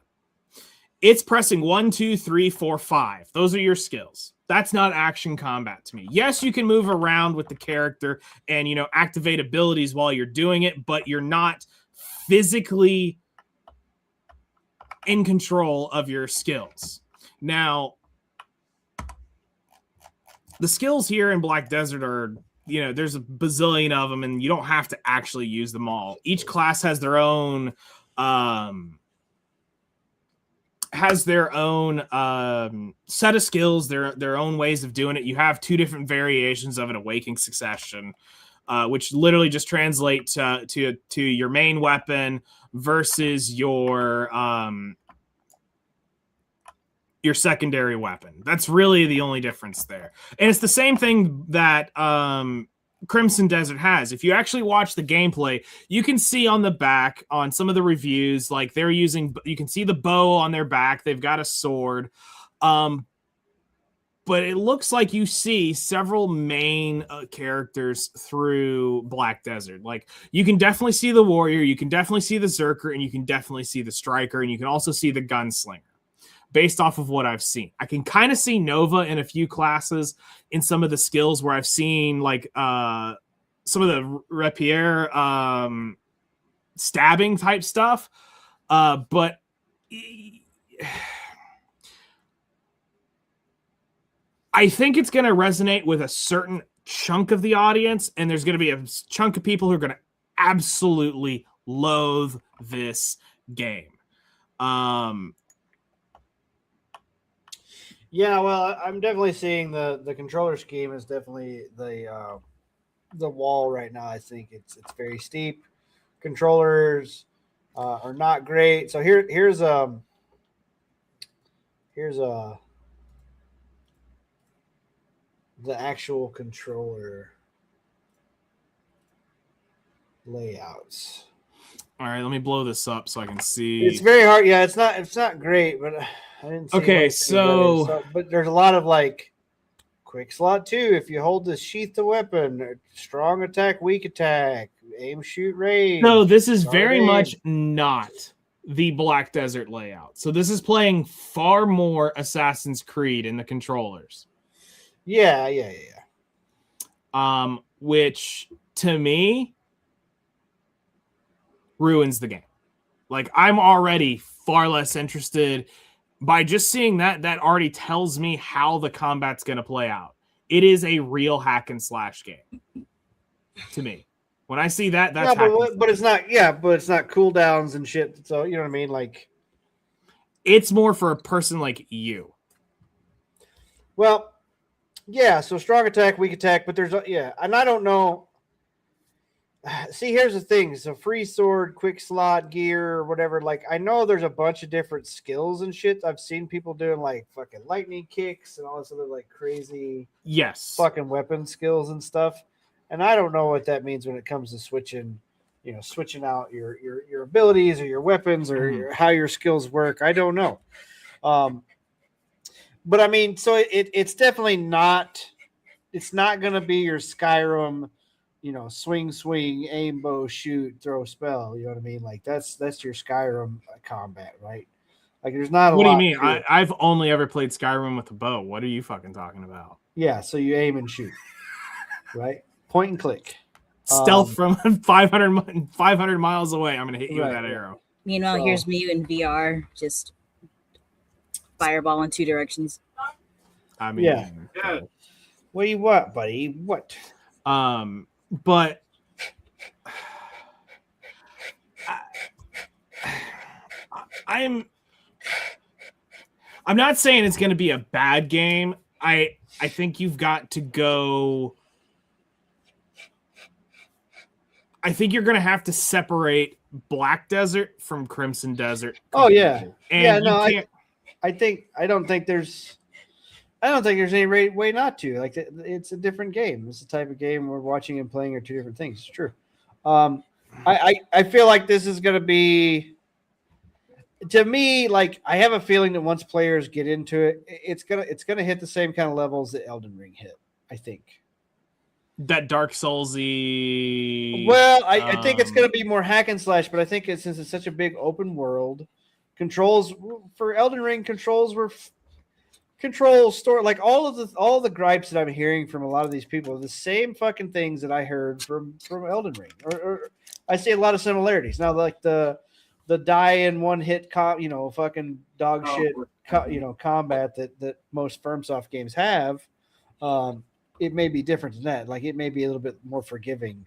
It's pressing 1, 2, 3, 4, 5. Those are your skills. That's not action combat to me. Yes, you can move around with the character and, activate abilities while you're doing it, but you're not physically in control of your skills. Now, the skills here in Black Desert are, there's a bazillion of them, and you don't have to actually use them all. Each class has their own set of skills, their own ways of doing it. You have 2 different variations of an Awakening Succession, which literally just translate to your main weapon versus your secondary weapon. That's really the only difference there. And it's the same thing that Crimson Desert has. If you actually watch the gameplay, you can see on the back on some of the reviews, like they're using, you can see the bow on their back. They've got a sword. But it looks like you see several main characters through Black Desert. Like, you can definitely see the warrior, you can definitely see the Zerker, and you can definitely see the striker, and you can also see the gunslinger. Based off of what I've seen, I can kind of see Nova in a few classes in some of the skills where I've seen like some of the rapier stabbing type stuff. But I think it's going to resonate with a certain chunk of the audience, and there's going to be a chunk of people who are going to absolutely loathe this game. Yeah, well, I'm definitely seeing the controller scheme is definitely the wall right now. I think it's very steep. Controllers are not great. So here's the actual controller layouts. All right, let me blow this up so I can see. It's very hard. Yeah, it's not great, but I didn't see. Okay, so but there's a lot of like quick slot 2. If you hold the sheath the weapon, strong attack, weak attack, aim, shoot, range. No, this is start very aim. much not the Black Desert layout. So this is playing far more Assassin's Creed in the controllers. Yeah. Which to me ruins the game. Like, I'm already far less interested by just seeing that. That already tells me how the combat's going to play out. It is a real hack and slash game to me. When I see that, that's but it's not. Yeah, but it's not cooldowns and shit. So you know what I mean. Like, it's more for a person like you. Well, yeah. So strong attack, weak attack, but there's and I don't know. See, here's the thing. So free sword, quick slot, gear, or whatever. Like, I know there's a bunch of different skills and shit. I've seen people doing like fucking lightning kicks and all this other like crazy fucking weapon skills and stuff. And I don't know what that means when it comes to switching out your abilities or your weapons or how your skills work. I don't know. But I mean, so it's definitely not. It's not going to be your Skyrim. Swing, aim, bow, shoot, throw, spell. You know what I mean? Like that's your Skyrim combat, right? Like there's not a lot. What do you mean? I've only ever played Skyrim with a bow. What are you fucking talking about? Yeah, so you aim and shoot, right? Point and click. Stealth from 500 miles away. I'm gonna hit you with that arrow. Meanwhile, here's me in VR, just fireball in 2 directions. I mean, yeah. What do you want, buddy? What? But I'm not saying it's going to be a bad game. I think you've got to go. I think you're going to have to separate Black Desert from Crimson Desert. Oh yeah, and no, I don't think there's any way not to. Like, it's a different game. It's the type of game we're watching and playing are 2 different things. It's true. I feel like this is going to be, to me, like, I have a feeling that once players get into it, it's gonna hit the same kind of levels that Elden Ring hit. I think that Dark Soulsy. Well, I think it's going to be more hack and slash, but I think since it's such a big open world, controls for Elden Ring were. Control store, like all the gripes that I'm hearing from a lot of these people are the same fucking things that I heard from Elden Ring, or I see a lot of similarities. Now, like the die in one hit, fucking dog shit, combat that most FromSoft games have. It may be different than that. Like, it may be a little bit more forgiving.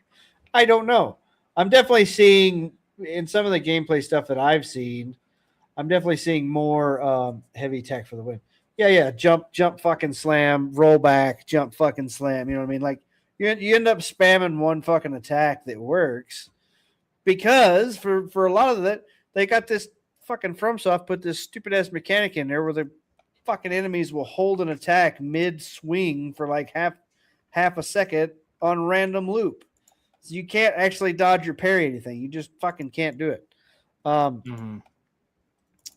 I don't know. I'm definitely seeing in some of the gameplay stuff that I've seen. I'm definitely seeing more heavy tech for the win. Yeah. Jump, fucking slam, roll back, jump, fucking slam. You know what I mean? Like, you end up spamming one fucking attack that works because for a lot of that, they got this fucking FromSoft put this stupid ass mechanic in there where the fucking enemies will hold an attack mid swing for like half a second on random loop. So you can't actually dodge or parry anything. You just fucking can't do it.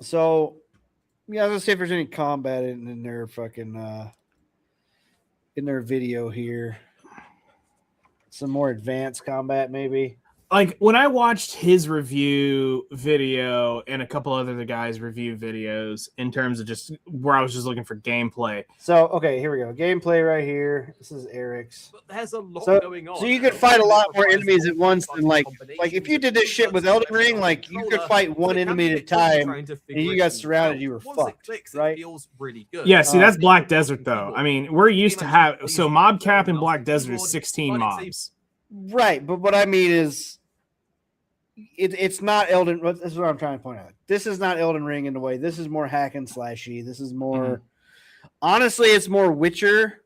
So, yeah, let's see if there's any combat in their fucking in their video here. Some more advanced combat, maybe. Like, when I watched his review video and a couple other guys' review videos in terms of just where I was just looking for gameplay. So, okay, here we go. Gameplay right here. This is Eric's. But there's a lot So going on. you could fight a lot more enemies at once than like if you did this shit with Elden Ring, like you could fight one enemy at a time and you got surrounded, you were fucked, right? Feels really good. Yeah, see, that's Black Desert, though. I mean, we're used to have... So mob cap in Black Desert is 16 mobs. Right, but what I mean is it's not Elden. This is what I'm trying to point out. This is not Elden Ring in a way. This is more hack and slashy. This is more honestly, it's more Witcher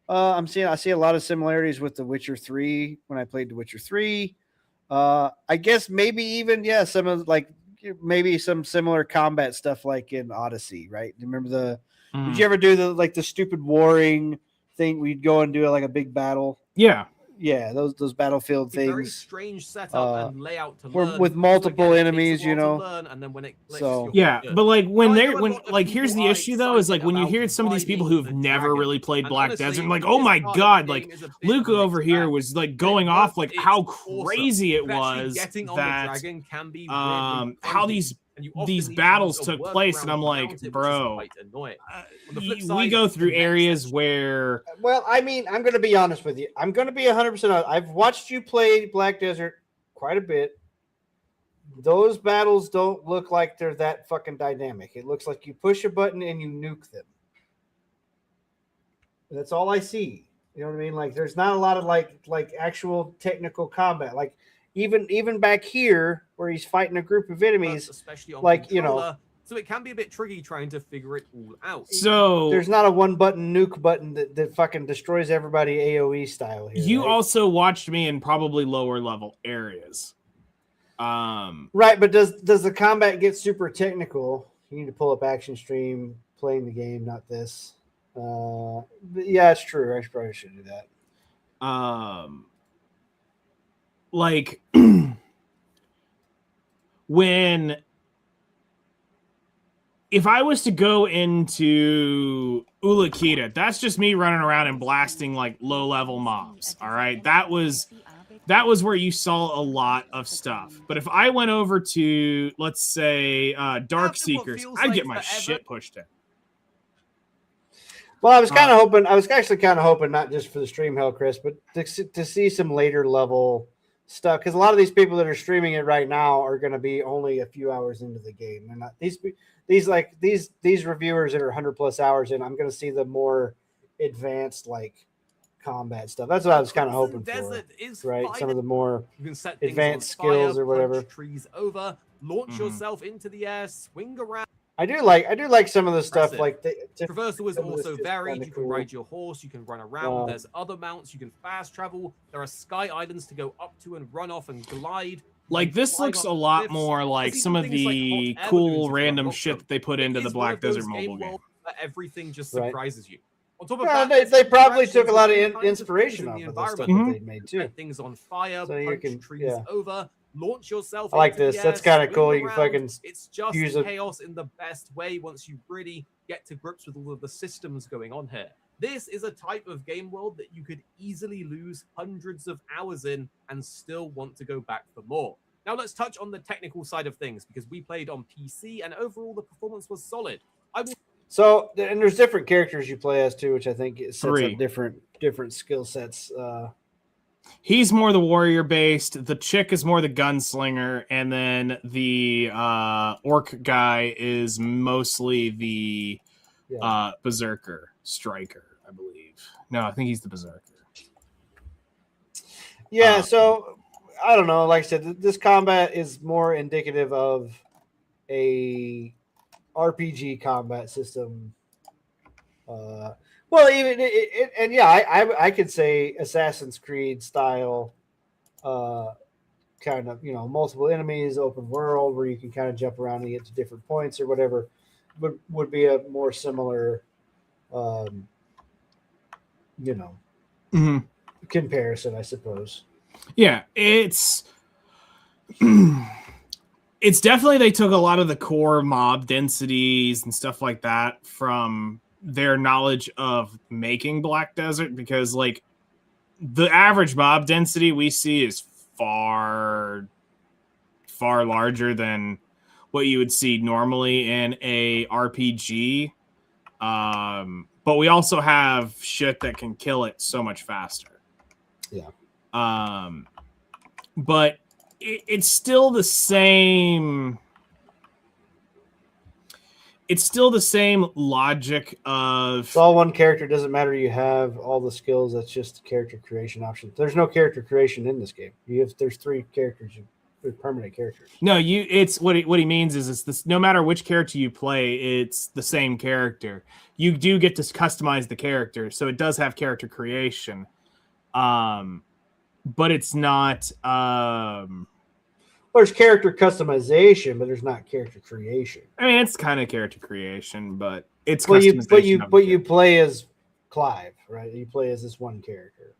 I see a lot of similarities with The Witcher 3 when I played The Witcher 3. I guess maybe even some of maybe some similar combat stuff like in Odyssey, right? Remember did you ever do the stupid warring thing? We'd go and do like a big battle. Yeah. Yeah, those battlefield things. Very strange setup and layout to learn. With multiple so again, enemies, to learn, and then when it clicks, but like when here's the issue though, is like when you hear some of these people who've never really played Black Desert, like, oh my god, like Luke over here was like going off like how crazy it was that how these battles took place, and I'm like, bro, we go through areas where. Well, I mean, I'm going to be honest with you. I'm going to be 100% honest. I've watched you play Black Desert quite a bit. Those battles don't look like they're that fucking dynamic. It looks like you push a button and you nuke them. That's all I see. You know what I mean? Like, there's not a lot of like actual technical combat. Like, even back here where he's fighting a group of enemies, especially on like controller, so it can be a bit tricky trying to figure it all out. So there's not a one button nuke button that fucking destroys everybody AoE style here. You also watched me in probably lower level areas. Right, but does the combat get super technical? You need to pull up Action Stream, playing the game, not this. Yeah, it's true. I probably should do that. Like if I was to go into Ulakita, that's just me running around and blasting like low level mobs. All right, that was where you saw a lot of stuff. But if I went over to, let's say, Dark Seekers, I'd get my shit pushed in. Well, I was kind of hoping. I was actually kind of hoping not just for the stream hell, Chris, but to see some later level stuff, because a lot of these people that are streaming it right now are going to be only a few hours into the game. They're not these reviewers that are 100+ hours in. I'm going to see the more advanced combat stuff. That's what I was kind of hoping for. Right, some of the more advanced skills or whatever. Trees over, launch yourself into the air, swing around. I do like some of the stuff traversal is also varied. You can ride your horse, you can run around. There's other mounts, you can fast travel. There are sky islands to go up to and run off and glide. Like, this looks a lot more like some of the cool random shit that they put into the Black Desert mobile game. Everything just surprises you. On top of that, they probably took a lot of inspiration off of the stuff that they made too. Things on fire, punch trees over. Launch yourself. I like this. That's kind of cool. You can fucking it's just use chaos in the best way once you really get to grips with all of the systems going on here. This is a type of game world that you could easily lose hundreds of hours in and still want to go back for more. Now let's touch on the technical side of things, because we played on PC and overall the performance was solid. So, and there's different characters you play as too, which I think sets up different skill sets. He's more the warrior based. The chick is more the gunslinger, and then the orc guy is mostly the berserker striker, I believe. No, I think he's the berserker. Yeah, so I don't know. Like I said, this combat is more indicative of a RPG combat system. Well, even I could say Assassin's Creed style, kind of, multiple enemies, open world where you can kind of jump around and get to different points or whatever, would be a more similar, comparison, I suppose. Yeah, it's definitely, they took a lot of the core mob densities and stuff like that from their knowledge of making Black Desert, because like the average mob density we see is far larger than what you would see normally in a RPG. But we also have shit that can kill it so much faster. Yeah. But it's still the same. It's still the same logic of... It's all one character. Doesn't matter you have all the skills. That's just character creation option. There's no character creation in this game. There's 3 characters you with permanent characters. No, it's what he means is it's this. No matter which character you play, it's the same character. You do get to customize the character, so it does have character creation. But it's not. There's character customization, but there's not character creation. I mean, it's kind of character creation, but it's but customization. you play as Clive, right? You play as this one character.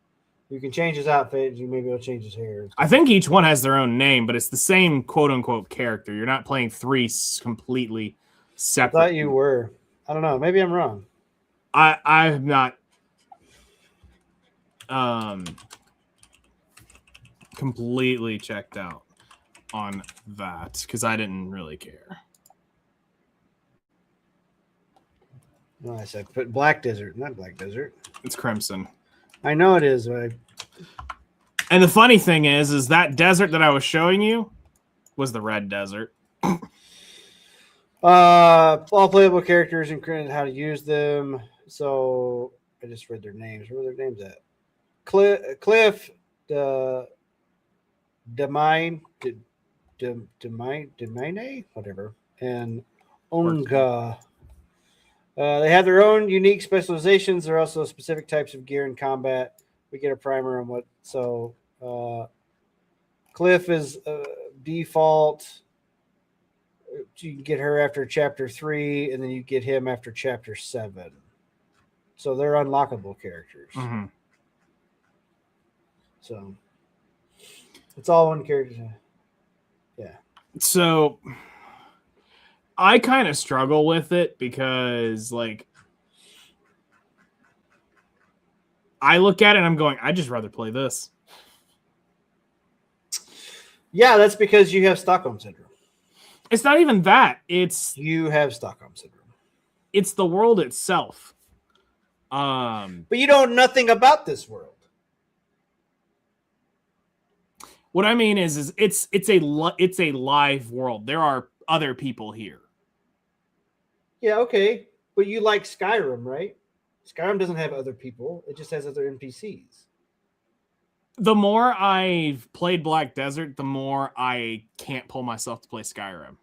You can change his outfit. You maybe will change his hair. I think each one has their own name, but it's the same quote unquote character. You're not playing three completely separate. I thought you were. I don't know. Maybe I'm wrong. I'm not completely checked out on that because I didn't really care. No, I said put Black Desert, not Black Desert. It's Crimson. I know it is. And the funny thing is that desert that I was showing you was the Red Desert. All playable characters and how to use them. So I just read their names. Where are their names at? Cliff, Demine, whatever, and Onga. They have their own unique specializations. There are also specific types of gear in combat. We get a primer on what. So Cliff is default. You can get her after chapter 3, and then you get him after chapter 7. So they're unlockable characters. Mm-hmm. So it's all one character. Yeah. So I kind of struggle with it because, like, I look at it and I'm going, I'd just rather play this. Yeah, that's because you have Stockholm Syndrome. It's not even that. It's you have Stockholm Syndrome. It's the world itself. But you know nothing about this world. What I mean is it's a live world. There are other people here. Yeah, okay. But you like Skyrim, right? Skyrim doesn't have other people. It just has other NPCs. The more I've played Black Desert, the more I can't pull myself to play Skyrim.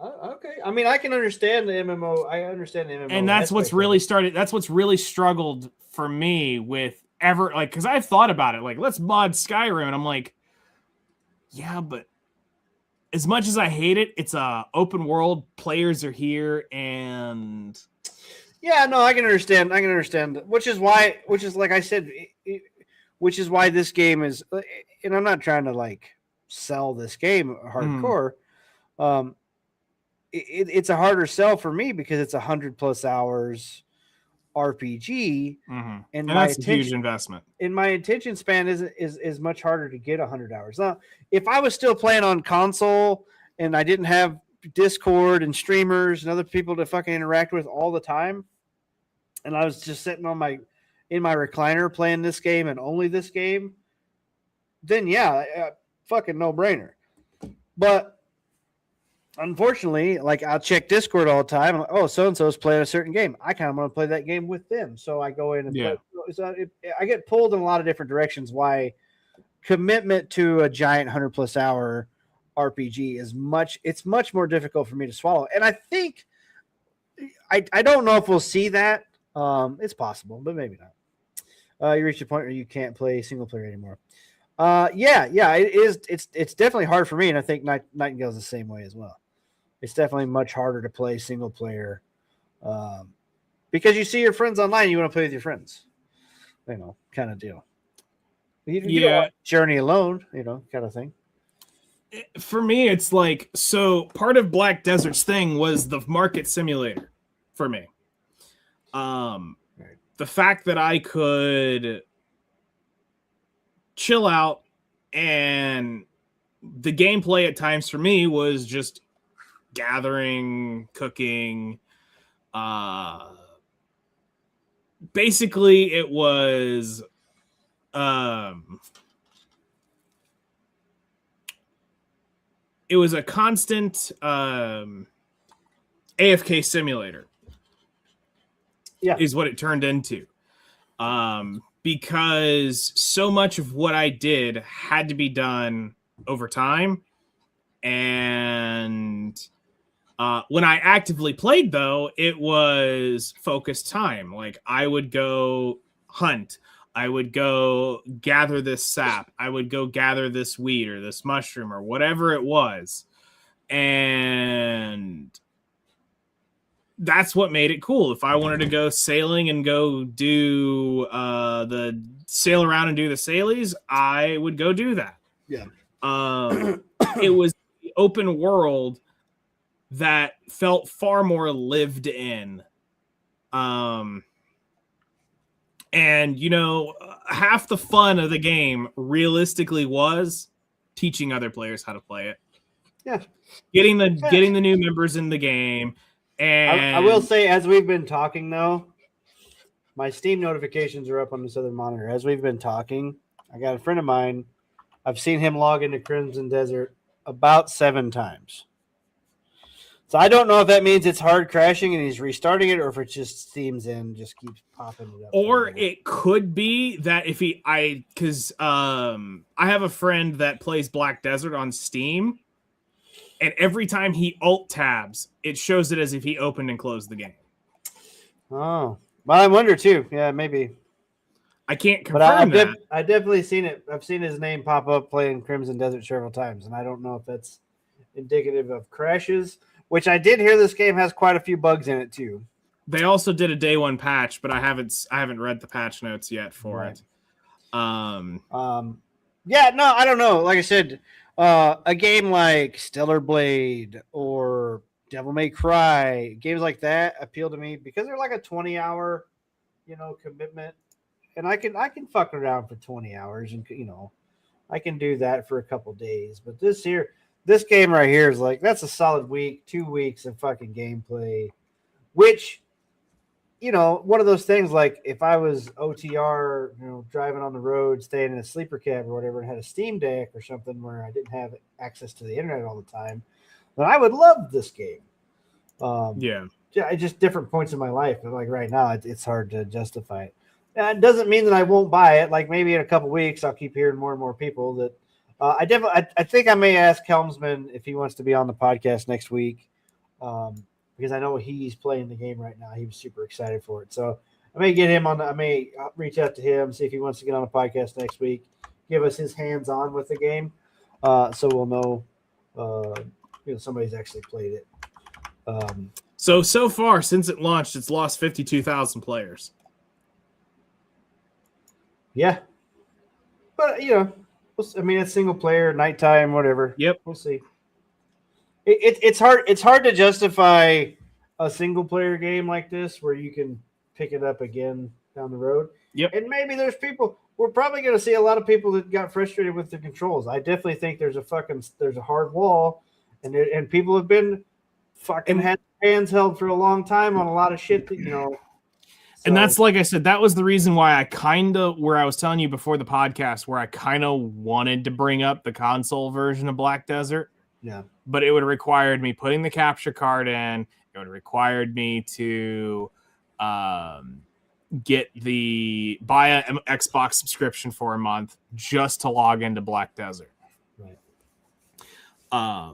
Okay. I mean, I can understand the MMO. I understand the MMO. And that's what's really started. That's what's really struggled for me with because I've thought about it. Like, let's mod Skyrim. And I'm like, yeah, but as much as I hate it, it's a open world. Players are here, and yeah, no, I can understand. Which is like I said, which is why this game is. And I'm not trying to like sell this game hardcore. It's a harder sell for me because it's 100+ hours RPG, and that's a huge investment. And my attention span is much harder to get 100 hours. Now, if I was still playing on console and I didn't have Discord and streamers and other people to fucking interact with all the time, and I was just sitting in my recliner playing this game and only this game, then yeah, fucking no brainer. But unfortunately, like I'll check Discord all the time. I'm like, oh, so and so is playing a certain game. I kind of want to play that game with them, so I go in and play. So I get pulled in a lot of different directions. Why commitment to a giant 100+ hour RPG is much more difficult for me to swallow. And I think I don't know if we'll see that. It's possible, but maybe not. You reach a point where you can't play single player anymore. Yeah, it is. It's definitely hard for me, and I think Nightingale's the same way as well. It's definitely much harder to play single player because you see your friends online, and you want to play with your friends, kind of deal. You don't want to journey alone, kind of thing. For me, it's like, so part of Black Desert's thing was the market simulator for me. The fact that I could chill out, and the gameplay at times for me was just gathering, cooking. Basically, it was a constant AFK simulator. Yeah, is what it turned into. Because so much of what I did had to be done over time, And when I actively played, though, it was focused time. Like, I would go hunt. I would go gather this sap. I would go gather this weed or this mushroom or whatever it was. And that's what made it cool. If I wanted to go sailing and go do the sail around and do the sailies, I would go do that. Yeah. It was the open world that felt far more lived in. And, you know, half the fun of the game realistically was teaching other players how to play it. Yeah. Getting the new members in the game. And I will say, as we've been talking, though, my Steam notifications are up on this other monitor. As we've been talking, I got a friend of mine. I've seen him log into Crimson Desert about 7 times. So I don't know if that means it's hard crashing and he's restarting it, or if it just Steam's in, just keeps popping it up. Or it could be that if I have a friend that plays Black Desert on Steam, and every time he alt tabs, it shows it as if he opened and closed the game. Oh, well, I wonder too. Yeah, maybe. I can't confirm that. I definitely seen it. I've seen his name pop up playing Crimson Desert several times, and I don't know if that's indicative of crashes, which I did hear this game has quite a few bugs in it too. They also did a day 1 patch, but I haven't read the patch notes yet for it. Yeah, no, I don't know. Like I said, a game like Stellar Blade or Devil May Cry, games like that appeal to me because they're like a 20-hour, commitment, and I can fuck around for 20 hours, and I can do that for a couple days. But this game right here is like, that's a solid week, 2 weeks of fucking gameplay, which, one of those things, like if I was OTR, driving on the road, staying in a sleeper cab or whatever, and had a Steam Deck or something where I didn't have access to the internet all the time, then I would love this game. Yeah, just different points in my life. But like right now, it's hard to justify it. And it doesn't mean that I won't buy it. Like maybe in a couple weeks, I'll keep hearing more and more people that I think I may ask Helmsman if he wants to be on the podcast next week. Because I know he's playing the game right now. He was super excited for it. So I may get him on. I may reach out to him, see if he wants to get on the podcast next week, give us his hands-on with the game, so we'll know, somebody's actually played it. So far, since it launched, it's lost 52,000 players. Yeah. But, it's single player, nighttime, whatever. Yep. We'll see. It's hard to justify a single player game like this where you can pick it up again down the road. Yep. And maybe there's people, we're probably going to see a lot of people that got frustrated with the controls. I definitely think there's a hard wall, and people have been fucking had hands held for a long time on a lot of shit that, So. And that's, like I said, that was the reason why where I was telling you before the podcast, where I kind of wanted to bring up the console version of Black Desert. Yeah. But it would have required me putting the capture card in. It would have required me to buy an Xbox subscription for a month just to log into Black Desert. Right. I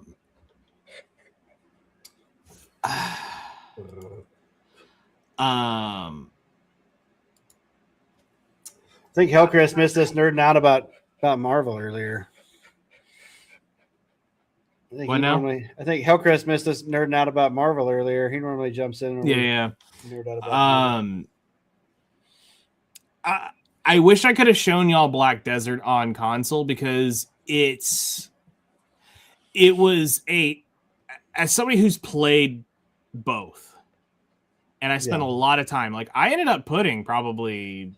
think Hellcrest missed us nerding out about Marvel earlier. I think Hellcrest missed us nerding out about Marvel earlier. He normally jumps in. Yeah. Nerd out about I wish I could have shown y'all Black Desert on console because it was as somebody who's played both, and I spent a lot of time. Like I ended up putting probably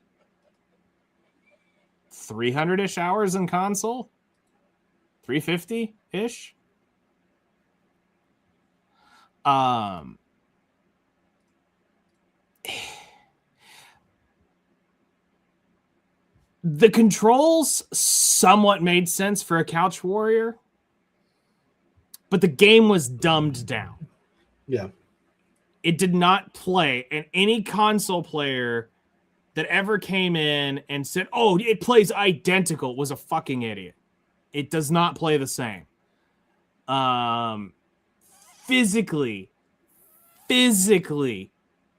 300-ish hours in console, 350-ish. The controls somewhat made sense for a couch warrior, but the game was dumbed down. Yeah. It did not play, and any console player that ever came in and said, "Oh, it plays identical," was a fucking idiot. It does not play the same. physically,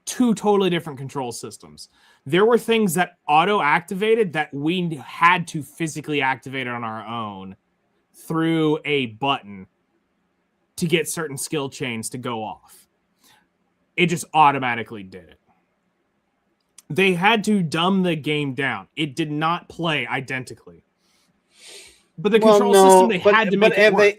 two totally different control systems. There were things that auto-activated that we had to physically activate on our own through a button to get certain skill chains to go off. It just automatically did it. They had to dumb the game down. It did not play identically. But the control system, they had to make it work.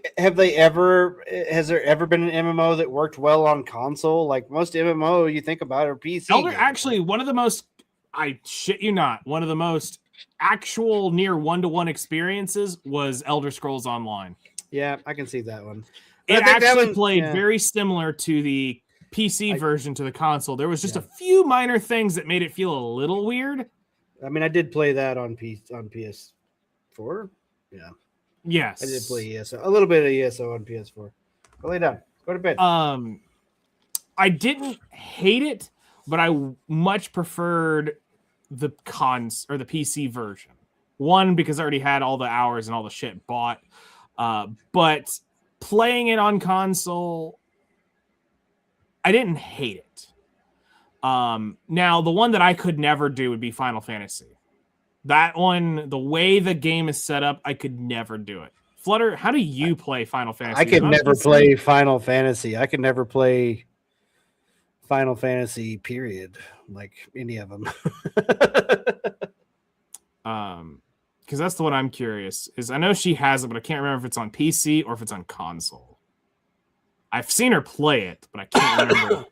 Has there ever been an MMO that worked well on console? Like most MMO you think about are PC. Actually, one of the most, I shit you not, one of the most actual near one-to-one experiences was Elder Scrolls Online. Yeah, I can see that one. It actually played very similar to the PC version to the console. There was just a few minor things that made it feel a little weird. I mean, I did play that on PS4. Yeah. Yes. I did play ESO. A little bit of ESO on PS4. Go lay down. Go to bed. I didn't hate it, but I much preferred the PC version. One, because I already had all the hours and all the shit bought. But playing it on console, I didn't hate it. Now, the one that I could never do would be Final Fantasy. That one, the way the game is set up, I could never do it. Flutter, how do you play Final Fantasy? I could never play Final Fantasy. I could never play Final Fantasy, period. Like any of them. Because that's the one I'm curious. Is I know she has it, but I can't remember if it's on PC or if it's on console. I've seen her play it, but I can't remember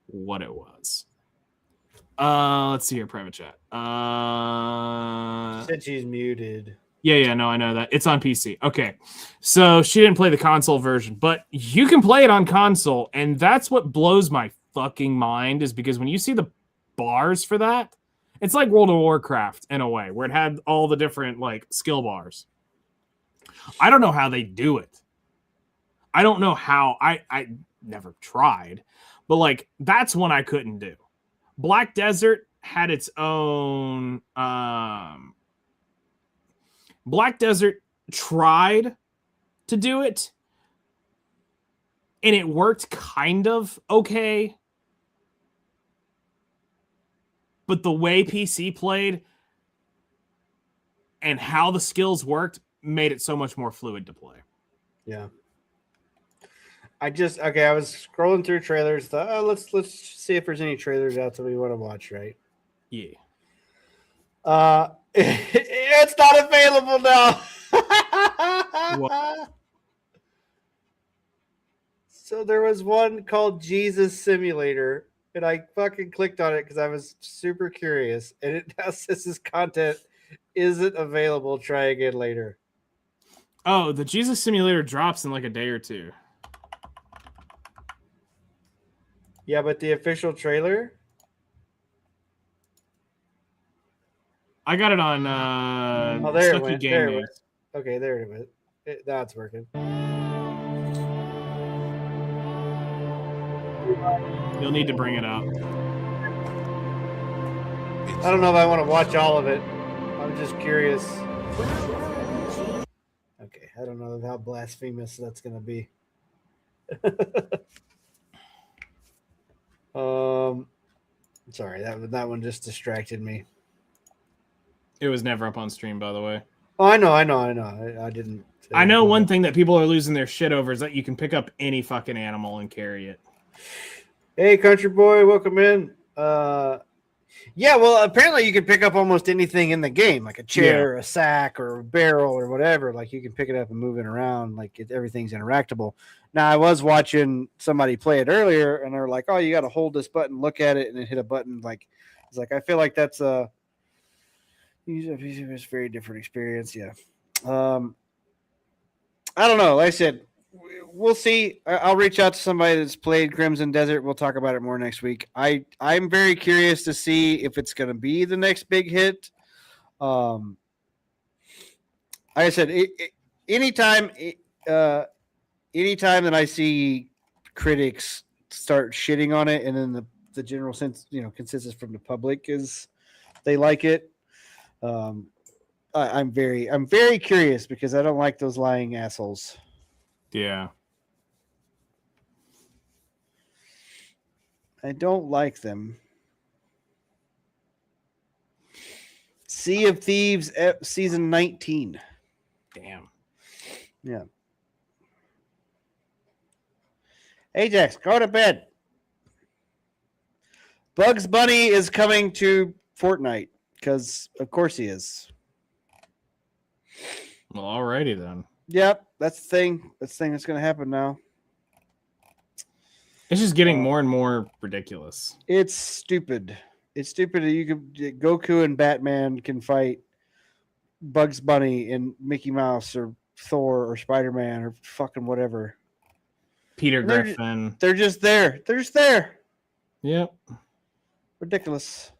what it was. Let's see here, private chat. She said she's muted. Yeah, no, I know that. It's on PC. Okay. So she didn't play the console version, but you can play it on console, and that's what blows my fucking mind, is because when you see the bars for that, it's like World of Warcraft in a way, where it had all the different like skill bars. I don't know how they do it. I don't know how. I never tried, but like that's one I couldn't do. Black Desert had its own. Black Desert tried to do it, and it worked kind of okay. But the way PC played and how the skills worked made it so much more fluid to play. Yeah. I was scrolling through trailers. Thought, let's see if there's any trailers out that we want to watch, right? Yeah. It's not available now. So there was one called Jesus Simulator, and I fucking clicked on it because I was super curious, and it now says this content isn't available. Try again later. Oh, the Jesus Simulator drops in like a day or two. Yeah, but the official trailer? I got it on there Stucky it went. Game There it News. went. Okay, there it went. Now it's working. You'll need to bring it up. I don't know if I want to watch all of it. I'm just curious. Okay, I don't know how blasphemous that's going to be. Sorry, that one just distracted me. It was never up on stream, by the way. Oh, I know. I didn't. I know one thing that people are losing their shit over is that you can pick up any fucking animal and carry it. Hey, country boy, welcome in. Yeah, well, apparently you can pick up almost anything in the game, like a chair, a sack, or a barrel, or whatever. Like you can pick it up and move it around. Like everything's interactable. Now, I was watching somebody play it earlier, and they're like, "Oh, you got to hold this button, look at it, and then hit a button." Like it's like I feel like that's a very different experience. Yeah. I don't know. Like I said, we'll see. I'll reach out to somebody that's played Crimson Desert. We'll talk about it more next week. I'm very curious to see if it's going to be the next big hit. Like I said, anytime that I see critics start shitting on it, and then the general sense, consensus from the public is they like it. I'm very curious because I don't like those lying assholes. Yeah. I don't like them. Sea of Thieves season 19. Damn. Yeah. Ajax, go to bed. Bugs Bunny is coming to Fortnite because, of course, he is. Well, alrighty then. Yep, that's the thing. That's the thing that's going to happen now. It's just getting more and more ridiculous. It's stupid. It's stupid that you could Goku and Batman can fight Bugs Bunny and Mickey Mouse or Thor or Spider-Man or fucking whatever. Peter And Griffin. They're just there. They're just there. Yep. Ridiculous.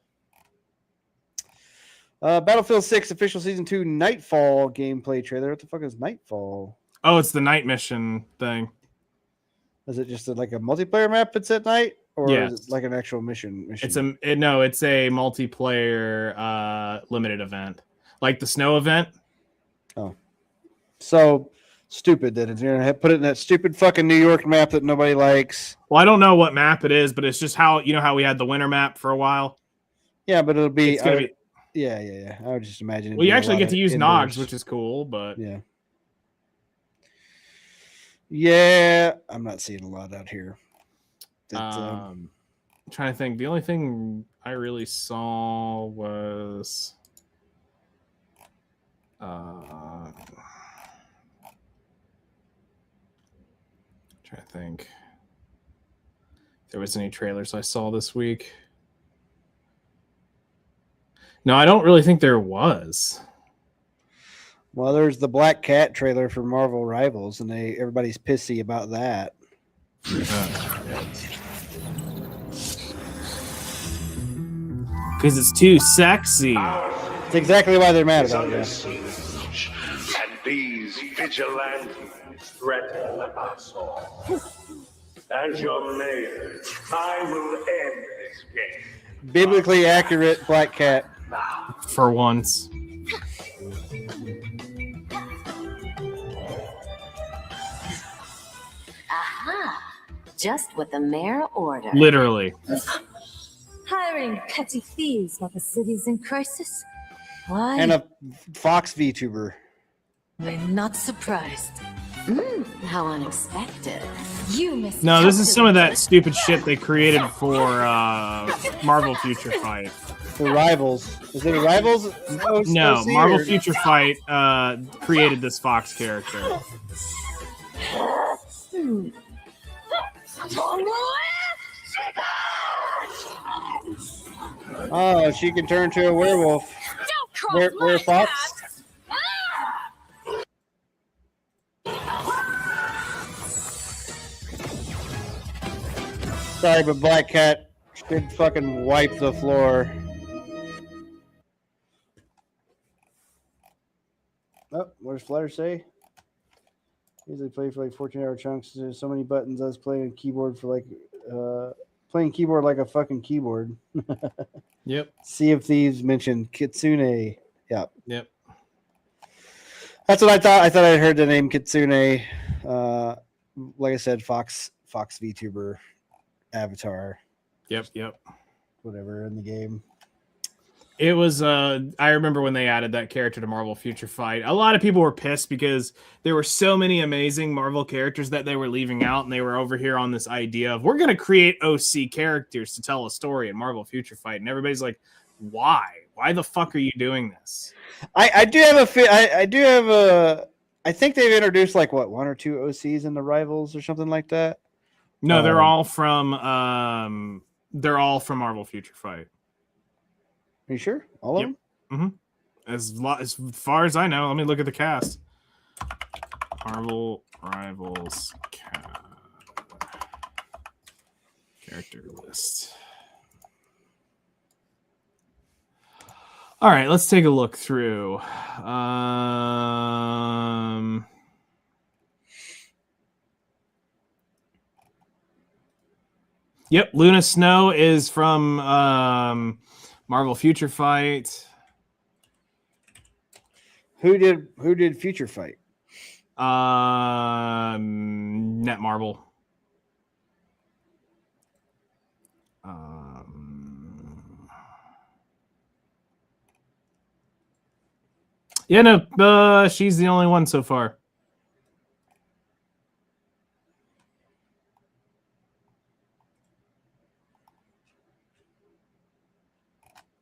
Battlefield 6 official season 2 Nightfall gameplay trailer. What the fuck is Nightfall? Oh, it's the night mission thing. Is it just like a multiplayer map that's at night? Or Yes. is it like an actual mission? It's a multiplayer limited event. Like the snow event. Oh. So stupid that it's going to put it in that stupid fucking New York map that nobody likes. Well, I don't know what map it is, but it's just how we had the winter map for a while. Yeah, but it'll be, It's gonna be yeah. I would just imagine. Well, you actually get to use Nogs, which is cool, but yeah. Yeah, I'm not seeing a lot out here. I'm trying to think. The only thing I really saw was trying to think if there was any trailers I saw this week. No, I don't really think there was. Well, there's the Black Cat trailer for Marvel Rivals, and everybody's pissy about that. Because it's too sexy. It's exactly why they're mad about it. And these vigilantes threaten us all. As your mayor, I will end this game. Biblically accurate Black Cat. For once. Aha! Just what the mayor ordered. Literally. Hiring petty thieves while the city's in crisis? Why? And a Fox VTuber. I'm not surprised. How unexpected. You missed. No, this is some of that stupid shit they created for Marvel Future Fight. For Rivals. Is it a Rivals? No, Marvel Future Fight created this Fox character. Oh, she can turn to a werewolf. Were Fox? Sorry, but Black Cat should fucking wipe the floor. Oh, what does Flutter say? Usually play for like 14-hour chunks. There's so many buttons. I was playing keyboard for playing keyboard like a fucking keyboard. Yep. Sea of Thieves mentioned Kitsune. Yep. Yep. That's what I thought. I thought I heard the name Kitsune. Like I said, Fox VTuber avatar. Yep. Whatever in the game. It was I remember when they added that character to Marvel Future Fight. A lot of people were pissed because there were so many amazing Marvel characters that they were leaving out, and they were over here on this idea of we're going to create OC characters to tell a story in Marvel Future Fight, and everybody's like, why? Why the fuck are you doing this? I think they've introduced like what, one or two OCs in the Rivals or something like that. No, they're all from Marvel Future Fight. Are you sure? All of them? Mm-hmm. As far as I know, let me look at the cast. Marvel Rivals character list. All right, let's take a look through. Yep, Luna Snow is from Marvel Future Fight. Who did Future Fight? Netmarble. Yeah, no, she's the only one so far.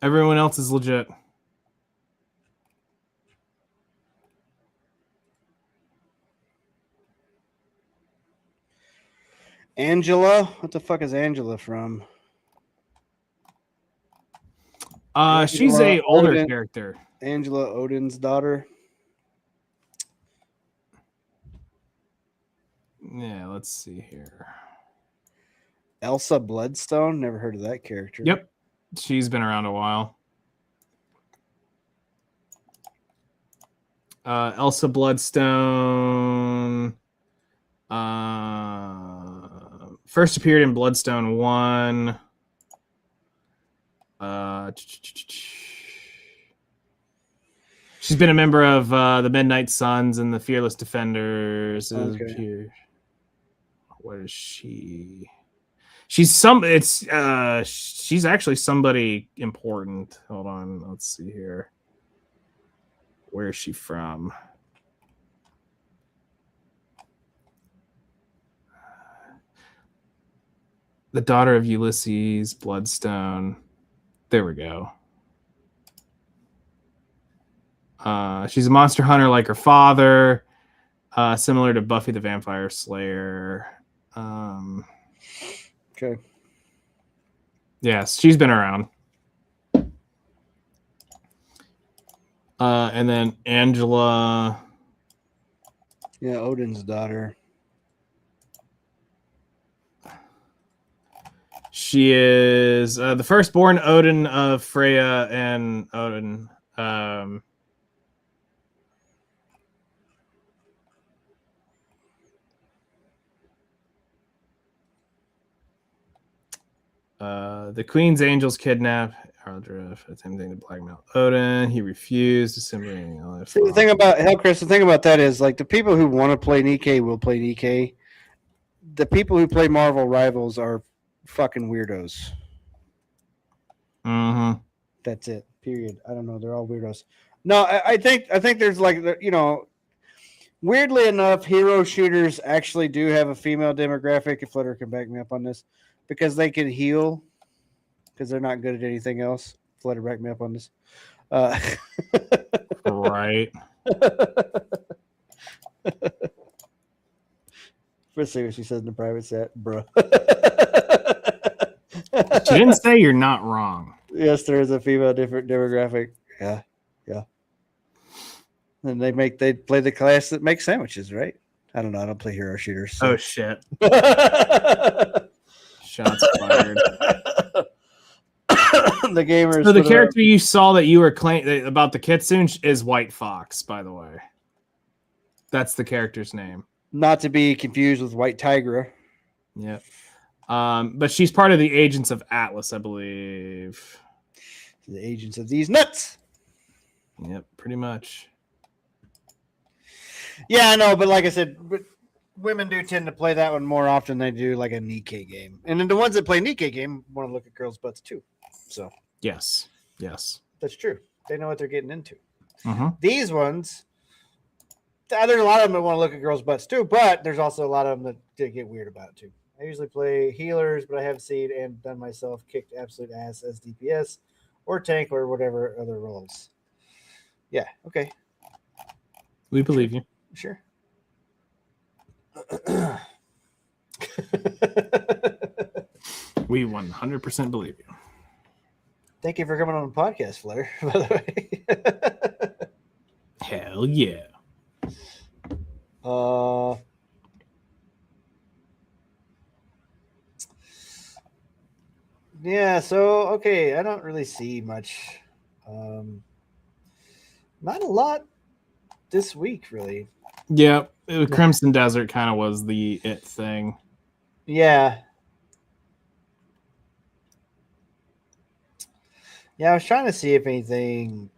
Everyone else is legit. Angela? What the fuck is Angela from? She's a older character. Angela Odin's daughter. Yeah, let's see here. Elsa Bloodstone? Never heard of that character. Yep. She's been around a while. Elsa Bloodstone first appeared in Bloodstone 1. She's been a member of the Midnight Suns and the Fearless Defenders. Okay. What is she? She's actually somebody important. Hold on, let's see here. Where is she from? The daughter of Ulysses Bloodstone. There we go. She's a monster hunter like her father, similar to Buffy the Vampire Slayer. Okay. Yes, she's been around. And then Angela. Yeah, Odin's daughter. She is the firstborn Odin of Freya and Odin. The Queen's angels kidnap Ardriff, attempting to blackmail Odin. He refused, assembling. See, the thing about Chris, the thing about that is like the people who want to play Nikkei will play Nikkei. The people who play Marvel Rivals are fucking weirdos. Mm-hmm. That's it. Period. I don't know. They're all weirdos. No, I think there's like weirdly enough, hero shooters actually do have a female demographic. If Flutter can back me up on this, because they can heal, because they're not good at anything else. Flutter, back me up on this. Right. Let's see what she says in the private chat, bro. She didn't say you're not wrong. Yes, there is a female different demographic. Yeah. And they play the class that makes sandwiches, right? I don't know. I don't play hero shooters. So. Oh shit! Shots fired. The gamers. So the character you saw that you were claiming about the Kitsune is White Fox, by the way. That's the character's name. Not to be confused with White Tigra. Yep. But she's part of the Agents of Atlas, I believe. The agents of these nuts. Yep, pretty much. Yeah, I know, but like I said, women do tend to play that one more often than they do like a Nikkei game. And then the ones that play Nikkei game want to look at girls' butts too. So yes, that's true. They know what they're getting into. Mm-hmm. These ones, there's a lot of them that want to look at girls' butts too, but there's also a lot of them that get weird about it too. I usually play healers, but I have seen and done myself kicked absolute ass as DPS or tank or whatever other roles. Yeah, okay. We believe you. Sure. We 100% believe you. Thank you for coming on the podcast, Flutter, by the way. Hell yeah. Yeah, so okay, I don't really see much. Not a lot this week, really. Yeah, Crimson Desert kind of was the it thing. Yeah. Yeah, I was trying to see if anything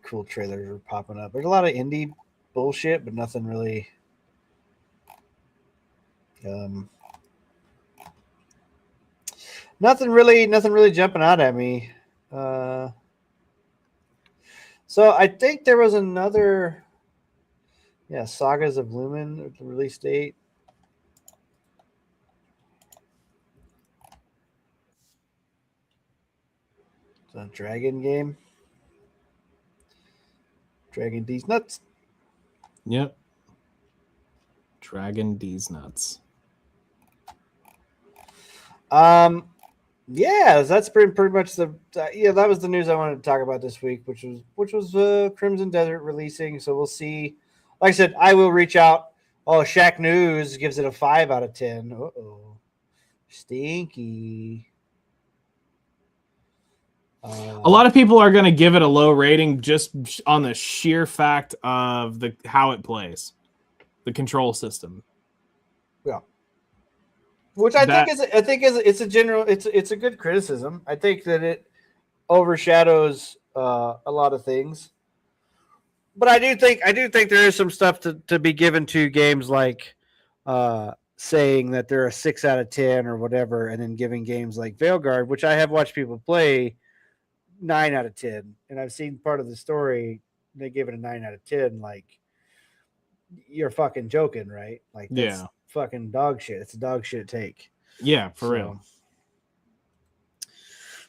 cool trailers were popping up. There's a lot of indie bullshit, but nothing really Nothing really jumping out at me. So I think there was another, Sagas of Lumen, the release date. It's a dragon game. Dragon D's Nuts. Yep. Dragon D's Nuts. Yeah, that's pretty much that was the news I wanted to talk about this week, which was Crimson Desert releasing. So we'll see. Like I said, I will reach out. Oh, Shaq News gives it a 5 out of 10. Uh-oh. Stinky. A lot of people are going to give it a low rating just on the sheer fact of how it plays, the control system. Yeah. Which I think is a general. It's a good criticism. I think that it overshadows a lot of things, but I do think there is some stuff to be given to games like saying that they're a 6 out of 10 or whatever, and then giving games like Veilguard, which I have watched people play, 9 out of 10, and I've seen part of the story. They give it a 9 out of 10. Like, you're fucking joking, right? Like, that's fucking dog shit. It's a dog shit take. Yeah, for real.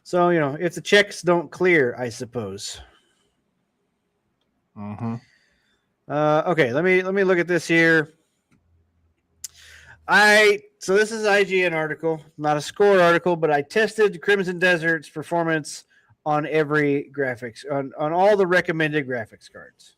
So, if the checks don't clear, I suppose. Mm-hmm. Okay, let me look at this here. So this is an IGN article, not a score article, but I tested Crimson Desert's performance on every graphics, on all the recommended graphics cards.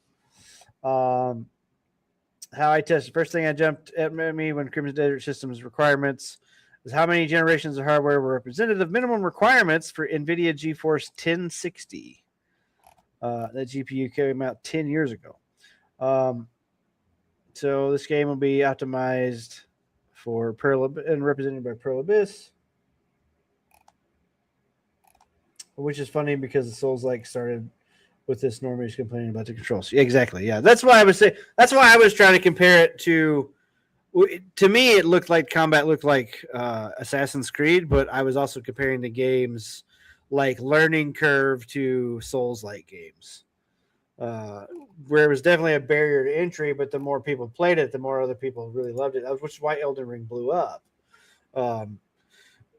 How I tested, first thing I jumped at me when Crimson Desert Systems requirements is how many generations of hardware were represented of minimum requirements for NVIDIA GeForce 1060. That GPU came out 10 years ago. So this game will be optimized for and represented by Pearl Abyss, which is funny because the Souls-like started with this Normies complaining about the controls. Exactly. Yeah. That's why I was saying, that's why I was trying to compare it to me, it looked like combat looked like Assassin's Creed, but I was also comparing the games like Learning Curve to Souls-like games, where it was definitely a barrier to entry, but the more people played it, the more other people really loved it, which is why Elden Ring blew up.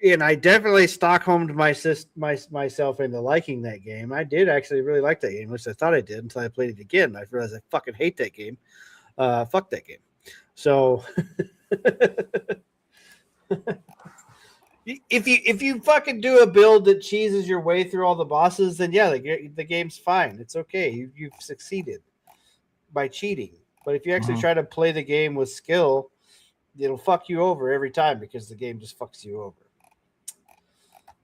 And I definitely Stockholmed myself into liking that game. I did actually really like that game, which I thought I did until I played it again. I realized I fucking hate that game. Fuck that game. So if you fucking do a build that cheeses your way through all the bosses, then yeah, the game's fine. It's okay. You've succeeded by cheating. But if you actually try to play the game with skill, it'll fuck you over every time because the game just fucks you over.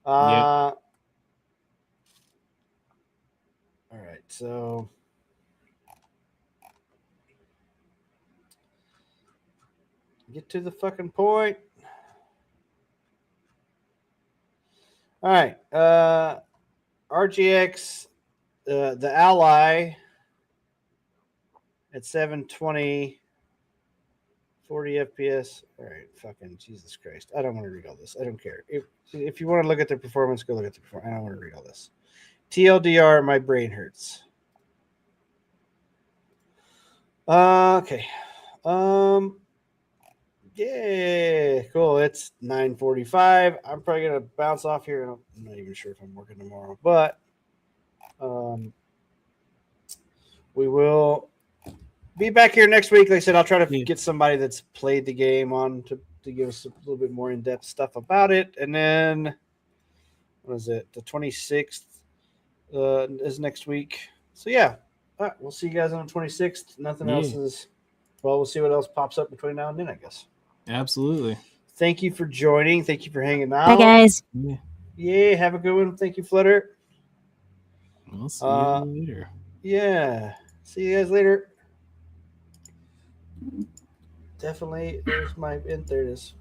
All right, so get to the fucking point. All right, RGX, the Ally at 720, 40 FPS. All right, fucking Jesus Christ. I don't want to read all this. I don't care. If you want to look at the performance, go look at the performance. I don't want to read all this. TLDR, my brain hurts. Okay. Yeah, cool. It's 9:45. I'm probably gonna bounce off here. I'm not even sure if I'm working tomorrow, but we will be back here next week. Like I said, I'll try to get somebody that's played the game on to give us a little bit more in-depth stuff about it. And then, what is it? The 26th is next week. So yeah, all right, we'll see you guys on the 26th. Nothing else is. Well, we'll see what else pops up between now and then, I guess. Absolutely. Thank you for joining. Thank you for hanging out. Bye, guys. Yeah, have a good one. Thank you, Flutter. We'll see you later. Yeah. See you guys later. Definitely. There it is.